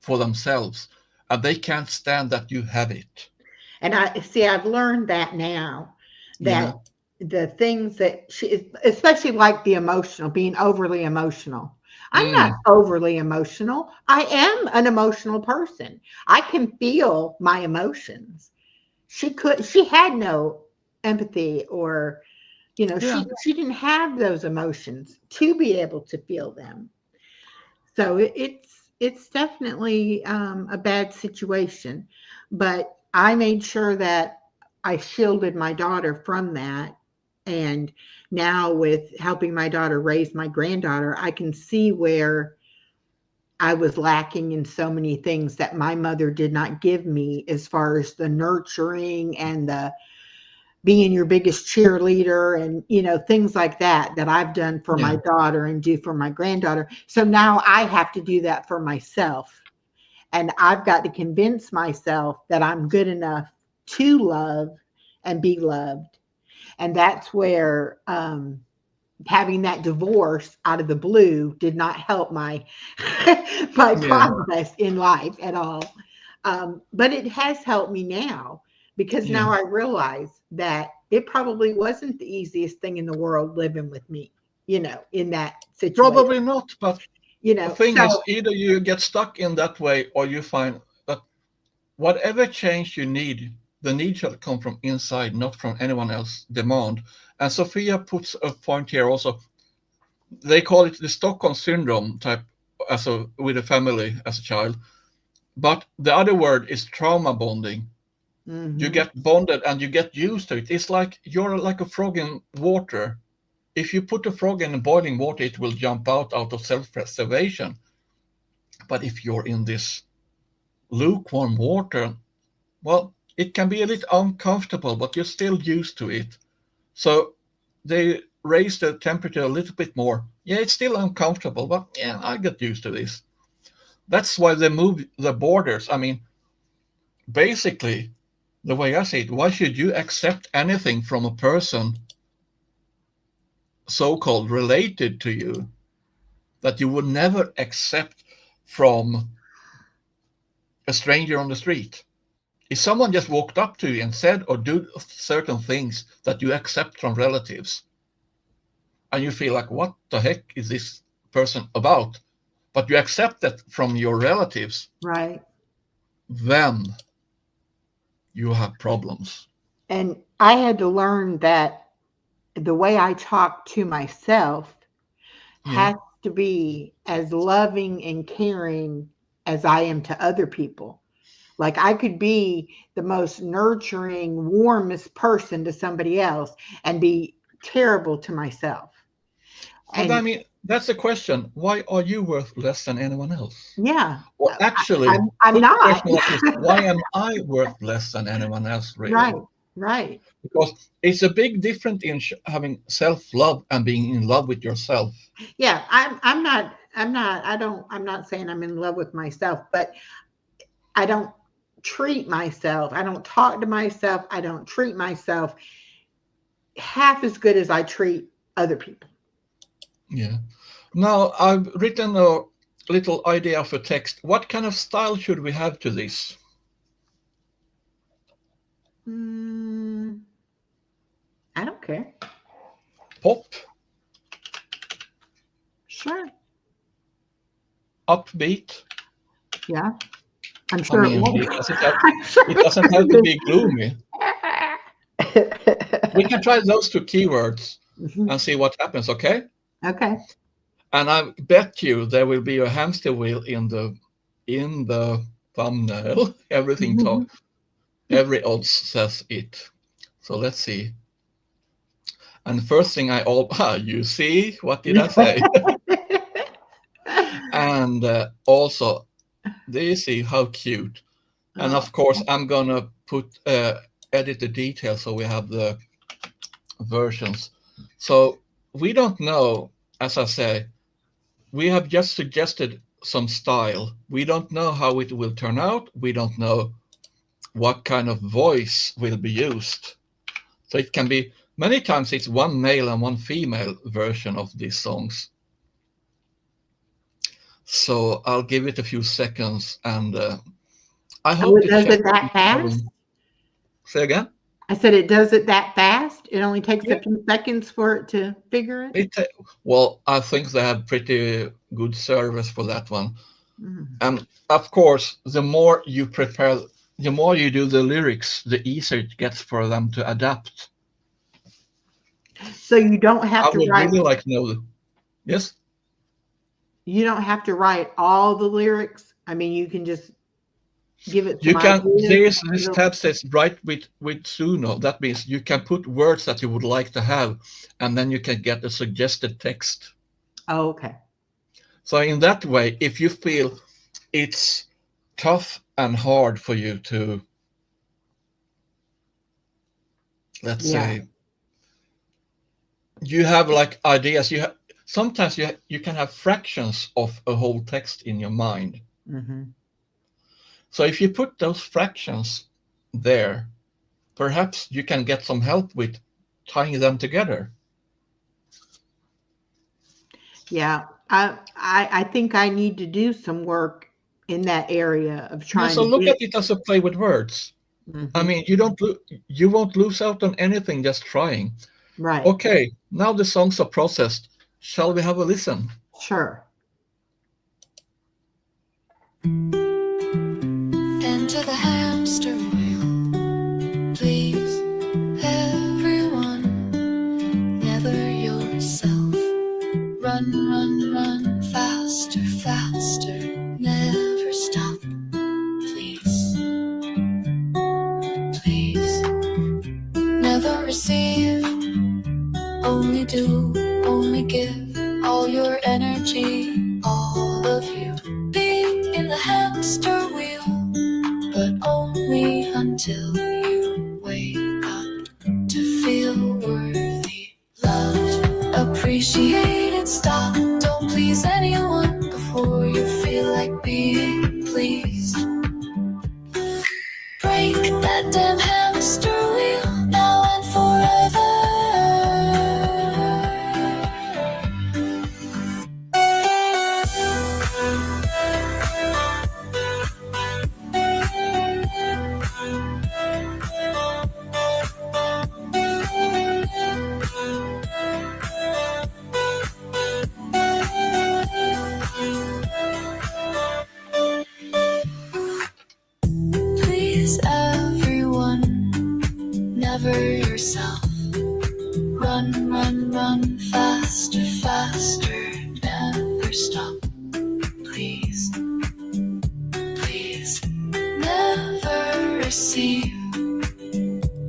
for themselves, and they can't stand that you have it. And I've learned that now, Yeah. that the things that especially like the emotional, being overly emotional. I'm not Mm. overly emotional. I am an emotional person. I can feel my emotions. She had no empathy, or, Yeah. she didn't have those emotions to be able to feel them. So it's definitely a bad situation, but I made sure that I shielded my daughter from that. And now with helping my daughter raise my granddaughter, I can see where I was lacking in so many things that my mother did not give me, as far as the nurturing and the being your biggest cheerleader, and things like that I've done for Yeah. my daughter and do for my granddaughter. So now I have to do that for myself, and I've got to convince myself that I'm good enough to love and be loved. And that's where having that divorce out of the blue did not help my my Yeah. progress in life at all. But it has helped me now, because Yeah. now I realize that it probably wasn't the easiest thing in the world living with me, in that situation, Probably not, but the thing is, So either you get stuck in that way or you find that whatever change you need, the need shall come from inside, not from anyone else's demand. And Sophia puts a point here also. They call it the Stockholm syndrome type with a family as a child. But the other word is trauma bonding. You mhm, get bonded and you get used to it. It's like you're like a frog in water. If you put a frog in boiling water, it will jump out of self-preservation. But if you're in this lukewarm water, well, it can be a little uncomfortable, but you're still used to it. So they raise the temperature a little bit more. Yeah, it's still uncomfortable, but yeah, I get used to this. That's why they move the borders. I mean, basically, the way I see it, why should you accept anything from a person so-called related to you that you would never accept from a stranger on the street? If someone just walked up to you and said or do certain things that you accept from relatives, and you feel like, what the heck is this person about? But you accept that from your relatives, right. then you have problems. And I had to learn that the way I talk to myself Yeah. has to be as loving and caring as I am to other people. Like I could be the most nurturing, warmest person to somebody else and be terrible to myself. But I And mean, that's the question. Why are you worth less than anyone else? yeah, Or actually, I'm put the not. question like this: why am I worth less than anyone else, really? Right, right. Because it's a big difference in having self-love and being in love with yourself. Yeah, I'm not saying I'm in love with myself, but I don't treat myself. I don't talk to myself. I don't treat myself half as good as I treat other people. Yeah. Now, I've written a little idea of a text. What kind of style should we have to this? Mm, I don't care. Pop, Sure. upbeat. Yeah. I'm I sure it mean, won't. it doesn't have I'm sure it it's doesn't have to be gloomy. We can try those two keywords Mhm. and see what happens, okay? Okay. And I bet you there will be a hamster wheel in the thumbnail. Everything Mhm. talk, every odds says it. So let's see. And the first thing you see, what did I say? And also, do you see how cute? And Oh, of course, I'm gonna edit the details so we have the versions. So we don't know, as I say, we have just suggested some style. We don't know how it will turn out. We don't know what kind of voice will be used. So it can be many times it's one male and one female version of these songs. So I'll give it a few seconds, and I oh, hope it the does chat it that is fast? having. Say again. I said it does it that fast? It only takes a Yeah. few seconds for it to figure it? Well, I think they have pretty good service for that one. Mm. And of course, the more you prepare, the more you do the lyrics, the easier it gets for them to adapt. So you don't have I to would write really like to know. Yes, all the lyrics. I mean, you can just give it you some can. ideas. There is this tab says write with suno. That means you can put words that you would like to have, and then you can get a suggested text. Oh, okay. So in that way, if you feel it's tough and hard for you to, let's Yeah. say, you have like ideas. Sometimes you can have fractions of a whole text in your mind. Hmm. So if you put those fractions there, perhaps you can get some help with tying them together. Yeah. I think I need to do some work in that area of Yeah, trying so to look get. at it as a play with words. I Hmm. mean, you won't lose out on anything just trying. Right. Okay, now the songs are processed. Shall we have a listen? Sure. Enter the hamster wheel, please, everyone. Never yourself. Run, run, run, faster, faster. Never stop, please, please. Never receive, only do, only give. All your energy, all of you. Be in the hamster wheel, but only until you wake up to feel worthy, loved, appreciated. Stop, don't please anyone before you feel like being pleased. Break that damn hamster wheel now and forever. please everyone, never yourself. Run, run, run, faster, faster, never stop. Please, please, never receive.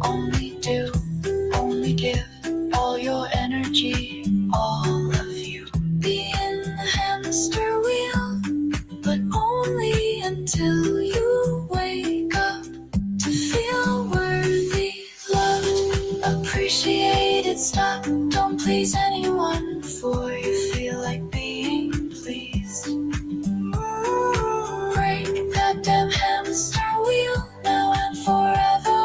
Only do, only give, all your energy, all of you. Be in the hamster wheel, but only until you wake up to feel worthy, loved, appreciated. Stop, don't please anyone before you feel like being pleased. Break that damn hamster wheel now and forever.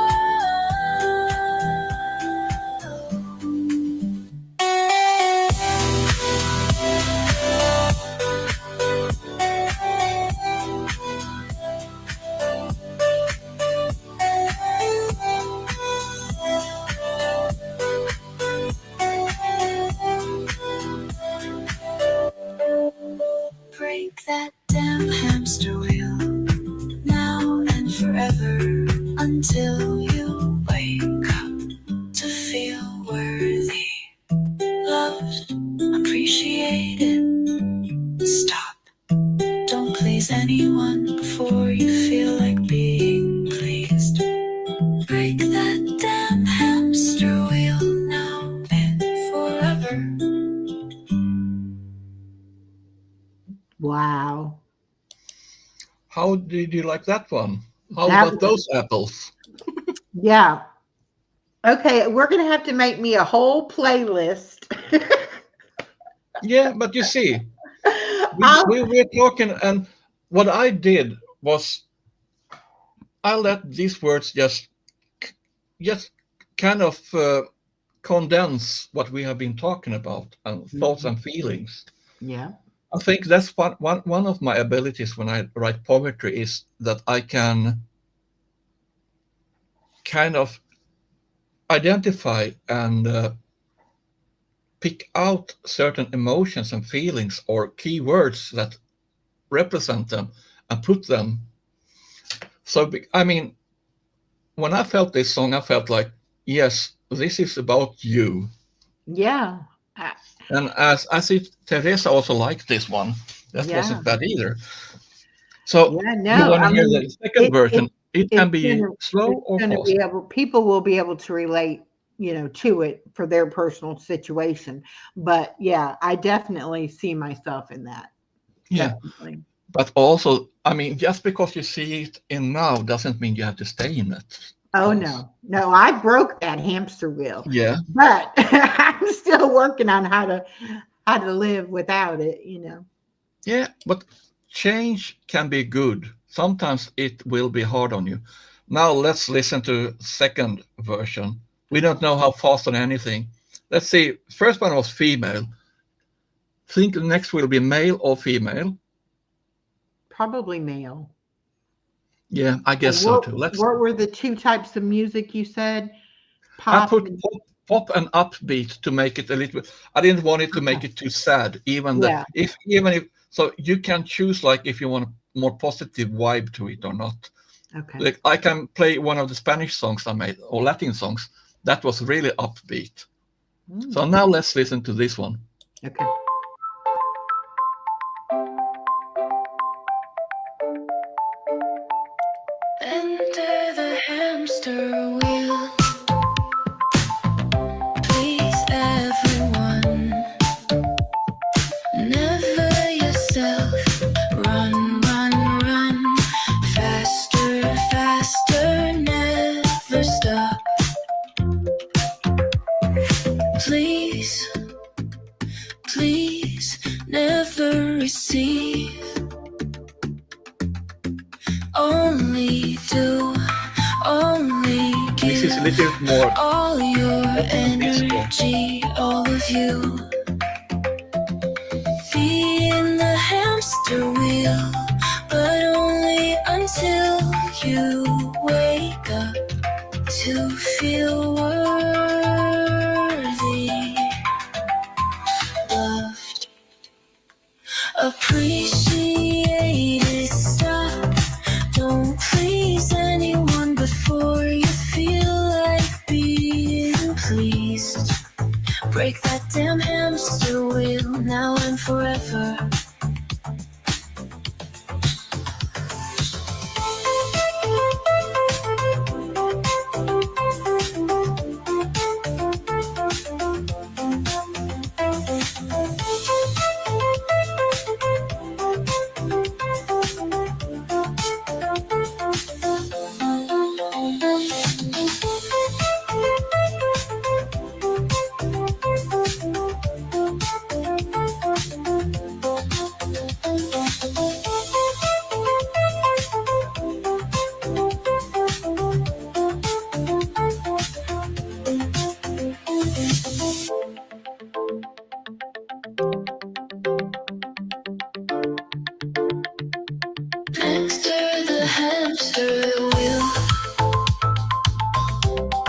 Break that damn hamster wheel now and forever until you wake up to feel worthy, loved, appreciated. Stop, don't please anyone before you feel like being pleased. Break that damn hamster wheel now and forever. Wow. How did you like that one? How That about was- those apples? Yeah. Okay, we're going to have to make me a whole playlist. Yeah, but you see, I'll- we were talking, and what I did was I let these words just kind of condense what we have been talking about and thoughts and feelings. yeah. I think that's one of my abilities when I write poetry is that I can kind of identify and pick out certain emotions and feelings or keywords that represent them and put them. So, I mean, when I felt this song, I felt like, yes, this is about you. Yeah. And as I see, Teresa also liked this one. That Yeah. wasn't bad either. So Yeah, you no, want I to hear mean, the second version? It can it's be gonna- slow it's or going to fast. be able, people will be able to relate, to it for their personal situation. But yeah, I definitely see myself in that. Yeah, Definitely. but also, I mean, just because you see it in now doesn't mean you have to stay in it. Oh no, I broke that hamster wheel, Yeah, but I'm still working on how to live without it. yeah, but change can be good. Sometimes it will be hard on you. Now let's listen to second version. We don't know how fast on anything. Let's see. First one was female. Think the next will be male or female. Probably male. Yeah, I guess so too. Let's. What were the two types of music you said? I Pop. put pop and upbeat to make it a little bit. I didn't want it to make it too sad. Even if so, you can choose like if you want a more positive vibe to it or not. Okay. Like I can play one of the Spanish songs I made or Latin songs that was really upbeat. So now let's listen to this one. Okay. Enter the hamster wheel. Please everyone, never yourself. Run, run, run, faster, faster, never stop. Please, please, never receive. Only do, only This is a give. little more. All your disco. energy, all of you. Be in the hamster wheel, but only until you wake up to feel worthy, loved, appreciated. Stop, don't please anyone hamster wheel.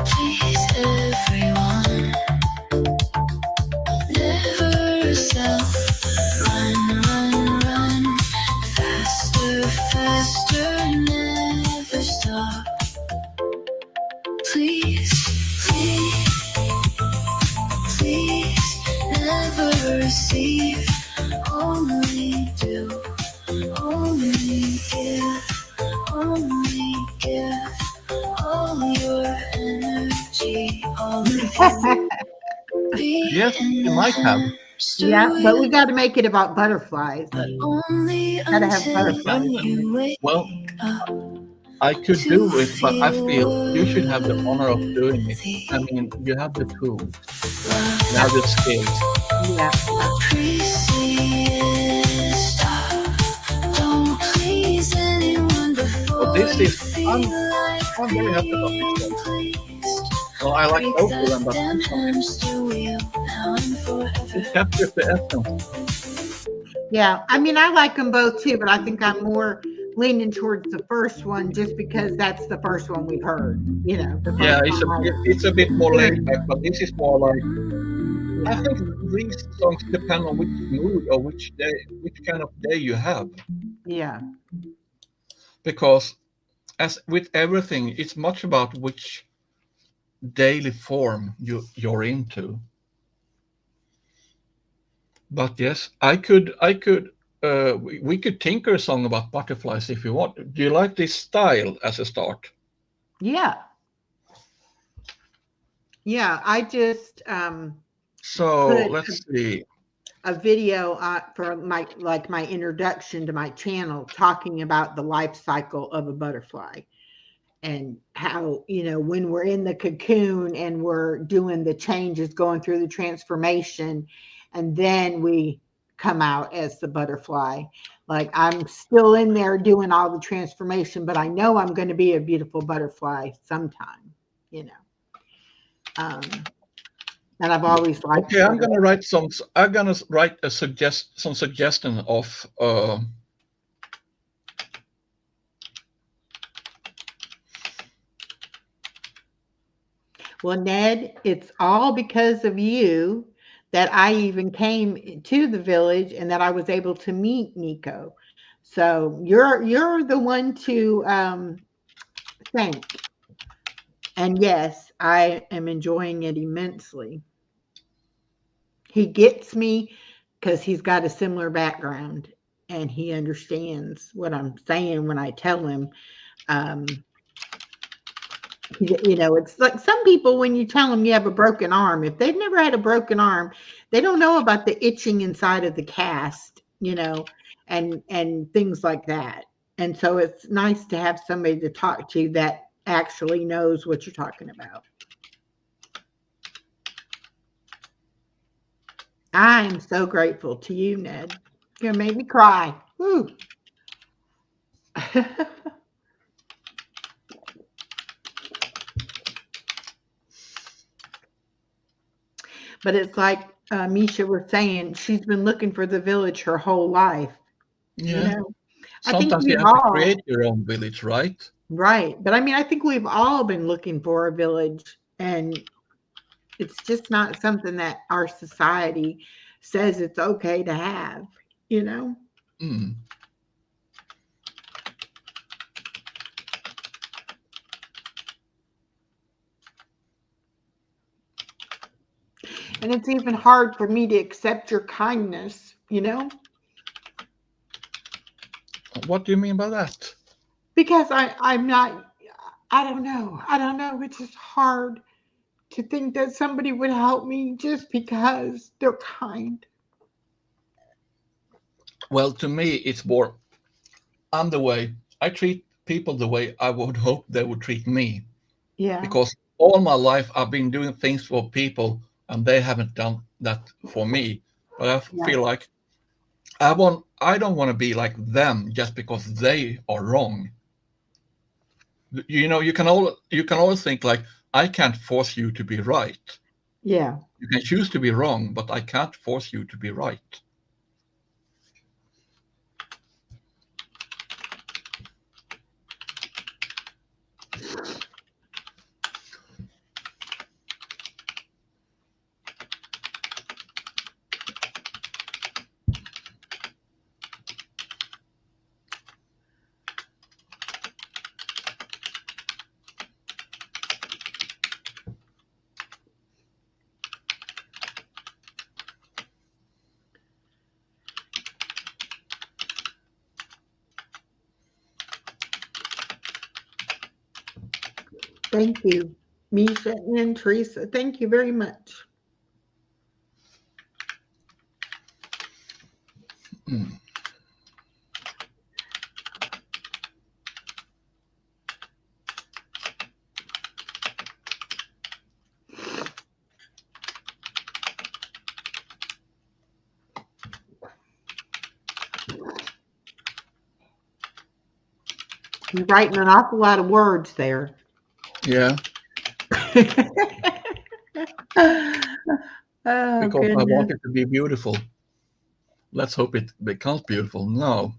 Please everyone, never self. Run, run, run, faster, faster, never stop. Please, please, please, never receive. Only do, only give all your energy, all of you. Be Yes, in you the might have. hamster Yeah, but we wheel, got to make it about butterflies. but only Gotta have until butterflies in it. you wake Well, up I could to do it, but I feel you should have the honor of feel doing it. the I mean, you have the tools, you love. have the skills. Yeah. Please stop. Don't please anyone So before this you is, feel like I'm very happy about this being one. pleased. Well, I like Break both of that them, but damn this one, hamster wheel now and forever. it captures the essence. Yeah. I mean, I like them both too, but I think I'm more leaning towards the first one just because that's the first one we've heard. You know, the Yeah, first one it's a bit more I laid back, but this is more like, I yeah. think these songs depend on which mood or which day, which kind of day you have. Yeah. Because as with everything, it's much about which daily form you're into. But yes, we could tinker a song about butterflies if you want. Do you like this style as a start? Yeah. Yeah. I just So put let's see. a video for my introduction to my channel talking about the life cycle of a butterfly and how, you know, when we're in the cocoon and we're doing the changes, going through the transformation, and then we come out as the butterfly. Like I'm still in there doing all the transformation, but I know I'm going to be a beautiful butterfly sometime, you know. And I've always liked Okay, butterflies. I'm gonna write some suggestion of Well, Ned, it's all because of you that I even came to the village and that I was able to meet Nico. So you're the one to thank. And yes, I am enjoying it immensely. He gets me because he's got a similar background and he understands what I'm saying when I tell him. Um, you know, it's like some people, when you tell them you have a broken arm, if they've never had a broken arm, they don't know about the itching inside of the cast, you know, and things like that. And so it's nice to have somebody to talk to that actually knows what you're talking about. I am so grateful to you, Ned. You're gonna make me cry. Woo. But it's like Misha was saying, she's been looking for the village her whole life. You yeah. know, I think Sometimes you we've have to all, create your own village, right? right. But I mean, I think we've all been looking for a village, and it's just not something that our society says it's okay to have, you know? Mm. And it's even hard for me to accept your kindness, you know? What do you mean by that? Because I'm not, I don't know. I don't know. It's just hard to think that somebody would help me just because they're kind. Well, to me, it's more, I'm the way I treat people the way I would hope they would treat me. Yeah. Because all my life I've been doing things for people and they haven't done that for me. But I Yeah. feel like I don't want to be like them just because they are wrong. You know, you can always think like, I can't force you to be right. Yeah. You can choose to be wrong, but I can't force you to be right. Thank you, Misha and Teresa. Thank you very much. Mm. You're writing an awful lot of words there. Yeah, Oh, because I want goodness. it to be beautiful. Let's hope it becomes beautiful. No.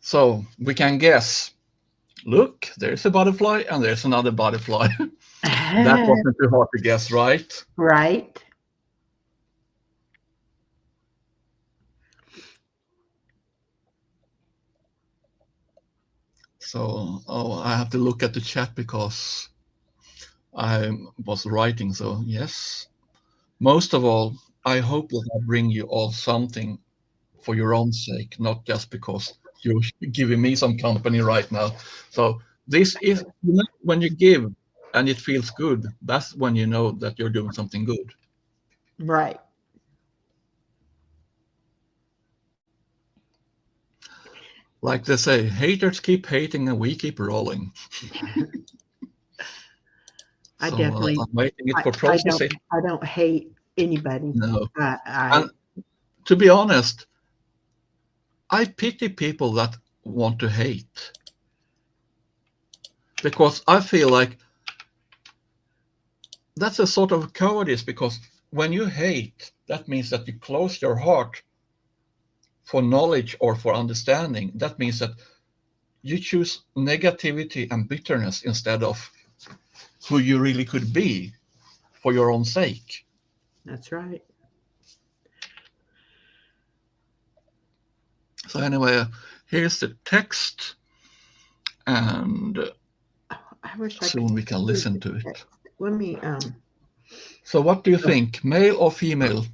So we can guess. Look, there's a butterfly and there's another butterfly. That wasn't too hard to guess, right? Right. So, oh, I have to look at the chat because I was writing. So, yes. Most of all, I hope that I bring you all something for your own sake, not just because you're giving me some company right now. So, this is, when you give and it feels good, that's when you know that you're doing something good. Right. Like they say, haters keep hating and we keep rolling. I So definitely, I'm waiting it I, for I pros to don't, say I don't hate anybody. no. I, And to be honest, I pity people that want to hate because I feel like that's a sort of cowardice because when you hate, that means that you close your heart for knowledge or for understanding. That means that you choose negativity and bitterness instead of who you really could be for your own sake. that's right. So anyway, here's the text, and I wish I could soon we can read listen the to it. text. Let me, So what do you think, male or female?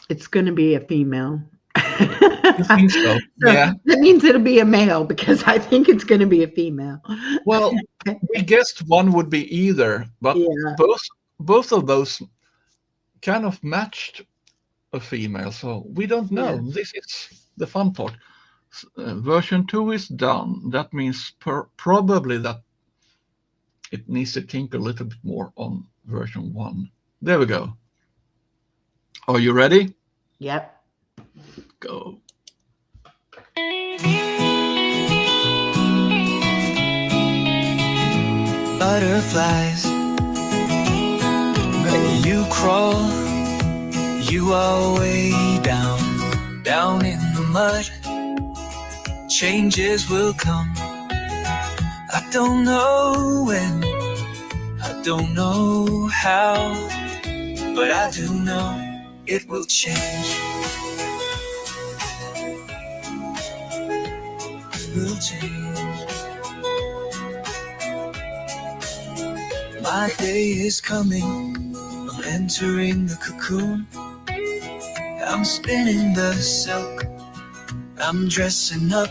it's going to be a female. You think so? So Yeah. that means it'll be a male because I think it's going to be a female. Well, we guessed one would be either, but Yeah. both of those kind of matched a female, so we don't know. Yeah. This is the fun part. Version 2 is done. That means probably that it needs to tinker a little bit more on version 1. There we go. Are you ready? Yep. Go. Butterflies, you crawl, you are way down, down in the mud. Changes will come. I don't know when, I don't know how, but I do know it will change. It will change. My day is coming, I'm entering the cocoon. I'm spinning the silk, I'm dressing up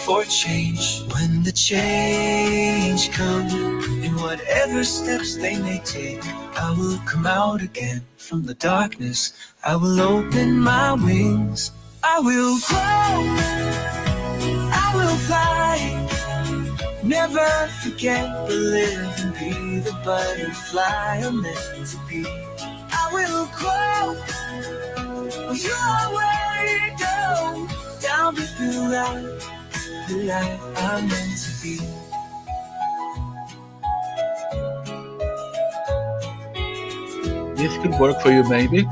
for change. When the change comes, in whatever steps they may take, I will come out again from the darkness. I will open my wings, I will grow, I will fly. Never forget but live and be the butterfly I'm meant to be. I will grow, you are way down, down with the light I'm meant to be. This could work for you, maybe.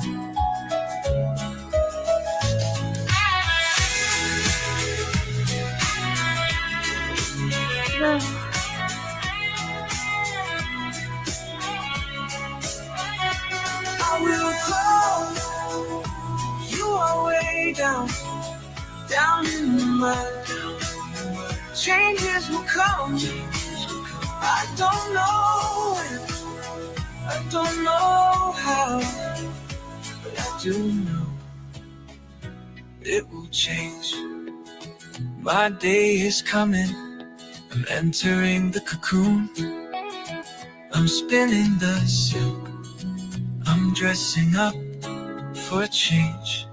I will grow, you are way down, down in the mud. Changes will come, I don't know when, I don't know how, but I do know it will change. My day is coming. I'm entering the cocoon. I'm spinning the silk. I'm dressing up for a change.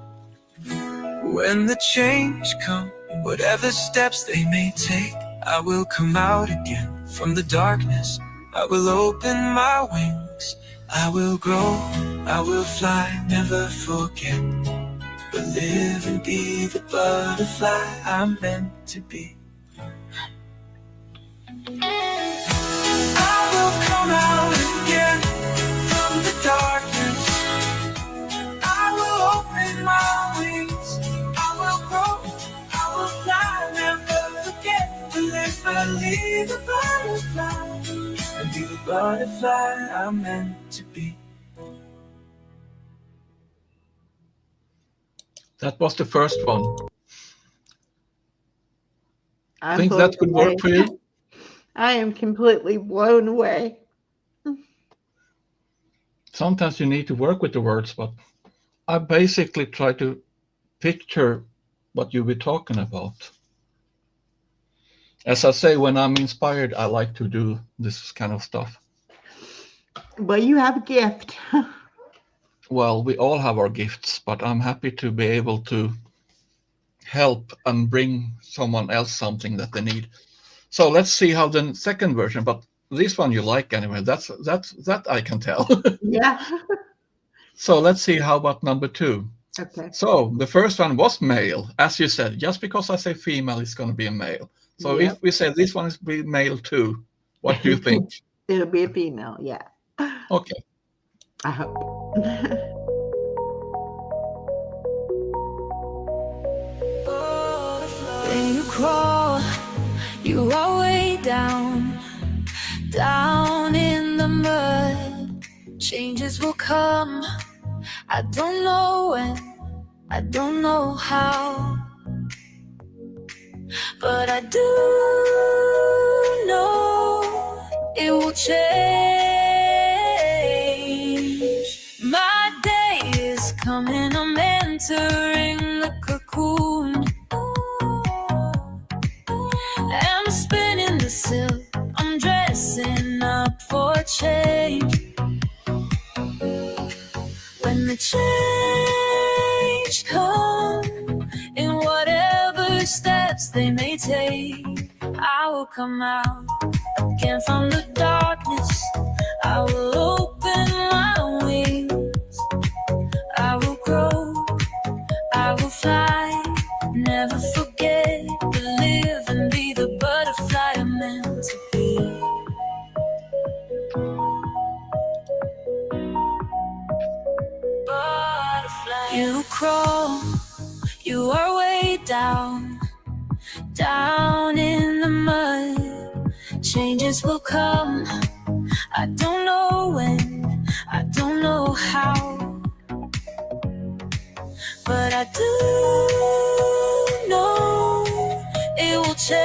When the change comes, whatever steps they may take, I will come out again from the darkness. I will open my wings. I will grow, I will fly, never forget. But live and be the butterfly I'm meant to be. I will come out again from the darkness. I will open my wings. I will grow, I will fly, never forget. To live, believe the butterfly, and be the butterfly I'm meant to be. That was the first one. I'm Think blown that could away. work for you? I am completely blown away. Sometimes you need to work with the words, but I basically try to picture what you'll be talking about. As I say, when I'm inspired, I like to do this kind of stuff. Well, you have a gift. Well, we all have our gifts, but I'm happy to be able to help and bring someone else something that they need. So let's see how the second version, but this one you like anyway. That I can tell. Yeah. So let's see how about number 2. Okay. So the first one was male, as you said. Just because I say female, it's going to be a male. So Yep. if we say this one is be male too, what do you think? It'll be a female. Yeah. Okay. I hope. When you crawl, you are way down, down in the mud. Changes will come. I don't know when, I don't know how, but I do know it will change. My day is coming, I'm entering the cocoon. I'm spinning the silk, I'm dressing up for change. When the change comes, in whatever steps they may take, I will come out again from the darkness. I will open my wings. I will grow, I will fly, never forget to live and be the butterfly I'm meant to be. Butterfly. You crawl, you are way down, down in the mud. Changes will come, I don't know when, I don't know how, but I do know it will change.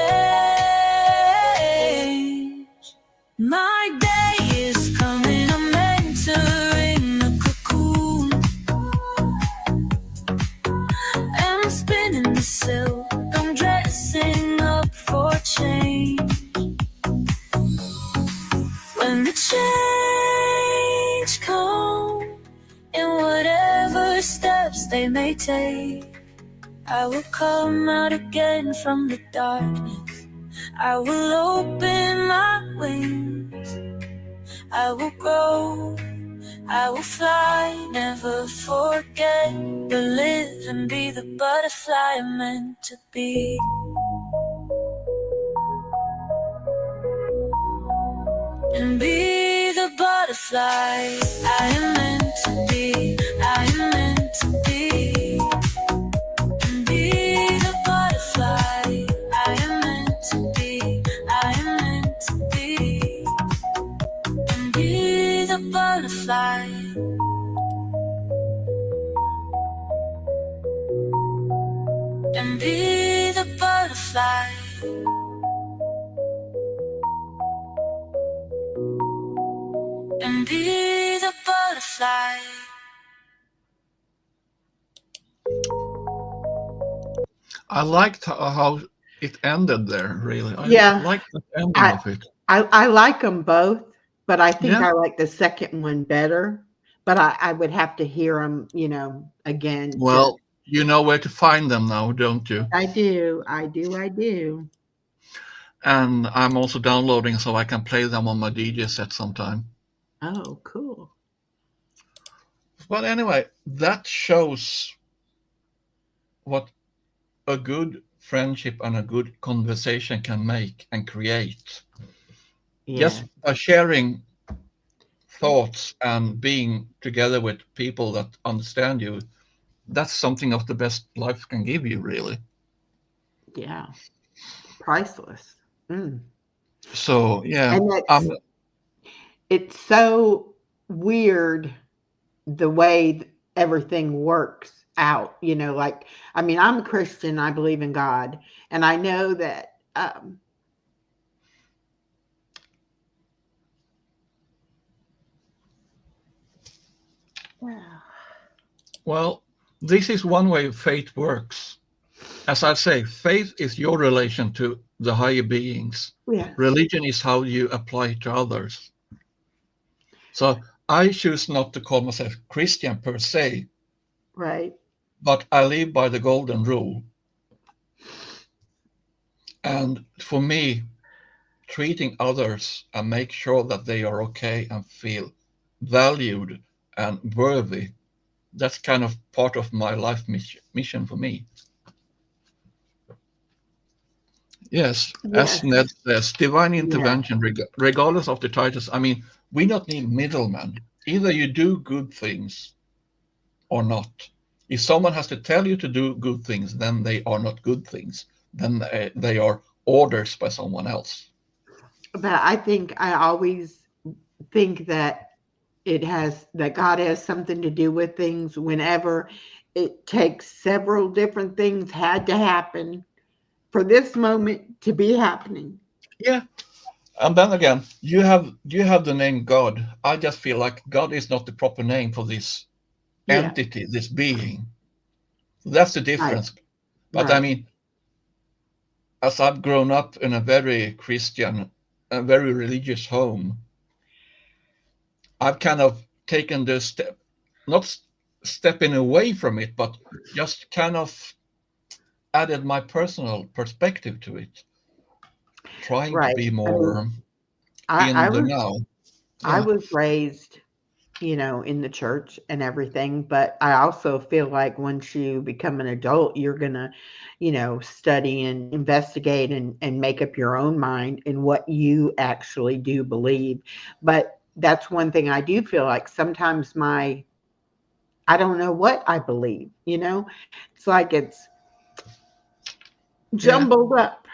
My day is coming, I'm entering the cocoon. I'm spinning the silk, I'm dressing up for change. When the change comes, in whatever steps they may take, I will come out again from the darkness. I will open my wings. I will grow, I will fly, never forget, but live and be the butterfly I'm meant to be. And be the butterfly I am meant to be. I am meant to be. And be the butterfly I am meant to be. I am meant to be. And be the butterfly. And be the butterfly. And be the butterfly. I liked how it ended there, really. I Yeah, like the ending I of it. I like them both, but I think Yeah. I like the second one better. But I would have to hear them, again to. Well, you know where to find them now, don't you? I do, I do, I do. And I'm also downloading so I can play them on my DJ set sometime. Oh, cool. But anyway, that shows what a good friendship and a good conversation can make and create. Yeah, Just by sharing thoughts and being together with people that understand you, that's something of the best life can give you, really. yeah, priceless. Mm. So, yeah, And it's so weird the way everything works out. Like, I mean, I'm a Christian, I believe in God, and I know that. well, this is one way faith works. As I say, faith is your relation to the higher beings. Yes, Religion is how you apply it to others. So I choose not to call myself Christian per se, right, but I live by the golden rule. And for me, treating others and make sure that they are okay and feel valued and worthy, that's kind of part of my life mission for me. Yes, as yes, Ned says, divine yeah, intervention, regardless of the titles. I mean, we don't need middlemen. Either you do good things or not. If someone has to tell you to do good things, then they are not good things. Then they are orders by someone else. but I always think that God has something to do with things whenever it takes several different things had to happen for this moment to be happening. Yeah. And then again, you have the name God. I just feel like God is not the proper name for this Yeah, entity, this being. That's the right, difference. But I right, mean, as I've grown up in a very Christian, a very religious home, I've kind of taken the step, not stepping away from it, but just kind of added my personal perspective to it, trying to right. be I mean, more I in the was now. I Yeah, was raised, in the church and everything, but I also feel like once you become an adult, you're gonna, study and investigate and make up your own mind in what you actually do believe. But that's one thing I do feel like sometimes I don't know what I believe, It's like it's yeah, jumbled up.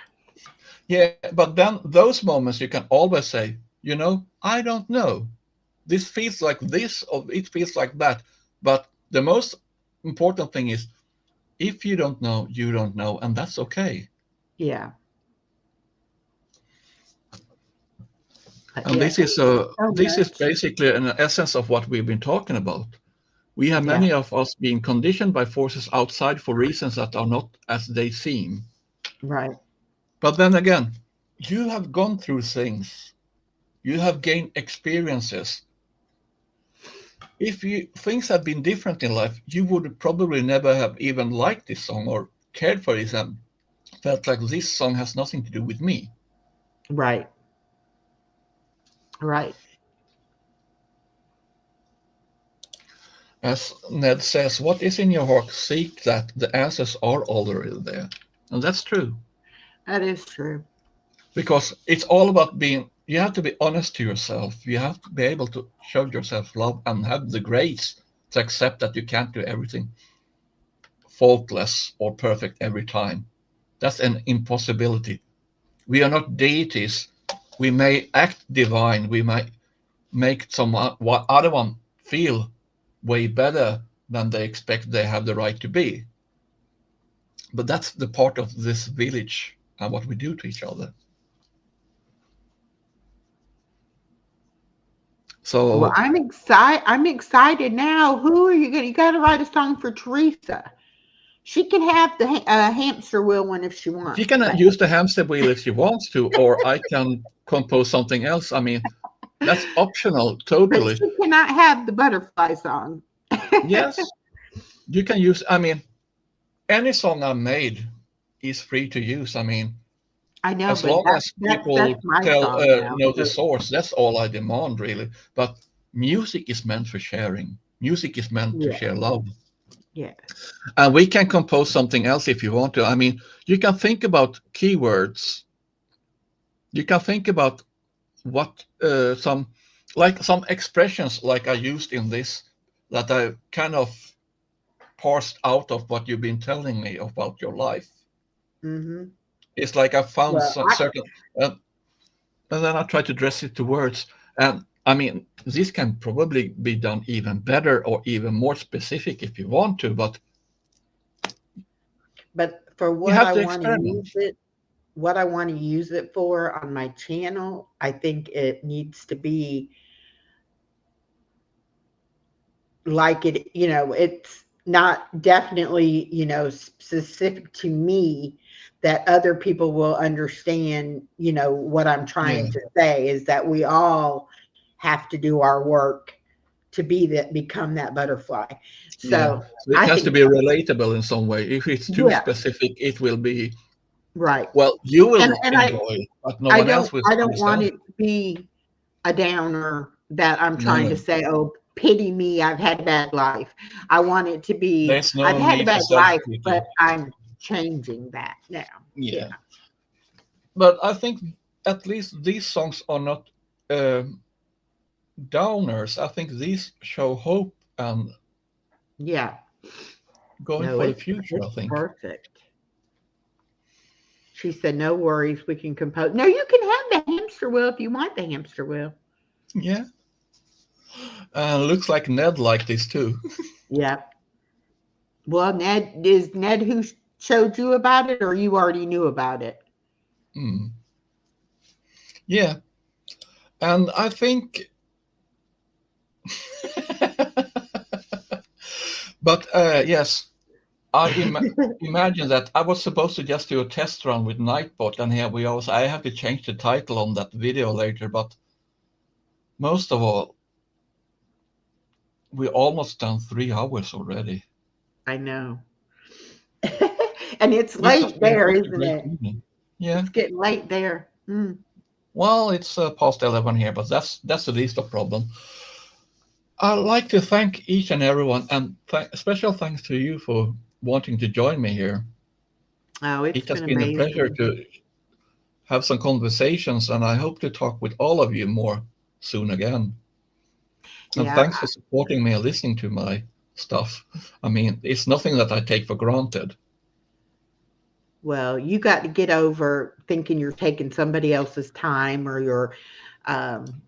yeah. But then those moments you can always say, I don't know. This feels like this or it feels like that. But the most important thing is if you don't know, you don't know, and that's okay. Yeah. And Yeah. this Thank is you so this is much. basically an essence of what we've been talking about. We have Yeah. many of us being conditioned by forces outside for reasons that are not as they seem. Right. But then again, you have gone through things. You have gained experiences. If things had been different in life, you would probably never have even liked this song or cared for it and felt like this song has nothing to do with me. Right. Right. As Ned says, what is in your heart, seek that. The answers are already there. And that's true. That is true. Because it's all about you have to be honest to yourself. You have to be able to show yourself love and have the grace to accept that you can't do everything faultless or perfect every time. That's an impossibility. We are not deities. We may act divine. We might make someone other one feel way better than they expect they have the right to be. But that's the part of this village and what we do to each other. Well, So I'm excited now. Who are you going to? You got to write a song for Teresa. She can have the hamster wheel one if she wants. She can but- use the hamster wheel if she wants to, or I can compose something else. I mean, that's optional, But totally. she cannot have the butterfly song. Yes, you can use, I mean, any song I made is free to use. I mean, I know, as but long as people that's my song now. know the So, source, that's all I demand, really. But music is meant for sharing. Music is meant to yeah, share love. yeah, And we can compose something else if you want to. I mean, you can think about keywords. You can think about what some expressions like I used in this that I kind of parsed out of what you've been telling me about your life. hmm It's like I found Well, some certain, and then I try to dress it to words. And I mean, this can probably be done even better or even more specific if you want to, but but for you what have I to want to experiment. use it, what I want to use it for on my channel, I think it needs to be like it, it's not definitely, specific to me that other people will understand, what I'm trying Yeah, to say is that we all have to do our work to become that butterfly. yeah. So So it I has to think, be relatable in some way. If it's too yeah, specific, it will be, right. well, you And will and enjoy it, but no I one don't else will I don't want understand. it to be a downer that I'm trying to No, say, oh, pity me, I've had a bad life. I want it to be, there's I've no had a need for bad life, self-pity. but I'm changing that now. Yeah. Yeah. But I think at least these songs are not um downers. I think these show hope and Yeah. going No, for the it's future, I think. perfect. She said, no worries, we can compose. No, you can have the hamster wheel if you want the hamster wheel. Yeah. Looks like Ned liked this too. Yeah. Well, is Ned who showed you about it, or you already knew about it? Hmm. Yeah. And I think, but yes, I imagine that I was supposed to just do a test run with Nightbot, and here we also, I have to change the title on that video later, but most of all, we almost done 3 hours already. I know. And it's It has late been there, such a isn't great it? evening. Yeah. It's getting late there. Well, it's past 11 here, but that's the least of problem. I'd like to thank each and everyone, and special thanks to you for wanting to join me here. Oh, it's It has been been a pleasure amazing. to have some conversations, and I hope to talk with all of you more soon again. And Yeah. thanks for supporting me and listening to my stuff. I mean, it's nothing that I take for granted. Well, you got to get over thinking you're taking somebody else's time or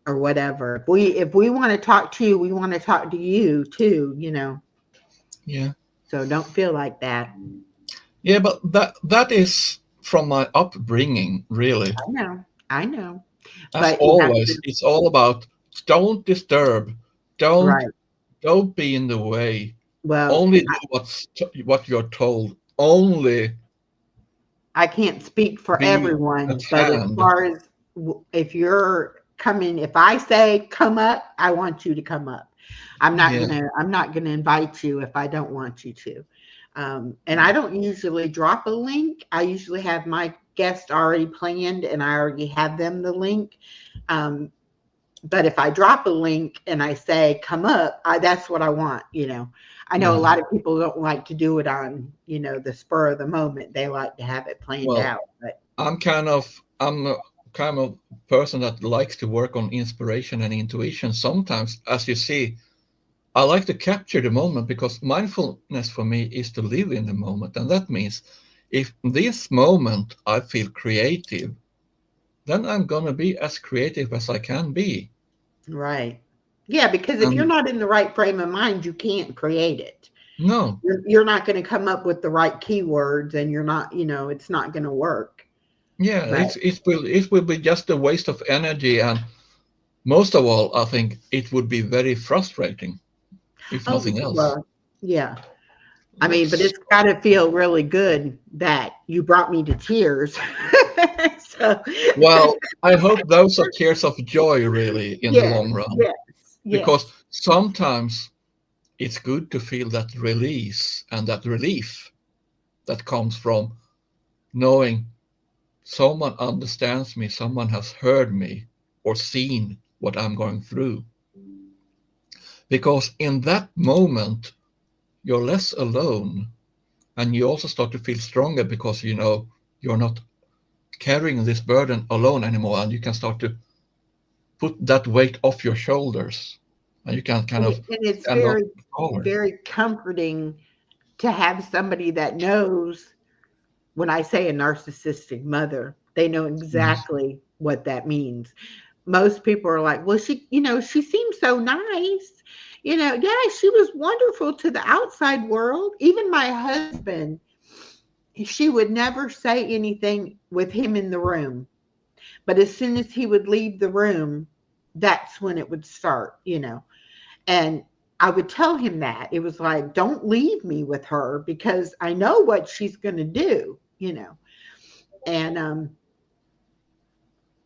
or whatever. If we want to talk to you, we want to talk to you too, Yeah. So don't feel like that. Yeah, but that is from my upbringing, really. I know. As But you have always, to, it's all about don't disturb, don't right. don't be in the way. Well, Only do what you're told. Only I can't speak for be at everyone, but as hand. far as if you're coming, if I say come up, I want you to come up. I'm Yeah. not gonna invite you if I don't want you to. And I don't usually drop a link. I usually have my guest already planned and I already have them the link. But if I drop a link and I say come up, that's what I want. I know a Yeah. lot of people don't like to do it on the spur of the moment. They like to have it planned Well, out. But I'm a kind of person that likes to work on inspiration and intuition. Sometimes, as you see, I like to capture the moment because mindfulness for me is to live in the moment. And that means if this moment I feel creative, then I'm going to be as creative as I can be. right. Yeah, because if you're not in the right frame of mind, you can't create it. No, You're not going to come up with the right keywords and you're not, it's not going to work. yeah, But it will be just a waste of energy. And most of all, I think it would be very frustrating, if oh, nothing else. well, yeah. I mean, but Let's. it's got to feel really good that you brought me to tears. So, Well, I hope those are tears of joy, really, in the yes, long run, yes, because yes. sometimes it's good to feel that release and that relief that comes from knowing someone understands me, someone has heard me or seen what I'm going through. Because in that moment, you're less alone and you also start to feel stronger because you know you're not carrying this burden alone anymore, and you can start to put that weight off your shoulders and you can kind of And it's stand up very, taller. very comforting to have somebody that knows. When I say a narcissistic mother, they know Mhm. exactly what that means. Most people are like, well, she seems so nice. Yeah, she was wonderful to the outside world. Even my husband, she would never say anything with him in the room. But as soon as he would leave the room, that's when it would start. And I would tell him that. It was like, don't leave me with her because I know what she's going to do. And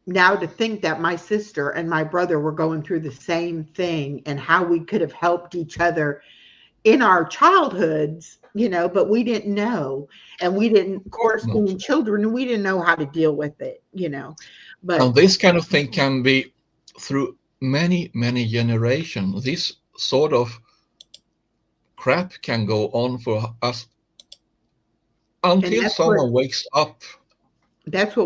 now to think that my sister and my brother were going through the same thing and how we could have helped each other in our childhoods, but we didn't know. And we didn't, Of of course course, not. being children, and we didn't know how to deal with it. But And this kind of thing can be through many, many generations. This sort of crap can go on for us and until that's what someone wakes up.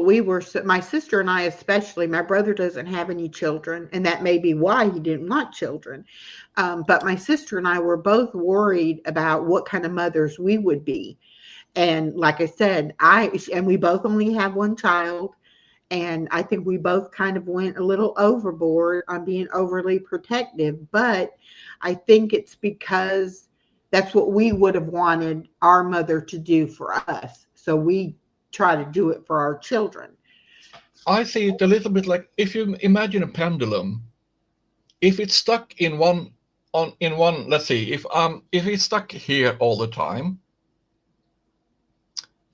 we were. My sister and I, especially, my brother doesn't have any children, and that may be why he didn't want children. But my sister and I were both worried about what kind of mothers we would be. And like I said, we both only have one child. And I think we both kind of went a little overboard on being overly protective. But I think it's because that's what we would have wanted our mother to do for us. So we try to do it for our children. I see it a little bit like if you imagine a pendulum. If it's stuck in one, let's see, if it's stuck here all the time,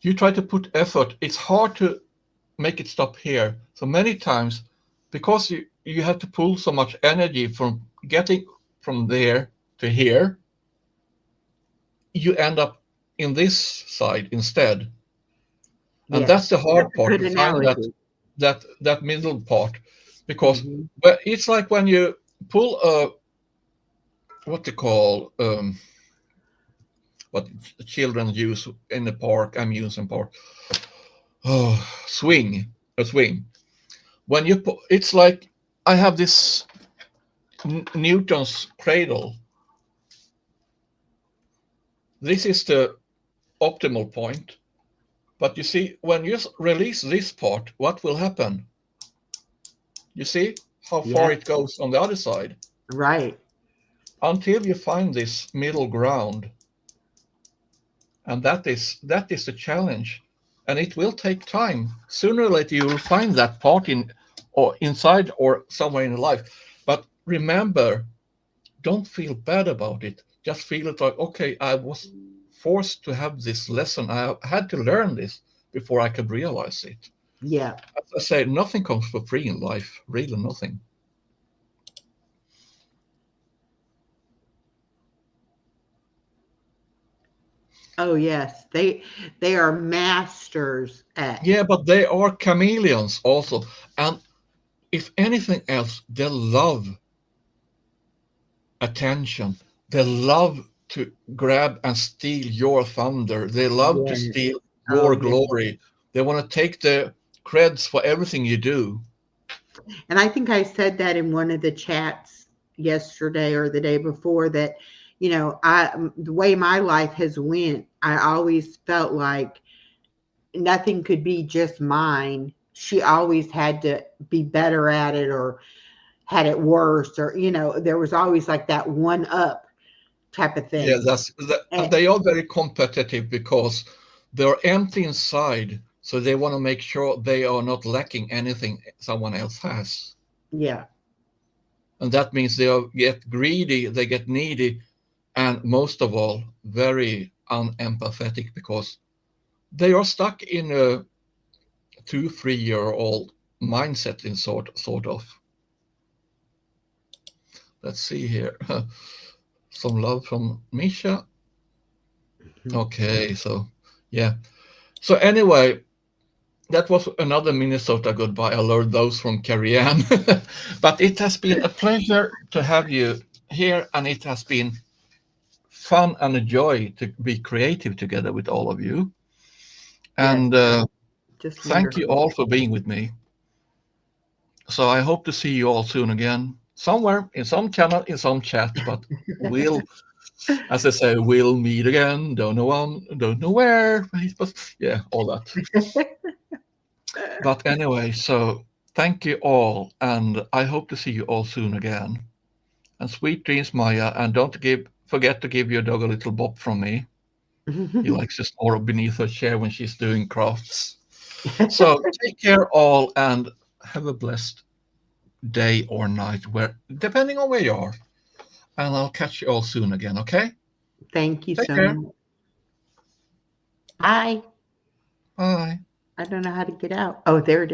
you try to put effort. It's hard to make it stop here. So many times, because you have to pull so much energy from getting from there to here, you end up in this side instead. And Yes, that's the that's hard a part good to find that analogy. that middle part, because Hmm. it's like when you pull a what they call what children use in the park, amusement park, swing, a swing. When you put, it's like I have this Newton's cradle. This is the optimal point. But you see, when you release this part, what will happen? You see how far Yep, it goes on the other side. right. Until you find this middle ground, and that is the challenge, and it will take time. Sooner or later you will find that part in or inside or somewhere in your life. But remember, don't feel bad about it. Just feel it like, okay, I was forced to have this lesson. I had to learn this before I could realize it. Yeah. As I say, nothing comes for free in life, really nothing. Oh yes, they are masters at. Yeah, but they are chameleons also. And if anything else, they love attention. They love to grab and steal your thunder. They love to Yes. steal Oh your yeah. glory. They want to take the creds for everything you do. And I think I said that in one of the chats yesterday or the day before that, the way my life has went, I always felt like nothing could be just mine. She always had to be better at it or had it worse or there was always like that one up type of Yeah, thing. and And they are very competitive because they're empty inside, so they want to make sure they are not lacking anything someone else has. yeah. And that means they get greedy, they get needy, and most of all, very unempathetic because they are stuck in a 2-3-year-old mindset in sort of. Let's see here. Some love from Misha. Okay, so yeah. So anyway, that was another Minnesota goodbye. I learned those from Carrie Ann. But it has been a pleasure to have you here, and it has been fun and a joy to be creative together with all of you. And Just thank you wonderful. all for being with me. So I hope to see you all soon again, somewhere in some channel, in some chat. But we'll, as I say, we'll meet again. Don't know where, but yeah, all that. But anyway, so thank you all, and I hope to see you all soon again. And sweet dreams, Maya, and don't forget to give your dog a little bop from me. He likes to snore beneath her chair when she's doing crafts. So take care all, and have a blessed day or night, depending on where you are. And I'll catch you all soon again, okay? Thank you Take so care. much. Bye. Bye. I don't know how to get out. Oh, there it is.